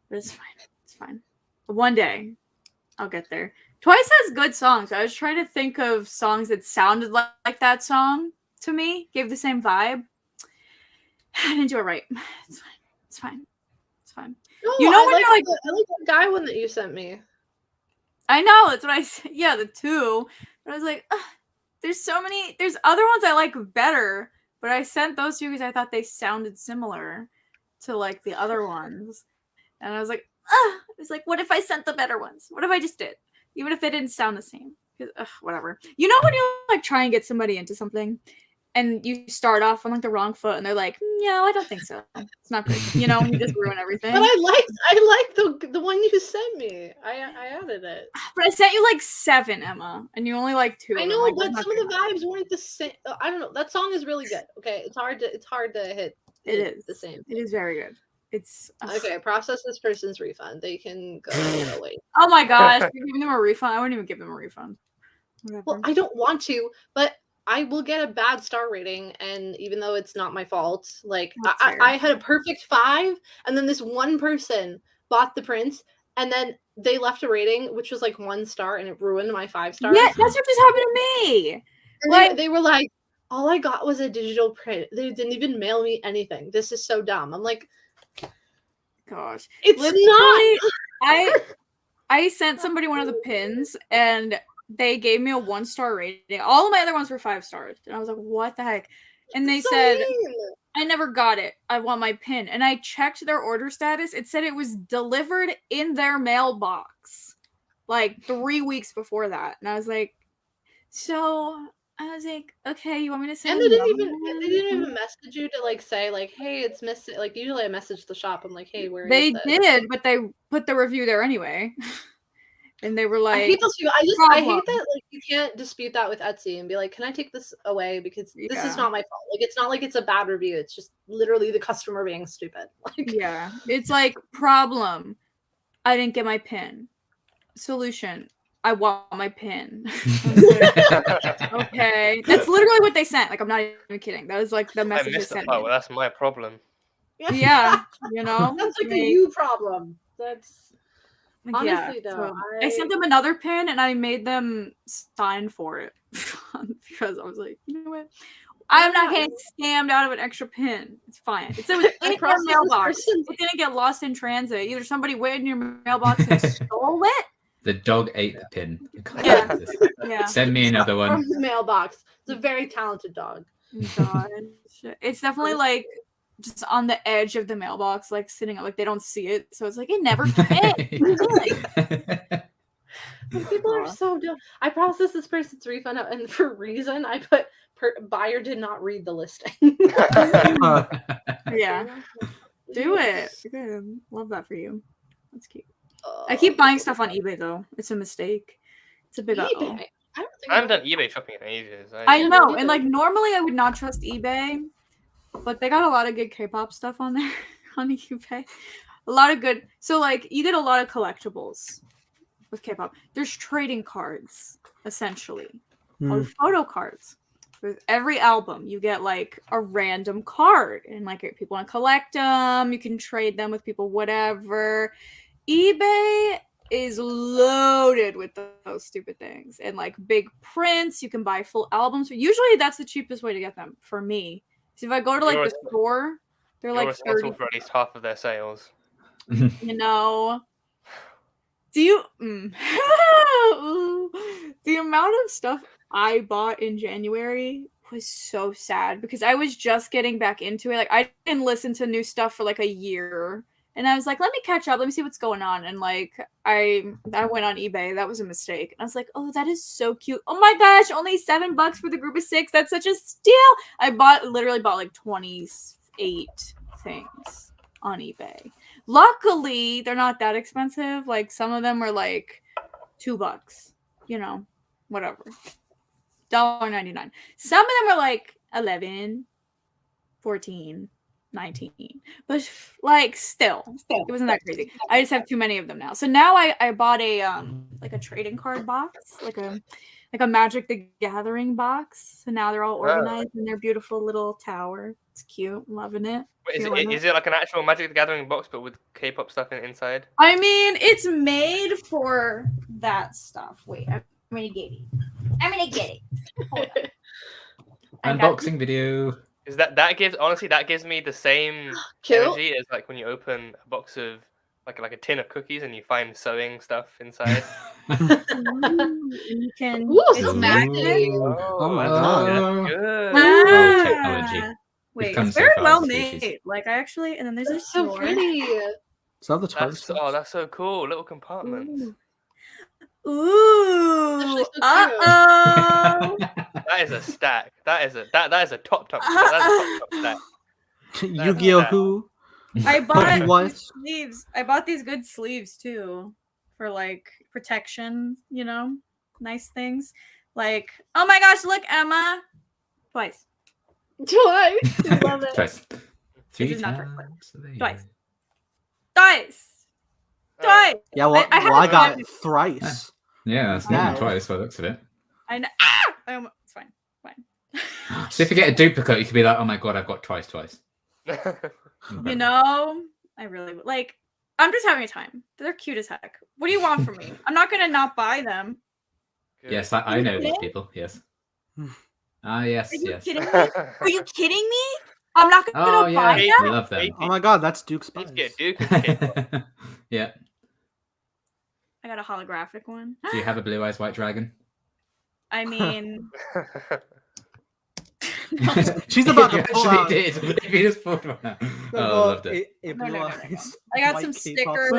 But it's fine. It's fine. One day, I'll get there. Twice has good songs. I was trying to think of songs that sounded like that song to me, gave the same vibe. I didn't do it right. It's fine. No, you know, I like the guy one that you sent me. I know, that's what I said. Yeah, the 2. But I was like, there's so many. There's other ones I like better, but I sent those 2 because I thought they sounded similar to like the other ones. And I was like, what if I sent the better ones? What if I just did? Even if they didn't sound the same. Whatever. You know when you like try and get somebody into something and you start off on like the wrong foot and they're like, no, I don't think so. It's not good. You know, you just ruin everything. But I liked the one you sent me. I added it. But I sent you like 7, Emma, and you only like 2. I know, but some of the vibes weren't the same. I don't know. That song is really good. Okay, it's hard to hit. It is the same. It is very good. It's okay. Process this person's refund. They can go away. Oh my gosh, you're giving them a refund? I wouldn't even give them a refund. Whatever. Well, I don't want to, but I will get a bad star rating, and even though it's not my fault, like I had a perfect 5, and then this one person bought the prints, and then they left a rating which was like 1 star, and it ruined my 5 stars. Yeah, that's what just happened to me. And like, they were like, all I got was a digital print. They didn't even mail me anything. This is so dumb. I'm like, gosh, it's not. I sent somebody one of the pins, and they gave me a 1-star rating. All of my other ones were 5 stars. And I was like, what the heck? And they said, I never got it. I want my pin. And I checked their order status. It said it was delivered in their mailbox like 3 weeks before that. And I was like, okay, you want me to send And they didn't even message you to like say like, hey, it's missing. Like usually I message the shop. I'm like, hey, where is this? They did, but they put the review there anyway. And they were like, I hate those people. I hate that like you can't dispute that with Etsy and be like, can I take this away because this is not my fault. Like it's not like it's a bad review. It's just literally the customer being stupid. Like yeah, it's like problem. I didn't get my pin. Solution. I want my pin. Okay, that's literally what they sent. Like I'm not even kidding. That was like the message they sent. Well, that's my problem. Yeah, you know, that's like a you problem. That's. Honestly, though, so I sent them another pin and I made them sign for it because I was like, you know what? I'm not getting scammed out of an extra pin. It's fine. It was in your mailbox. It's gonna get lost in transit. Either somebody went in your mailbox and stole it. The dog ate the pin. Yeah. Send me another one. From the mailbox. It's a very talented dog. God. It's definitely like just on the edge of the mailbox, like sitting up, like they don't see it, so it's like it never hit. People are so dumb. I processed this person's refund out, and for reason I put buyer did not read the listing. Yeah, do it. Good. Love that for you. That's cute. I keep buying stuff on eBay though. It's a mistake. It's a big eBay. I haven't done eBay shopping in ages. I know, and like normally I would not trust eBay, but they got a lot of good K-pop stuff on there on eBay. A lot of good. So like you get a lot of collectibles with K-pop. There's trading cards essentially, or photo cards. With every album, you get like a random card, and like if people want to collect them, you can trade them with people. Whatever. eBay is loaded with those stupid things, and like big prints. You can buy full albums. Usually, that's the cheapest way to get them for me. So if I go to like the store, they're like responsible for at least half of their sales. You know. Do you? The amount of stuff I bought in January was so sad because I was just getting back into it. Like I didn't listen to new stuff for like a year, and I was like, let me catch up. Let me see what's going on. And like I went on eBay. That was a mistake. And I was like, oh, that is so cute. Oh my gosh, only $7 for the group of 6. That's such a steal. I literally bought like 28 things on eBay. Luckily, they're not that expensive. Like some of them are like $2, you know, whatever. $1.99. Some of them are like 11, 14, 19. But like still, it wasn't that crazy. I just have too many of them now. So now I bought a like a trading card box, like a Magic the Gathering box. So now they're all organized in their beautiful little tower. It's cute. I'm loving it. Wait, is it like an actual Magic the Gathering box, but with K-pop stuff inside? I mean, it's made for that stuff. Wait, I'm gonna get it. Hold on. Unboxing video. Is that gives me the same energy as like when you open a box of like a tin of cookies and you find sewing stuff inside. You can. It's magic. Oh my god! Good. Technology. Wait, it's very well made. Like I actually, and then there's this so pretty. Is that the TARDIS? That's so cool. Little compartments. Ooh. So That is a stack. That is a top stack. Yu-Gi-Oh! Who? I bought these sleeves. I bought these good sleeves too for like protection, you know, nice things. Like, oh my gosh, look, Emma. Twice. Love it. Twice. 3 times. Twice. Yeah, well, I got it thrice. Yeah, that's more than twice by the looks of it. I know. It's fine. So if you get a duplicate, you could be like, oh my god, I've got twice. You know, I really like. I'm just having a time. They're cute as heck. What do you want from me? I'm not gonna not buy them. Good. Yes, I know these people. Yes. Yes. Are you kidding me? Are you kidding me? I'm not gonna buy them. I love them. Oh my god, that's Duke's Spice. Yeah. I got a holographic one. Do you have a blue eyes white dragon? I mean, she's about to pull out. Did. If you just pulled one out. I loved it. No. I got some stickers.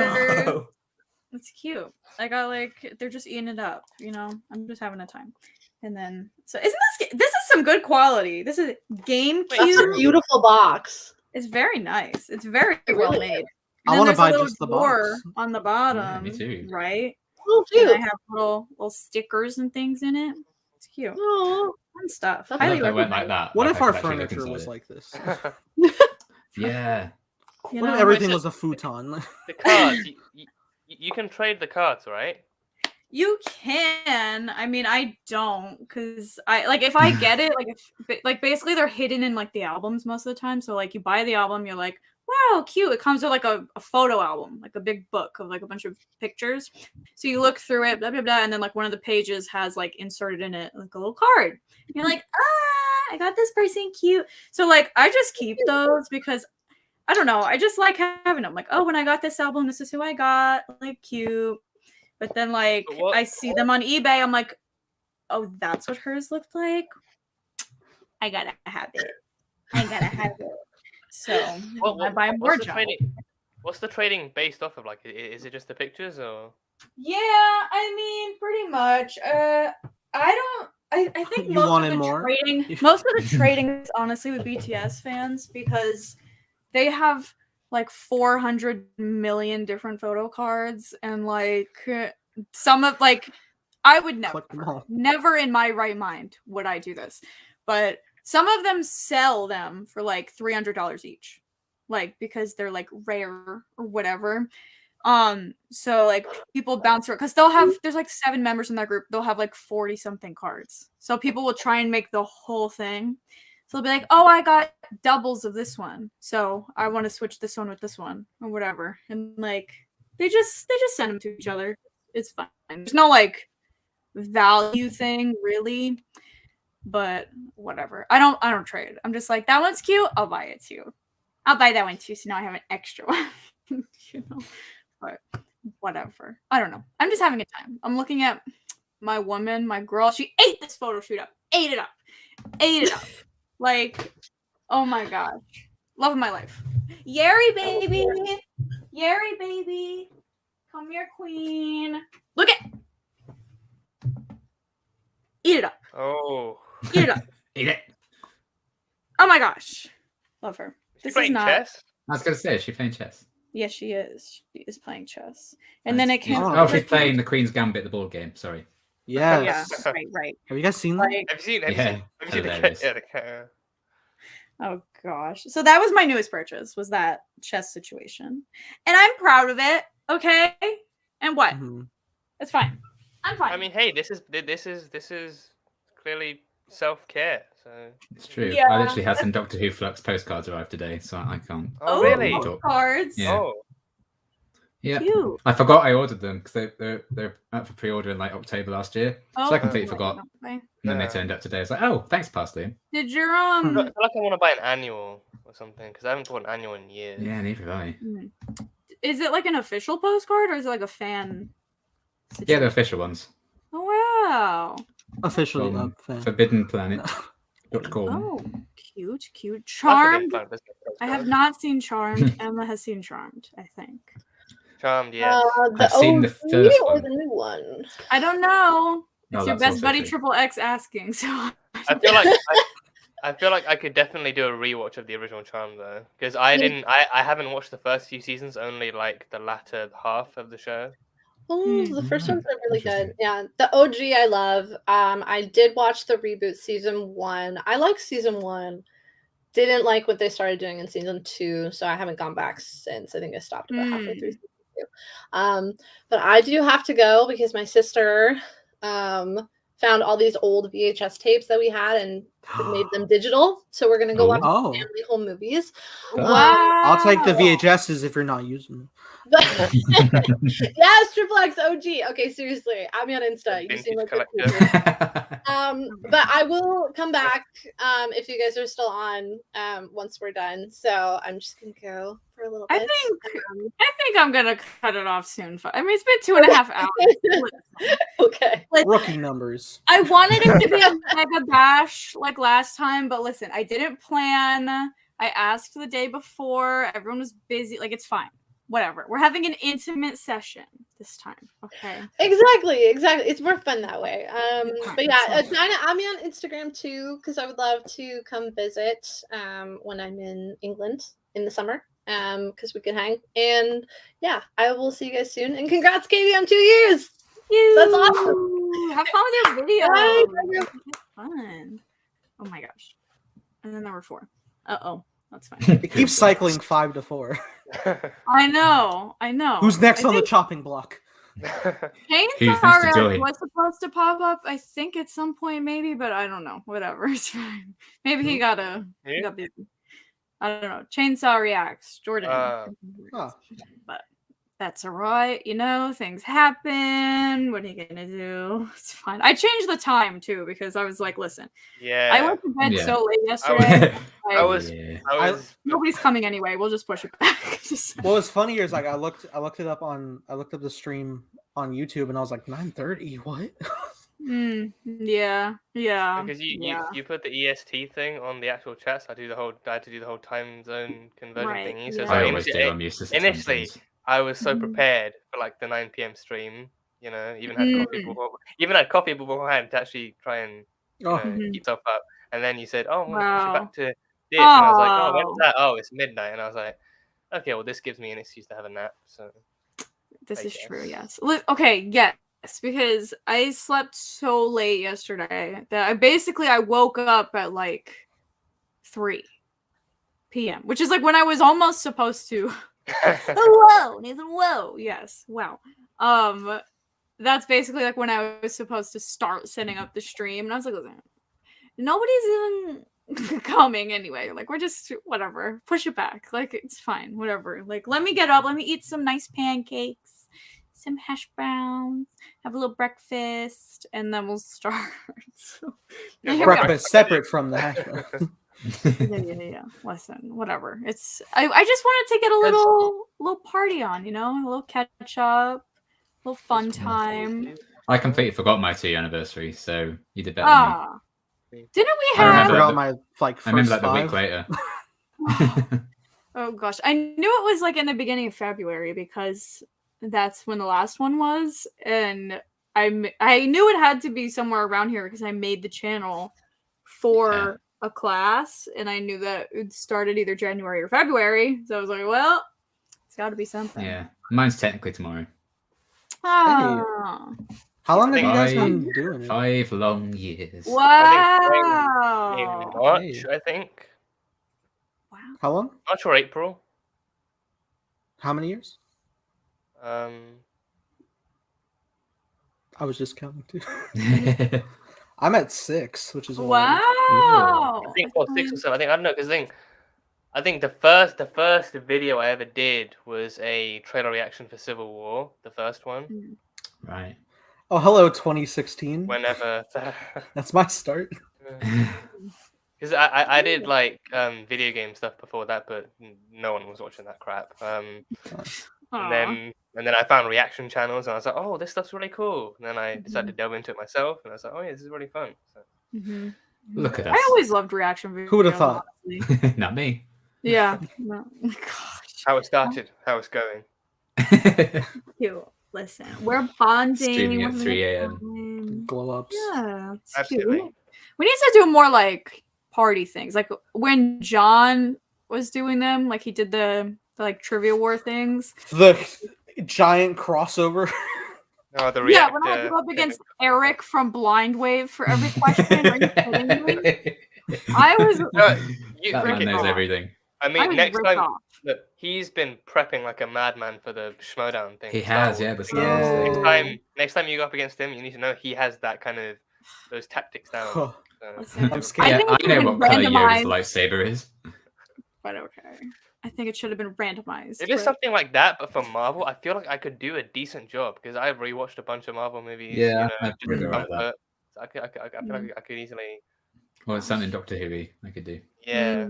It's cute. I got like they're just eating it up. You know, I'm just having a time. And then, so isn't this is some good quality? This is GameCube. That's a beautiful box. It's very nice. It's very well made. I want to buy just the box on the bottom. Yeah, me too. Right? Oh, cute. And I have little stickers and things in it. It's cute. Oh, fun stuff. I highly recommend like that. What if our furniture was like this? Yeah. What if everything was a futon? The cards. You can trade the cards, right? You can. I mean, I don't, because I like if I get it, like basically they're hidden in like the albums most of the time. So like you buy the album, you're like, wow, cute. It comes with like a photo album, like a big book of like a bunch of pictures. So you look through it, blah blah blah, and then like one of the pages has like inserted in it like a little card. And you're like, I got this person, cute. So like I just keep those because I don't know. I just like having them. Like, oh, when I got this album, this is who I got. Like, cute. But then, like, I see them on eBay. I'm like, oh, that's what hers looked like. I gotta have it. So I buy more gel. What's the trading based off of? Like, is it just the pictures or? Yeah, I mean, pretty much. I think most of the trading is honestly with BTS fans because they have like 400 million different photo cards and like some of like I would never in my right mind would I do this, but some of them sell them for like $300 each, like because they're like rare or whatever. So like people bounce around because there's like 7 members in that group. They'll have like 40 something cards. So people will try and make the whole thing. So they'll be like, oh, I got doubles of this one, so I want to switch this one with this one or whatever. And like they just send them to each other. It's fine. There's no like value thing really, but whatever. I don't trade. I'm just like, that one's cute, I'll buy it too. I'll buy that one too, so now I have an extra one. You know. But whatever. I don't know. I'm just having a time. I'm looking at my girl. She ate this photo shoot up. Ate it up. Like, oh my gosh. Love of my life. Yeri baby. Come here, queen. Look at. Eat it up. Oh. Eat it up. Eat it. Oh my gosh. Love her. This is not. Chess? I was going to say, is she playing chess? Yes, she is. She is playing chess. And then it came. Oh, she's playing the Queen's Gambit, the board game. Sorry. Yes. Yeah. Right. Have you guys seen that? Have you seen the cat? Oh gosh. So that was my newest purchase. Was that chess situation, and I'm proud of it. Okay. And what? Mm-hmm. It's fine. I'm fine. I mean, hey, this is clearly self-care. So it's true. Yeah. I literally had some Doctor Who Flux postcards arrive today, so I can't. Oh, really? Postcards. Yeah. Oh. Yeah. Cute. I forgot I ordered them because they're up for pre-order in like October last year, so I completely forgot. And then they turned up today. It's like, oh, thanks, Parsley. Did your I feel like I want to buy an annual or something because I haven't bought an annual in years. Yeah, neither have I. Is it like an official postcard or is it like a fan situation? Yeah, the official ones. Oh wow. Officially up fan. ForbiddenPlanet.com. Oh, cute. Charmed. I have not seen Charmed. Emma has seen Charmed, I think. Charmed, yes. I've seen the first one. Or the new one? I don't know. No, It's your best buddy Triple X asking. So I feel like I could definitely do a rewatch of the original Charmed though, because I haven't watched the first few seasons, only like the latter half of the show. Oh, the first ones are really good. Yeah, the OG I love. I did watch the reboot season 1. I like season 1. Didn't like what they started doing in season 2, so I haven't gone back since. I think I stopped about halfway through season 2. But I do have to go because my sister found all these old VHS tapes that we had and made them digital. So we're gonna go watch family home movies. Wow. I'll take the VHSs if you're not using them. Yes, Triple X OG. Okay, seriously, add me on Insta. You seem like but I will come back if you guys are still on once we're done. So I'm just gonna go for a little bit. I think I'm gonna cut it off soon. I mean, it's been 2.5 hours. Okay. Rookie numbers. I wanted it to be a mega bash like last time, but listen, I didn't plan. I asked the day before. Everyone was busy. Like, it's fine. Whatever. We're having an intimate session this time. Okay. Exactly. It's more fun that way. But yeah, Dinah, add me on Instagram too, because I would love to come visit when I'm in England in the summer. Because we can hang. And yeah, I will see you guys soon. And congrats, Katie, on 2 years. That's awesome. Have fun with your video. Fun. Oh my gosh. And then there were 4. Uh-oh. That's fine. It keeps cycling 5 to 4. I know. Who's next on the chopping block? Chainsaw was supposed to pop up, I think, at some point, maybe, but I don't know. Whatever, it's fine. Maybe he got busy. I don't know. Chainsaw reacts, Jordan. But that's all right. You know, things happen. What are you gonna do? It's fine. I changed the time too because I was like, listen. Yeah. I went to bed so late yesterday. I was. Nobody's coming anyway. We'll just push it back. What was funnier is like I looked up the stream on YouTube and I was like 9:30. What? Yeah. Because you put the EST thing on the actual chat, so I had to do the whole time zone conversion Right, thingy. So it's yeah. I like always do. I'm used to time initially zones. I was so Mhm. prepared for like the 9 p.m. stream. You know, even had coffee beforehand to actually try and keep stuff up. And then you said, "Oh, I'm gonna push it back to this," and I was like, "Oh, when's that? Oh, it's midnight." And I was like, "Okay, well, this gives me an excuse to have a nap." So This I is true, guess. yes. Okay, yes, because I slept so late yesterday that I woke up at like 3 p.m., which is like when I was almost supposed to. Whoa, Nathan, whoa. Yes, wow. That's basically like when I was supposed to start setting up the stream, and I was like, listen, nobody's even coming anyway. Like, we're just whatever. Push it back. Like, it's fine. Whatever. Like, let me get up. Let me eat some nice pancakes, some hash browns, have a little breakfast, and then we'll start. So, Breakfast separate from the hash brown. yeah. Listen, whatever. It's I just wanted to get a little party on, a little catch up, a little fun time. I completely forgot my 2 anniversary, so you did better than me. Didn't we I have? remember forgot my first I remember like the 5. week later. Oh gosh, I knew it was like in the beginning of February because that's when the last one was, and I knew it had to be somewhere around here because I made the channel for a class, and I knew that it started either January or February, so I was like, well, it's got to be something. Yeah, mine's technically tomorrow. Oh. How long have you guys been doing it? 5 long years. Wow. In March, I think. Wow. How long? March or April. How many years? Um, I was just counting too. I'm at 6, which is wow. I think 6 or 7. I don't know because I think the first video I ever did was a trailer reaction for Civil War, the first one. Right. Oh, hello, 2016. Whenever that's my start. Because I did like video game stuff before that, but no one was watching that crap. And then I found reaction channels, and I was like, oh, this stuff's really cool. And then I decided to delve into it myself, and I was like, oh yeah, this is really fun. So, Look at us. I always loved reaction videos. Who would have thought? Not me. Yeah. No. Gosh. How it started, how it's going. Cute. Listen, we're bonding. Streaming at 3 a.m. Glow ups. Yeah, it's Absolutely. cute. We need to do more like party things, like when John was doing them, like he did the like trivia war things. The giant crossover. Oh, the Yeah, reactor. when I had to go up against Eric from Blind Wave for every question. Are you kidding me? I was. That man knows everything. I mean, next time, look, he's been prepping like a madman for the Schmodown thing. He has, yeah. Next time you go up against him, you need to know he has that kind of those tactics down. So. I'm scared. I know what color Yoda's lightsaber is. But okay. I think it should have been randomized. If it's something like that, but for Marvel, I feel like I could do a decent job because I've rewatched a bunch of Marvel movies. Yeah, I'd really like that. So I feel like I could easily. Well, it's something Doctor Who-y I could do. Yeah.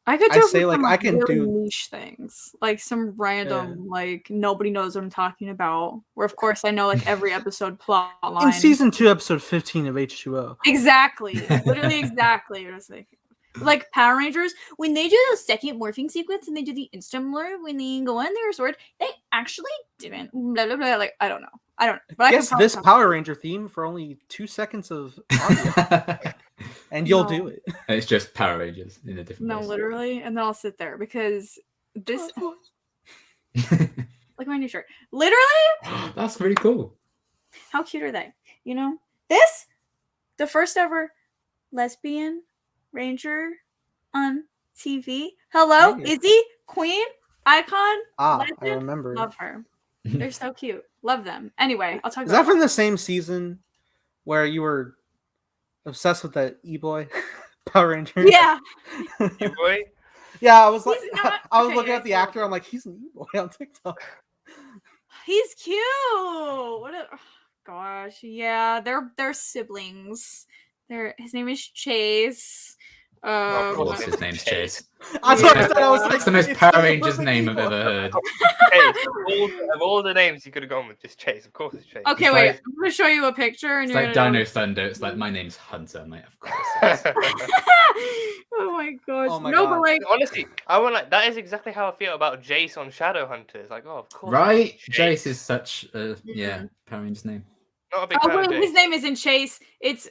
I could do say like I can really do niche things, like some random like nobody knows what I'm talking about. Where of course I know like every episode plot line. in season 2, episode 15 of H2O. Exactly, literally exactly. What I was thinking. Like Power Rangers, when they do the second morphing sequence and they do the instant morph when they go in their sword, they actually didn't. Blah blah blah. Like I don't know. But I guess this Power Ranger theme for only 2 seconds of audio. And you'll do it. It's just Power Rangers in a different place. Literally, and then I'll sit there because this like my new shirt. Literally, that's really cool. How cute are they? This the first ever lesbian ranger on TV. Hello, Izzy, queen, icon, legend. I remember. Love her. They're so cute. Love them. Anyway, I'll talk. Is that from the same season where you were obsessed with that E-boy Power Ranger? Yeah. E-boy? Yeah, I was like, I was looking at the actor. I'm like, he's an E-boy on TikTok. He's cute. Gosh, yeah, they're siblings. His name is Chase. Of course What's his name's Chase? That's what I said. I was like, That's the most it's Power so Rangers name I've evil. ever heard. Chase. Of all the names you could have gone with, just Chase. Of course, it's Chase. Okay, It's wait. like- I'm gonna show you a picture, and It's you're like gonna Dino Thunder. It's like my name's Hunter. I'm like, of course. It is. Oh my gosh! Oh my no, God. but like, Honestly, I want like that is exactly how I feel about Jace on Shadowhunters. Like, oh, of course. Right? it's Jace is such a Mm-hmm. Power Rangers name. Not a big oh fan of wait, his Jace. name isn't Chase. It's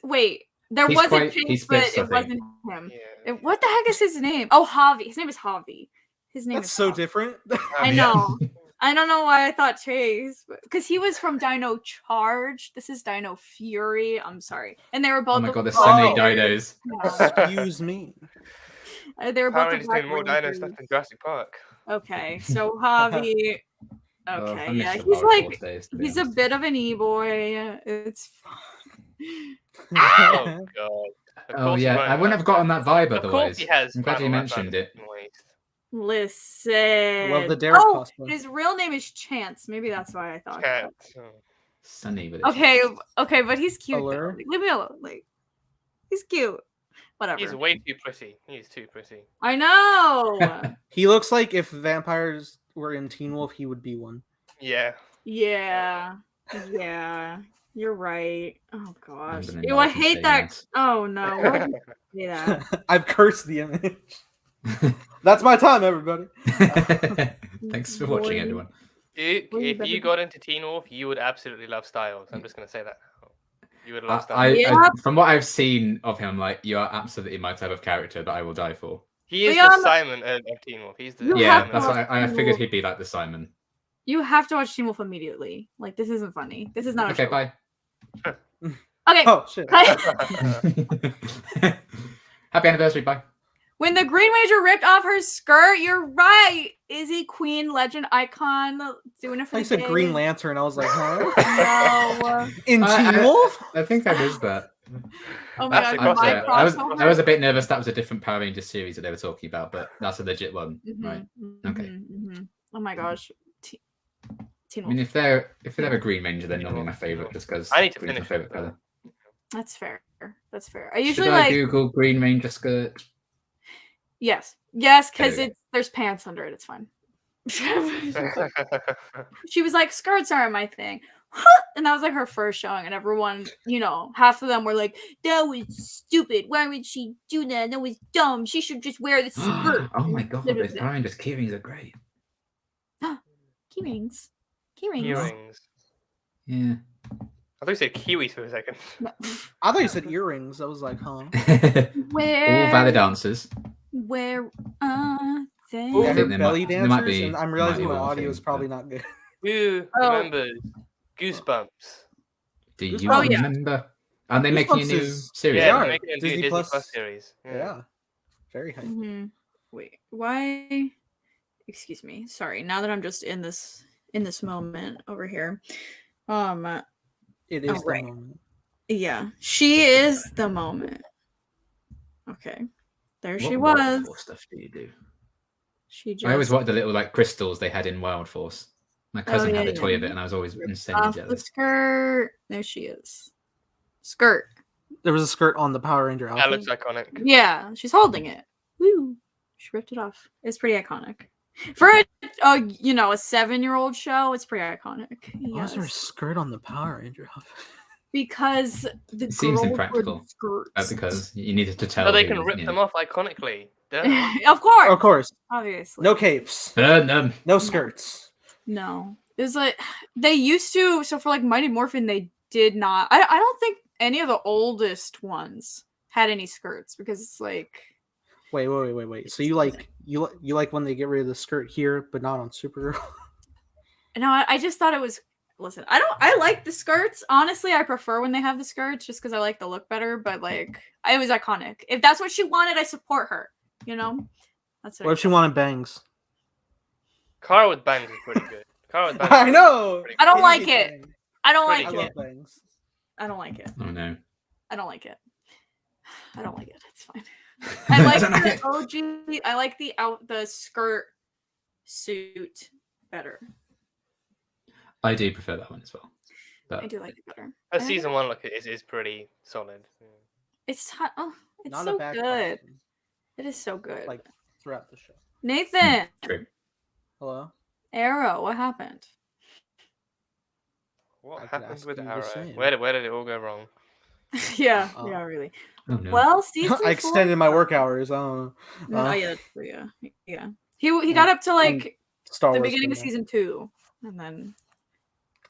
there He's was a quite- Chase, he's but Biff's, I it think. wasn't him. Yeah. What the heck is his name? Oh, Javi. His name is Javi. His name That's is so Javi. different. I know. I don't know why I thought Chase, because he was from Dino Charge. This is Dino Fury. I'm sorry, and they were both. Oh my the god, there's so many Oh. dinos. Yeah. Excuse me. They were Power both the Rangers Black doing more dino Rangers. stuff than Jurassic Park. Okay, so Javi. Oh, Okay, I miss yeah, the he's Power like Force days, to be he's a honest. bit of an e-boy. It's Oh god. Of Oh course he yeah, won't I wouldn't have. have gotten that vibe Of course otherwise. he has. I'm glad you Final mentioned it. Waste. listen. Love the Derek oh, cosplay. his real name is Chance. Maybe that's why I thought. Cat. that. Oh. Sunny with a Okay, chance. okay, but he's cute. Though. Allure? Like, leave me alone. Like, he's cute. Whatever. He's way too pretty. He's too pretty. I know. He looks like if vampires were in Teen Wolf, he would be one. Yeah. yeah. Yeah. You're right. Oh gosh. gonna Ew, I nod and hate say that. yes. Oh no. Why would you say that? I've cursed the image. That's my time, everybody. Thanks for watching, Boy. everyone. Dude, Well, you if better you be- got into Teen Wolf, you would absolutely love Styles. I'm just gonna say that. You would love Styles. I, Yeah. from what I've seen of him, like you are absolutely my type of character that I will die for. He is Leon- the Simon of Teen Wolf. He's the You Yeah, have that's to why I watch figured Teen he'd be like the Simon. You have to watch Teen Wolf immediately. Like this isn't funny. This is not Okay, a show. bye. Okay. Oh shit. Happy anniversary, bye. When the Green Ranger ripped off her skirt, you're right. Izzy Queen, legend icon, doing it for I the said day. Green Lantern. I was like, huh? No. In I- Teen Wolf? I think I missed that. Oh my That's god, a my crossover. crossover. I was a bit nervous that was a different Power Rangers series that they were talking about, but that's a legit one, Mhm, right? mhm, Okay. mhm. Oh my gosh. Teen I Wolf. mean, if they're a Green Ranger, they're normally my favorite, just because I need to green's my finish favorite it. color. That's fair. That's fair. I Should usually I like Google Green Ranger skirt? yes, because There we there's pants under it. It's fine. She was like, skirts aren't my thing. And that was like her first showing, and everyone, half of them were like, that was stupid. Why would she do that? That was dumb. She should just wear the skirt. Oh my god, those Power Rangers key rings are great. Key rings. Key rings. Earrings. Yeah. I thought you said kiwis for a second. I thought you said earrings. I was like, huh? All Where valid answers. Where are they? Ooh, Yeah, I I think heard there belly might- there might dancers, be- and I'm might realizing be my one audio thing, is probably but- not good. Who Oh. remembers Goosebumps? Do you Oh, yeah. remember? Are they making a Goosebumps new is- series? Yeah, are. they're making a new Disney Disney Plus- Plus series. Yeah. Very hype. Mhm. Wait, why? Excuse me. Sorry. Now that I'm just in this moment over here, It is right. the moment. yeah, she is the moment. Okay, there she What was. Force stuff do you do? She just I always wanted the little like crystals they had in Wild Force. My cousin yeah, had a toy of yeah. it, and I was always insanely off the jealous. skirt. There she is. Skirt. There was a skirt on the Power Ranger That outfit. looks iconic. Yeah, she's holding it. Woo! She ripped it off. It's pretty iconic. For a 7-year-old show, it's pretty iconic. Why is there a Yes. skirt on the Power Ranger outfit? Because the It seems girls wore impractical. skirts. Because you needed to tell. So they who- can rip yeah. them off iconically. Duh. Of course, Of course. obviously. No capes. Burn them. No skirts. No. It was like they used to. So for like Mighty Morphin, they did not. I don't think any of the oldest ones had any skirts because it's like Wait. So you like when they get rid of the skirt here, but not on Supergirl? no. I just thought it was. Listen, I like the skirts. Honestly, I prefer when they have the skirts just because I like the look better. But like, it was iconic. If that's what she wanted, I support her. That's What if she wanted bangs? Cara with bangs is pretty good. Cara with bangs. I know. Pretty I don't good. like Kitty it. bangs. I don't Pretty like I good. love it. bangs. I don't like it. Oh no. I don't like it. I don't like it. It's fine. I like don't the like OG. I like the skirt suit better. I do prefer that one as well. I But do like it better. Her season 1 look is pretty solid. Yeah. It's Not so a bad good. costume. It is so good. like throughout the show. Nathan. True. Hello. Arrow. What happened? What I could happened ask with you the Arrow? same. Where did it all go wrong? Yeah. Oh. Yeah. Really. Oh no. Well, season I extended 4. my work hours. I don't know. Oh yeah. That's true, yeah. Yeah. He got up to like Star the Wars beginning of came out. season 2, and then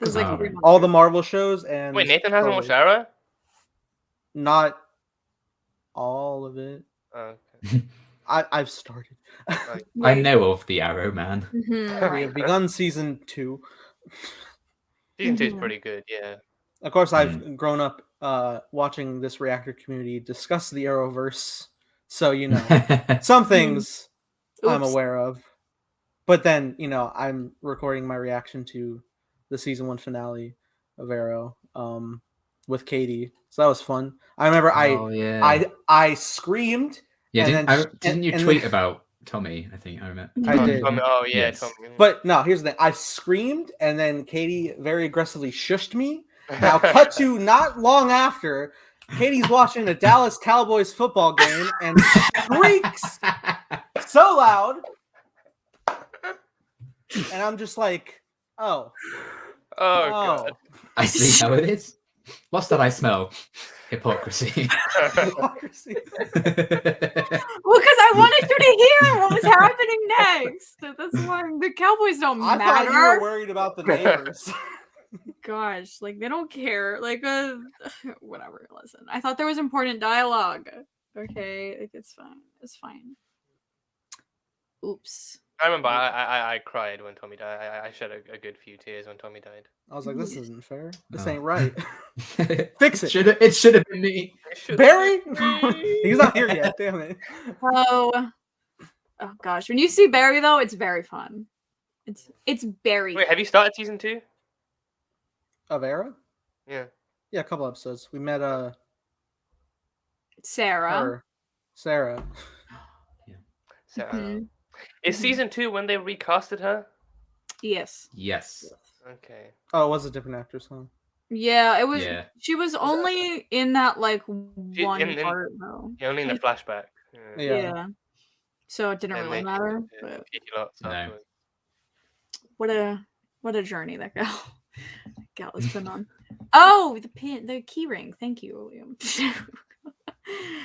it was Because like Oh, 3 right. months all the ago. Marvel shows and Wait, Nathan Star hasn't watched Wars. Arrow? Not all of it. Oh, okay. I've started. I know of the Arrow, man. Mhm. We have begun season 2. Season 2 is pretty good, yeah. Of course, I've grown up watching this reactor community discuss the Arrowverse, so you know some things I'm Oops. aware of. But then I'm recording my reaction to the season 1 finale of Arrow with Katie, so that was fun. I remember Oh, yeah. I screamed. Yeah, and didn't you tweet about Tommy? I think I remember. I did. Tommy, oh yeah, Yes. Tommy. But no, here's the thing. I screamed, and then Katie very aggressively shushed me. Now, cut to not long after, Katie's watching a Dallas Cowboys football game and shrieks so loud. And I'm just like, oh. Oh god. I see how it is. What's that I smell? Hypocrisy. Hypocrisy. Well, because I wanted you to hear what was happening next. That's why the Cowboys don't I matter. thought you were worried about the neighbors. Gosh, like they don't care. Like whatever. Listen, I thought there was important dialogue. Okay, like it's fine. It's fine. Oops. I remember I cried when Tommy died. I shed a good few tears when Tommy died. I was like, this isn't fair. This Oh. ain't right. Fix it. It should have been me. Barry? He's not here yet. Damn it. Oh gosh. When you see Barry though, it's very fun. It's Barry. Wait, have you started season 2? Of Arrow? Yeah. Yeah, a couple episodes. We met Sarah. her, Sarah. So, Mhm. is season 2 when they recasted her? Yes. Yes. Okay. Oh, it was a different actress, huh? Yeah, it was. Yeah. She was only in that like She- one in- part though. Yeah, only in the flashback. Yeah. So it didn't And really they- matter. yeah, But Katie lots No. afterwards. what a journey that gal has been on. Oh, the key ring. Thank you, William.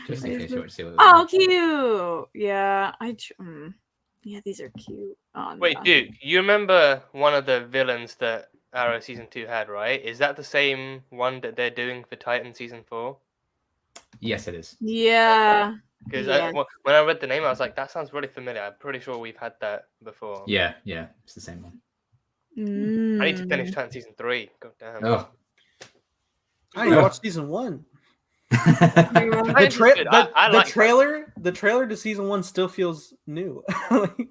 Just in case you want to see what. Oh, cute. Yeah, yeah, these are cute. Oh, Wait, no. Duke, you remember one of the villains that Arrow season 2 had, right? Is that the same one that they're doing for Titan season 4? Yes, it is. Yeah. Because Yeah. when I read the name, I was like, that sounds really familiar. I'm pretty sure we've had that before. Yeah, it's the same one. I need to finish Mm. Titan season 3. God damn. Oh. I didn't watch season 1. Titan's good. I The like trailer to season 1 still feels new. Titan.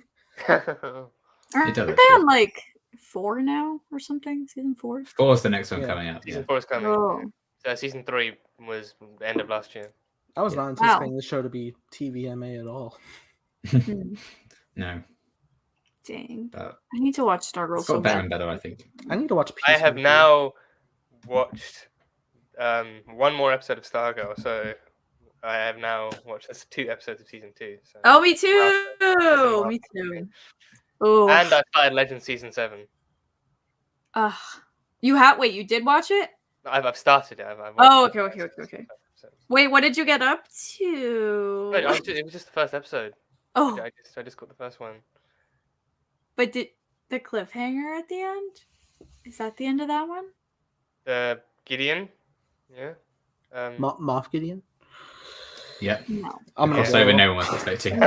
Aren't does, they actually. on like 4 now or something? Season 4? 4 is the next one Yeah. coming out. Season Yeah. 4 is coming. Oh. So season 3 was the end of last year. I was Yeah. not anticipating the show to be TVMA at all. Hmm. No, Dang. but I need to watch Stargirl it's so got better bad. and better, I think. I need to watch I have Peacemaker. now watched one more episode of Stargirl, so I have now watched 2 episodes of season 2. So. Oh, me too. Me too. Oh. And I started Legends season 7. You have wait, you did watch it? I've started it. I've watched Oh, the okay. first episode. Wait, what did you get up to? No, it was just the first episode. Oh, I just got the first one. but did the cliffhanger at the end? Is that the end of that one? Gideon, yeah. Moff Gideon? Yeah. No. I'm The gonna crossover go. no one was expecting.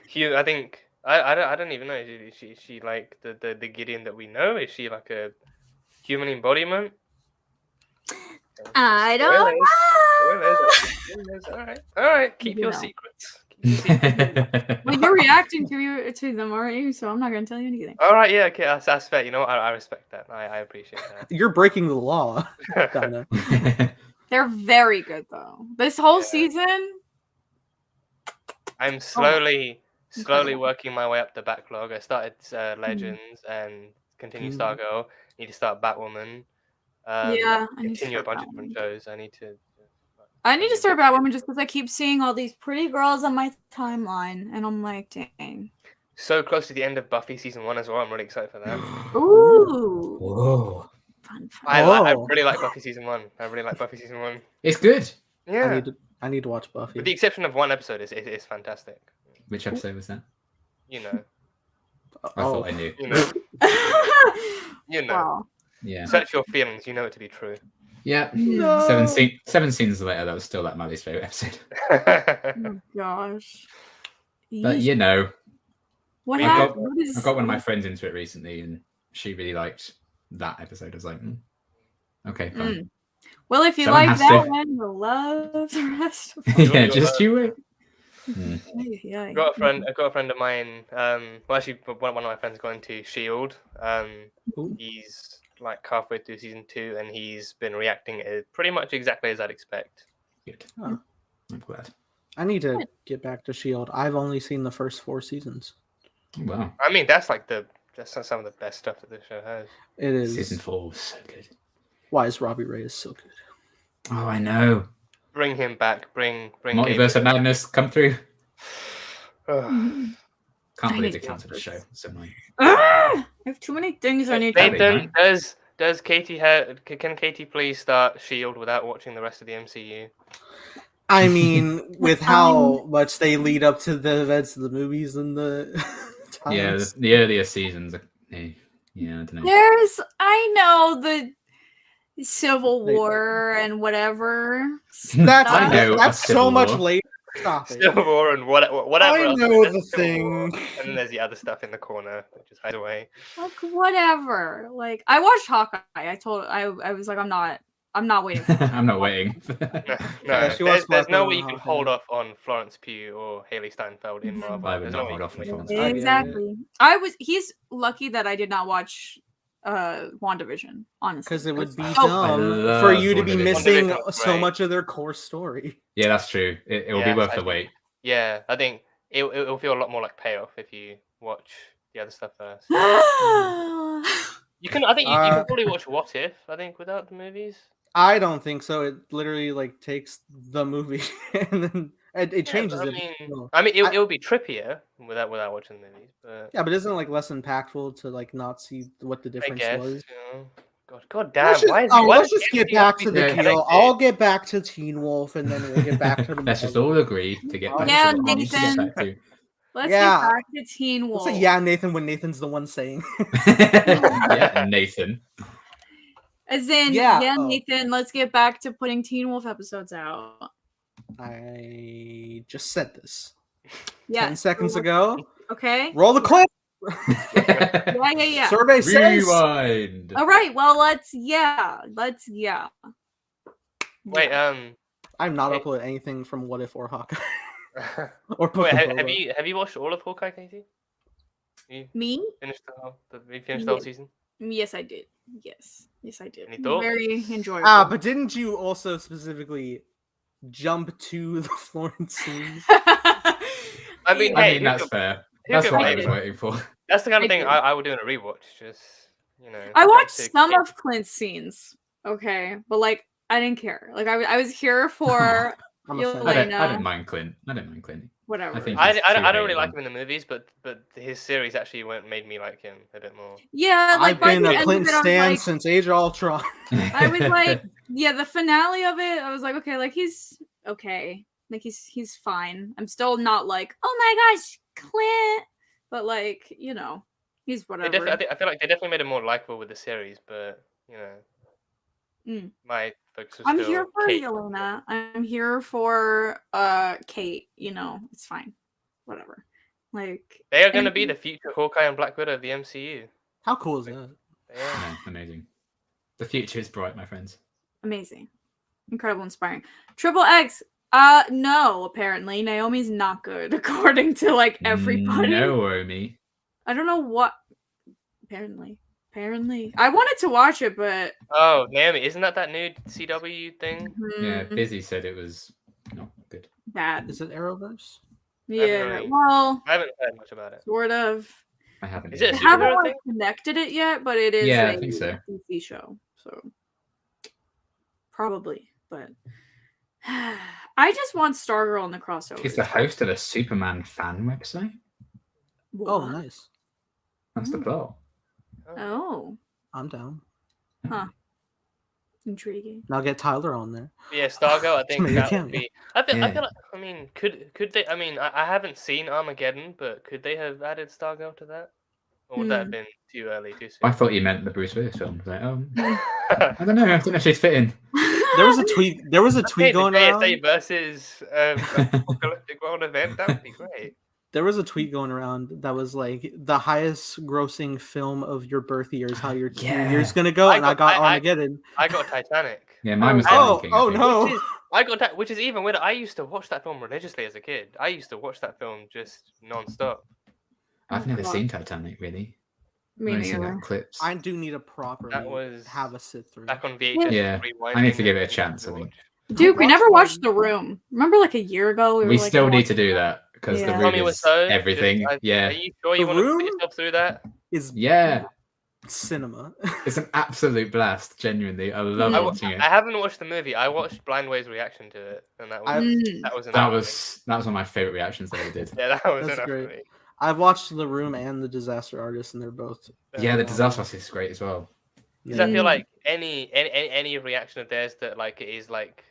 Hugh, I think I don't even know. Is she like the Gideon that we know? Is she like a human embodiment? I don't Spoilers. All right. Keep You your know. secrets. Well, you're reacting to them, aren't you? So I'm not gonna tell you anything. All right, yeah, okay, that's fair. You know what? I respect that. I appreciate You're breaking the law, that. Dinah. They're very good though. This whole Yeah. season. I'm slowly Incredible. working my way up the backlog. I started Legends and continued Stargirl. Need to start Batwoman. Yeah, I need to Continue a start bunch of Batwoman. different shows. I need to I need to start Batwoman just because I keep seeing all these pretty girls on my timeline, and I'm like, dang. So close to the end of Buffy season 1 as well. I'm really excited for that. Ooh. Whoa. Fun. I really like Buffy season 1. It's good. Yeah. I need to watch Buffy. With the exception of one episode, it's fantastic. Which episode was that? You know. I thought I knew. You know. You know. Wow. Yeah. Search your feelings. You know it to be true. Yeah. No. 7 seasons later, that was still like my least favorite episode. Oh gosh. But you know, what I happened? got one of my friends into it recently, and she really liked that episode. I was like, okay, fine. Well, if you Someone like has that to- one, you'll love the rest of Yeah, just you wait. I've got a friend of mine. Well, actually, one of my friends got into Shield. He's like halfway through season 2, and he's been reacting pretty much exactly as I'd expect. Good. Oh. I'm glad. I need to get back to Shield. I've only seen the first 4 seasons. Wow. I mean, that's some of the best stuff that the show has. It is. Season 4 was so good. Why is Robbie Reyes so good? Oh, I know. Bring him back. Bring. Multiverse of Madness come through. Can't Can't believe they cancelled the show. So annoying. I have too many things I need to Nathan, does Katie can Katie please start Shield without watching the rest of the MCU? I mean, with how much they lead up to the events of the movies and the times. Yeah, the earlier seasons. Yeah, I don't know. I know the Civil War and whatever. That's so much later. Stop it. Civil War and whatever. I else. know There's the Civil War, thing. and then there's the other stuff in the corner that just hides away. Like whatever. Like I watched Hawkeye. I was like, I'm not waiting. I'm not waiting. There's no way you can hold off on Florence Pugh or Haley Steinfeld in Marvel. I would There's not no hold way off you on can Florence do Exactly. He's lucky that I did not watch WandaVision, honestly. Because it would be I dumb love for you to be WandaVision. missing WandaVision, so right. much of their core story. Yeah, that's true. It will be worth the wait. Yeah, I think it'll feel a lot more like payoff if you watch the other stuff first. You can probably watch What If, I think, without the movies. I don't think so. It literally like takes the movie and then it changes it. I mean, it would be trippier without watching the movies. But Yeah, but isn't it like less impactful to like not see what the I difference guess. was? You know, God damn. Let's just get back to the deal. connected? I'll get back to Teen Wolf and then we'll get back to the Let's just all agree to get back Yeah, to what we need to get Nathan. back to. Let's Yeah. get back to Teen Wolf. Let's say yeah, Nathan, when Nathan's the one saying. Yeah, Nathan. As in, Yeah. Nathan, let's get back to putting Teen Wolf episodes out. I just said this. Yeah. 10 seconds ago. Okay. Roll the clip. Yeah. Survey says. Rewind. All right. Well, let's. Wait, I'm not uploading anything from What If or Hawkeye. Or wait, Pokemon. have you watched all of Hawkeye, Katie? Me? Finished the whole season? Yes, I did. Yes, I did. Any thoughts? Very enjoyable. But didn't you also specifically jump to the Florence scenes? I mean, hey, that's fair. who That's could what I blame was you? waiting for. That's the kind of I thing did. I would do in a rewatch. Just I watched to some get- of Clint's scenes. Okay, but like I didn't care. Like I was here for I'm a fan. I Elena. don't mind Clint. Whatever. I think I he's don't too really like hateable. him in the movies, but his series actually made me like him a bit more. Yeah, like I've by been the a end of Clint it, I'm stan like- since Age of Ultron. I was like, yeah, the finale of it, I was like, okay, like he's okay. Like he's fine. I'm still not like, oh my gosh, Clint. But like, you know, he's whatever. I feel like they definitely made him more likable with the series, but you know, my focus was I'm still here for Kate. Yelena. I'm here for Kate, you know, it's fine. Whatever. Like They are going to be the future Hawkeye and Black Widow of the MCU. How cool is that? Yeah. No, amazing. The future is bright, my friends. amazing. Incredible, inspiring. Triple X. No, apparently. Naomi's not good, according to like everybody. Naomi. I don't know what. Apparently. I wanted to watch it, but Oh, Naomi, isn't that new CW thing? Yeah, Busy said it was not good. bad. Is it Arrowverse? Yeah, really- well, I haven't heard much about it. sort of. I haven't. Is it a I either. haven't superhero like, thing? connected it yet, but it is Yeah, a I think so. DC show, so probably. But I just want Stargirl in the crossover. She's the host of a Superman fan website. Oh, nice. That's the plot. Oh. I'm down. Huh. Intriguing. Now get Tyler on there. Yeah, Stargirl. I think Maybe that can, would be. I feel like. I mean, could they? I mean, I haven't seen Armageddon, but could they have added Stargirl to that, or would that have been too early, too soon? I thought you meant the Bruce Willis film. I was like, I don't know. I don't know if she's fit in. There was a tweet. There was a tweet going around. JSA versus Apocalyptic World event. That would be great. There was a tweet going around that was like the highest grossing film of your birth year is how your teen year's gonna go, and I got Armageddon. I got Titanic. Yeah, mine was no. Which is even weirder. I used to watch that film religiously as a kid. I used to watch that film just non-stop. I've never seen Titanic, really. Me neither. Clips. I do need to properly have a sit through. Back on VHS. Yeah, I need to give it a chance, I think. Dude, we never watched The Room. Remember, like a year ago, we still need to do that because The Room is everything. Yeah. Are you sure you want to put yourself through that? Cinema. It's an absolute blast. Genuinely, I love watching it. I haven't watched the movie. I watched Blind Way's reaction to it, and that was one of my favorite reactions that I did. Yeah, that was That's enough great. for me. I've watched The Room and The Disaster Artist, and they're both. Yeah, The Disaster Artist is great as well. Because I feel like any reaction of theirs that like it is like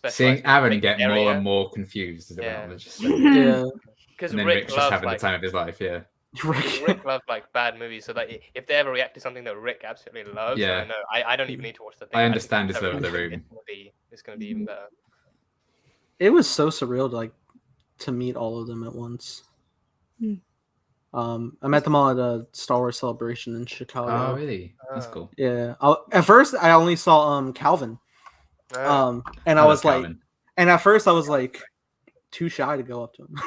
seeing Aaron get more and more confused as well. Because Rick just having the time of his life. Yeah. Rick loves like bad movies, so that if they ever react to something that Rick absolutely loves, I don't even need to watch the thing. I understand his love of The Room. It's gonna be even better. It was so surreal to meet all of them at once. I met them all at a Star Wars celebration in Chicago. Oh, really? That's cool. Yeah. At first, I only saw Calvin, and I was like, and at first I was like too shy to go up to him.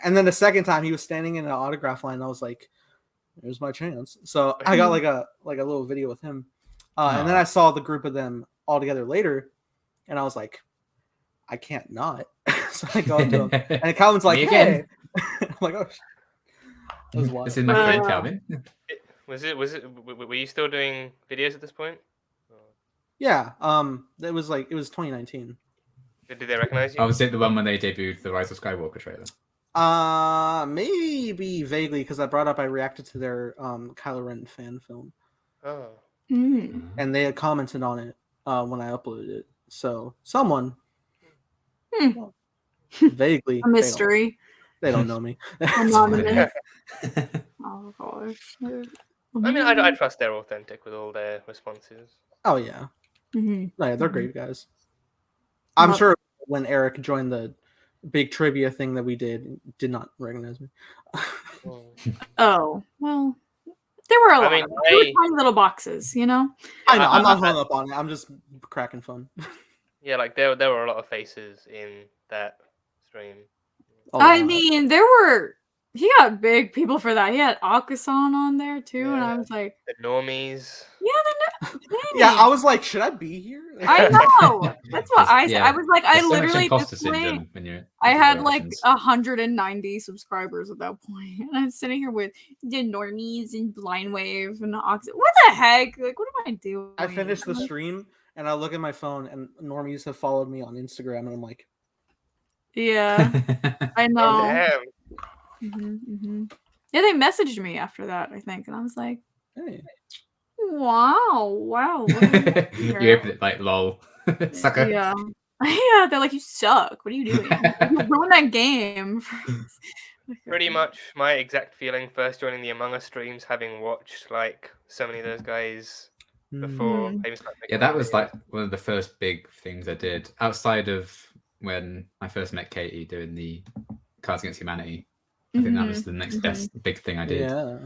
And then the second time he was standing in an autograph line, I was like, "There's my chance." So I got like a little video with him, and then I saw the group of them all together later, and I was like, "I can't not." So I go up to him, and Calvin's like, "Hey," I'm like, "Oh." This is my friend Calvin. Were you still doing videos at this point? Yeah. It was 2019. Did they recognize you? Oh, was it the one when they debuted the Rise of Skywalker trailer? Maybe vaguely, because I reacted to their Kylo Ren fan film. Oh. And they had commented on it when I uploaded it. So someone vaguely a mystery. They don't know me. Anonymous. Oh gosh. I mean, I trust they're authentic with all their responses. Oh yeah. Yeah, they're great guys. I'm sure when Eric joined the big trivia thing that we did not recognize me. Oh well, there were a lot. There were tiny little boxes, you know. I know. I'm not hung up on it. I'm just cracking fun. Yeah, like there were a lot of faces in that stream. I mean, he got big people for that. He had Akasan on there too, and I was like, the normies. Yeah, I was like, should I be here? I know. That's what I said. I was like, I literally I had like 190 subscribers at that point, and I'm sitting here with the normies and Blind Wave and Ox. What the heck? Like, what am I doing? I finished the stream and I look at my phone, and normies have followed me on Instagram, and I'm like, yeah, I know. Damn. Yeah, they messaged me after that, I think, and I was like, hey. Wow. You opened it like lol. Sucker. Yeah. Yeah, they're like, you suck. What are you doing? You ruined that game. Pretty much my exact feeling first joining the Among Us streams, having watched like so many of those guys before. Yeah, that was like one of the first big things I did outside of when I first met Katie doing the Cards Against Humanity. I think that was the next best big thing I did. Yeah.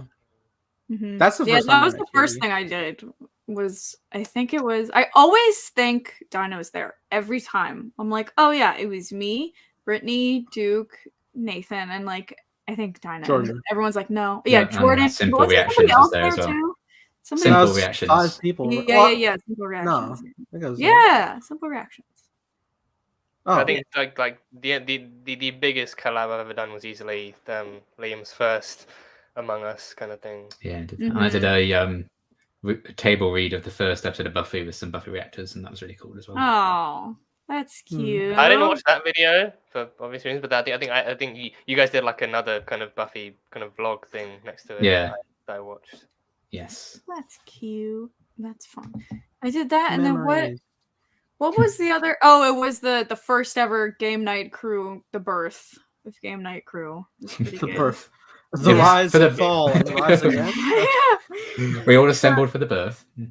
That's the first. That was the first thing I did. I always think Dino's there every time. I'm like, oh yeah, it was me, Brittany, Duke, Nathan, and like I think Dino. Jordan. Everyone's like, no, yeah, Jordan. Simple Reactions was there as well. Simple Reactions. 5 people. Yeah. Simple Reactions. No, Simple Reactions. Oh. I think like the biggest collab I've ever done was easily Liam's first Among Us kind of thing. Yeah, I did a table read of the first episode of Buffy with some Buffy reactors, and that was really cool as well. Oh, That's cute. I didn't watch that video for obvious reasons, but I think you guys did like another kind of Buffy kind of vlog thing next to it. Yeah. That I watched. Yes. That's cute. That's fun. I did that, and then Memories. what was the other? Oh, it was the first ever game night crew, the birth of game night crew. It was pretty The good. birth. The Yeah. rise For the- and fall and rise again. Yeah. We all assembled for the birth. Yeah.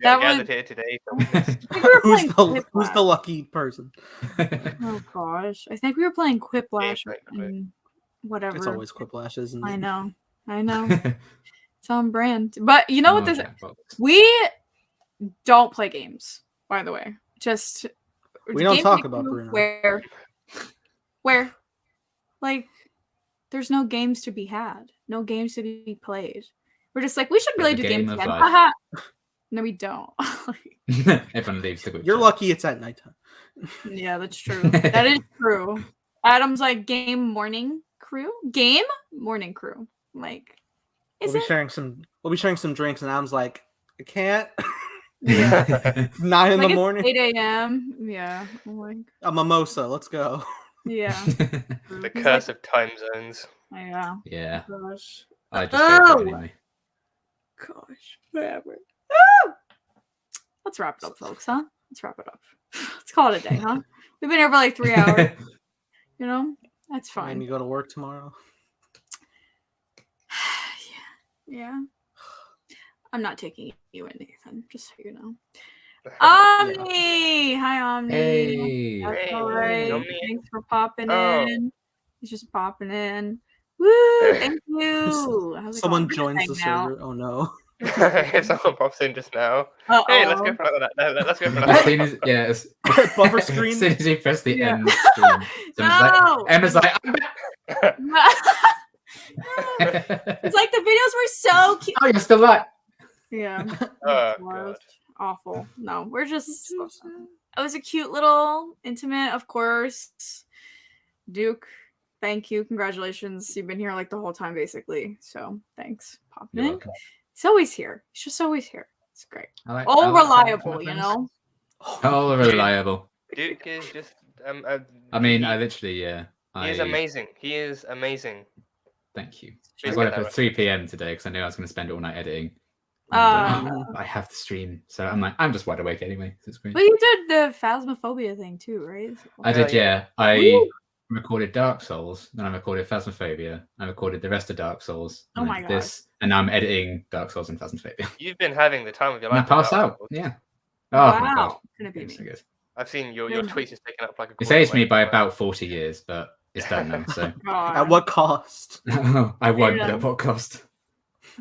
Yeah, That gathered was- here today. I think we were Who's playing the Quiplash. lucky person? Oh gosh, I think we were playing Quiplash Yeah, Quiplash. and whatever. It's always Quiplash, isn't it? I know. It's on brand. But you know what? Oh, This Jackbox. we don't play games. By the way, just We don't game talk night about crew Bruno. Where, like, there's no games to be had. No games to be played. We're just like we should really The do game games of again. life. Haha. No, we don't. Everyone leaves the group. You're chat. lucky it's at nighttime. Yeah, that's true. That is true. Adam's like game morning crew. Game morning crew. Like, is We'll be it? sharing some drinks, and Adam's like, I can't. Yeah. It's 9 in Like the it's morning. 8 a.m. Yeah. I'm like, A mimosa. Let's go. yeah. The He's curse like, of time zones. yeah. Yeah, Gosh. I just go for Oh! it anyway. Gosh. Whatever. Ah! Let's wrap it up, folks, huh? Let's wrap it up. Let's call it a day, huh? We've been here for like 3 hours. You know? That's And fine. you go to work tomorrow. Yeah. I'm not taking you in, Nathan, just so you know. Yeah. Omni! Hi, Omni. Hey. That's Hey, all right. Omni. Thanks for popping Oh. in. He's just popping in. Woo! Thank you. How's it Someone going? joins the Hang out. server. Oh no. If someone pops in just now. Uh-oh. Hey, let's go for that. Let's go for As that. soon as, yeah, as, Buffer screen. as soon as you press the Yeah. end screen, No! Emma's like, I'm It's like the videos were so cute. oh, you're still like, Yeah. Oh, It was God. awful. No, we're just. It was a cute little intimate, of course. Duke, thank you. Congratulations. You've been here like the whole time, basically. So thanks. Popping you're in. welcome. He's always here. He's just always here. It's great. I All like reliable, my you friends. know? All reliable. Duke is just. I mean, I literally, yeah. He is amazing. He is amazing. Thank you. Please I got get up that at right. 3 p.m. today because I knew I was going to spend all night editing. And, I have the stream, so I'm like, I'm just wide awake anyway. So it's great. But you did the Phasmophobia thing too, right? I did, yeah. I Woo! recorded Dark Souls, then I recorded Phasmophobia, I recorded the rest of Dark Souls, Oh and my then this, and now I'm editing Dark Souls and Phasmophobia. You've been having the time of your And I life. with pass Dark out. Souls. Yeah. Oh my god. Wow. Couldn't be It's so me. good. I've seen your Yeah. tweets is taken up like a. It's quarter aged me way. by about 40 years, but it's done now. So God. At what cost? I won't, Yeah. but at what cost?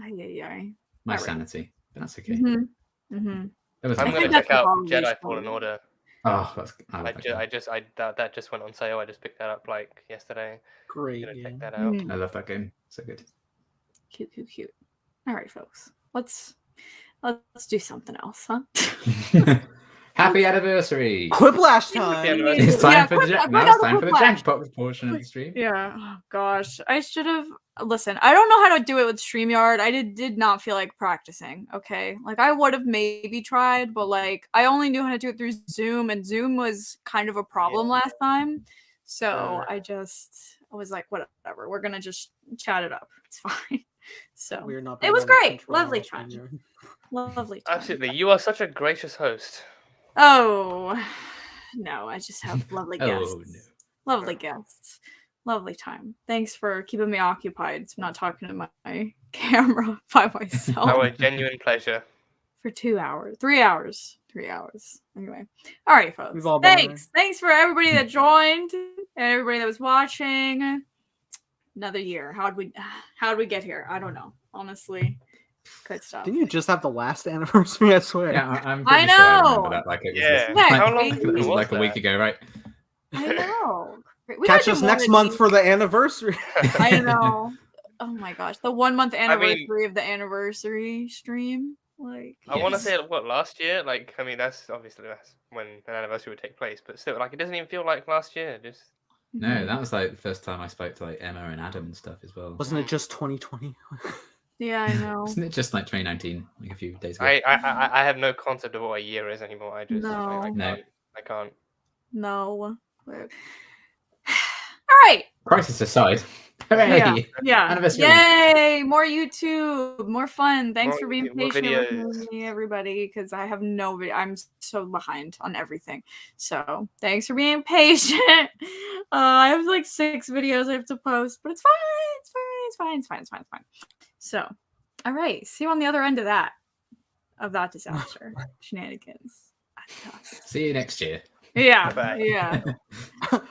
Ay, ay, ay. My Alright. sanity. But that's okay. Mhm. Mhm. That was I'm I gonna think check that's out probably Jedi fun. Fallen Order. Oh, that's I love that game. That just went on sale. I just picked that up like yesterday. Great Gonna check game. that out. Mhm. I love that game. So good. Cute, cute, cute. All right, folks. Let's do something else, huh? Happy anniversary! Quiplash Yeah, time. but- It's time Yeah, for the quick- now quick it's on the time for the quick jackpot portion of the stream. Yeah. Oh gosh. I should have listen, I don't know how to do it with StreamYard. I did not feel like practicing. Okay. Like I would have maybe tried, but like I only knew how to do it through Zoom, and Zoom was kind of a problem last time. So I was like, whatever. We're gonna just chat it up. It's fine. So We're not it was being able to great. control Lovely our time. StreamYard. Lovely time. Absolutely, you are such a gracious host. Oh no, I just have lovely guests. Oh no. Lovely guests. Lovely time. Thanks for keeping me occupied. So I'm not talking to my camera by myself Our genuine pleasure. for 2 hours. 3 hours. 3 hours. Anyway. All right, folks. We've all been Thanks. Thanks for everybody that joined and everybody that was watching. Another year. How'd we get here? I don't know. Honestly. Good stuff. Didn't you just have the last anniversary? I swear. Yeah, I'm I pretty sure I know. remember that like it was Yeah. this- Yeah, like, How long crazy. it was was like a week that? ago, right? I know. We gotta Catch do us more next of month these. for the anniversary. I know. Oh my gosh. The 1 month mean- anniversary of the anniversary stream. Like I want to Yes. say what last year. Like, I mean, that's when an anniversary would take place. But still, like, it doesn't even feel like last year. Just No, that was like the first time I spoke to like Emma and Adam and stuff as well. Wasn't it just 2020? yeah, I know. Wasn't it just like 2019, like a few days ago? I have no concept of what a year is anymore. I just No. I No. can't I can't. No. All right. Crisis aside. Hooray! Yeah. Anniversary. Yay! More YouTube, more fun. Thanks More for being YouTube, more patient with videos. me, everybody, because I have no video. I'm so behind on everything. So thanks for being patient. I have like 6 videos I have to post, but it's fine. It's fine. It's fine. It's fine. It's fine. It's fine. So, all right. See you on the other end of that disaster. Shenanigans. See you next year. Yeah. Bye-bye. Yeah.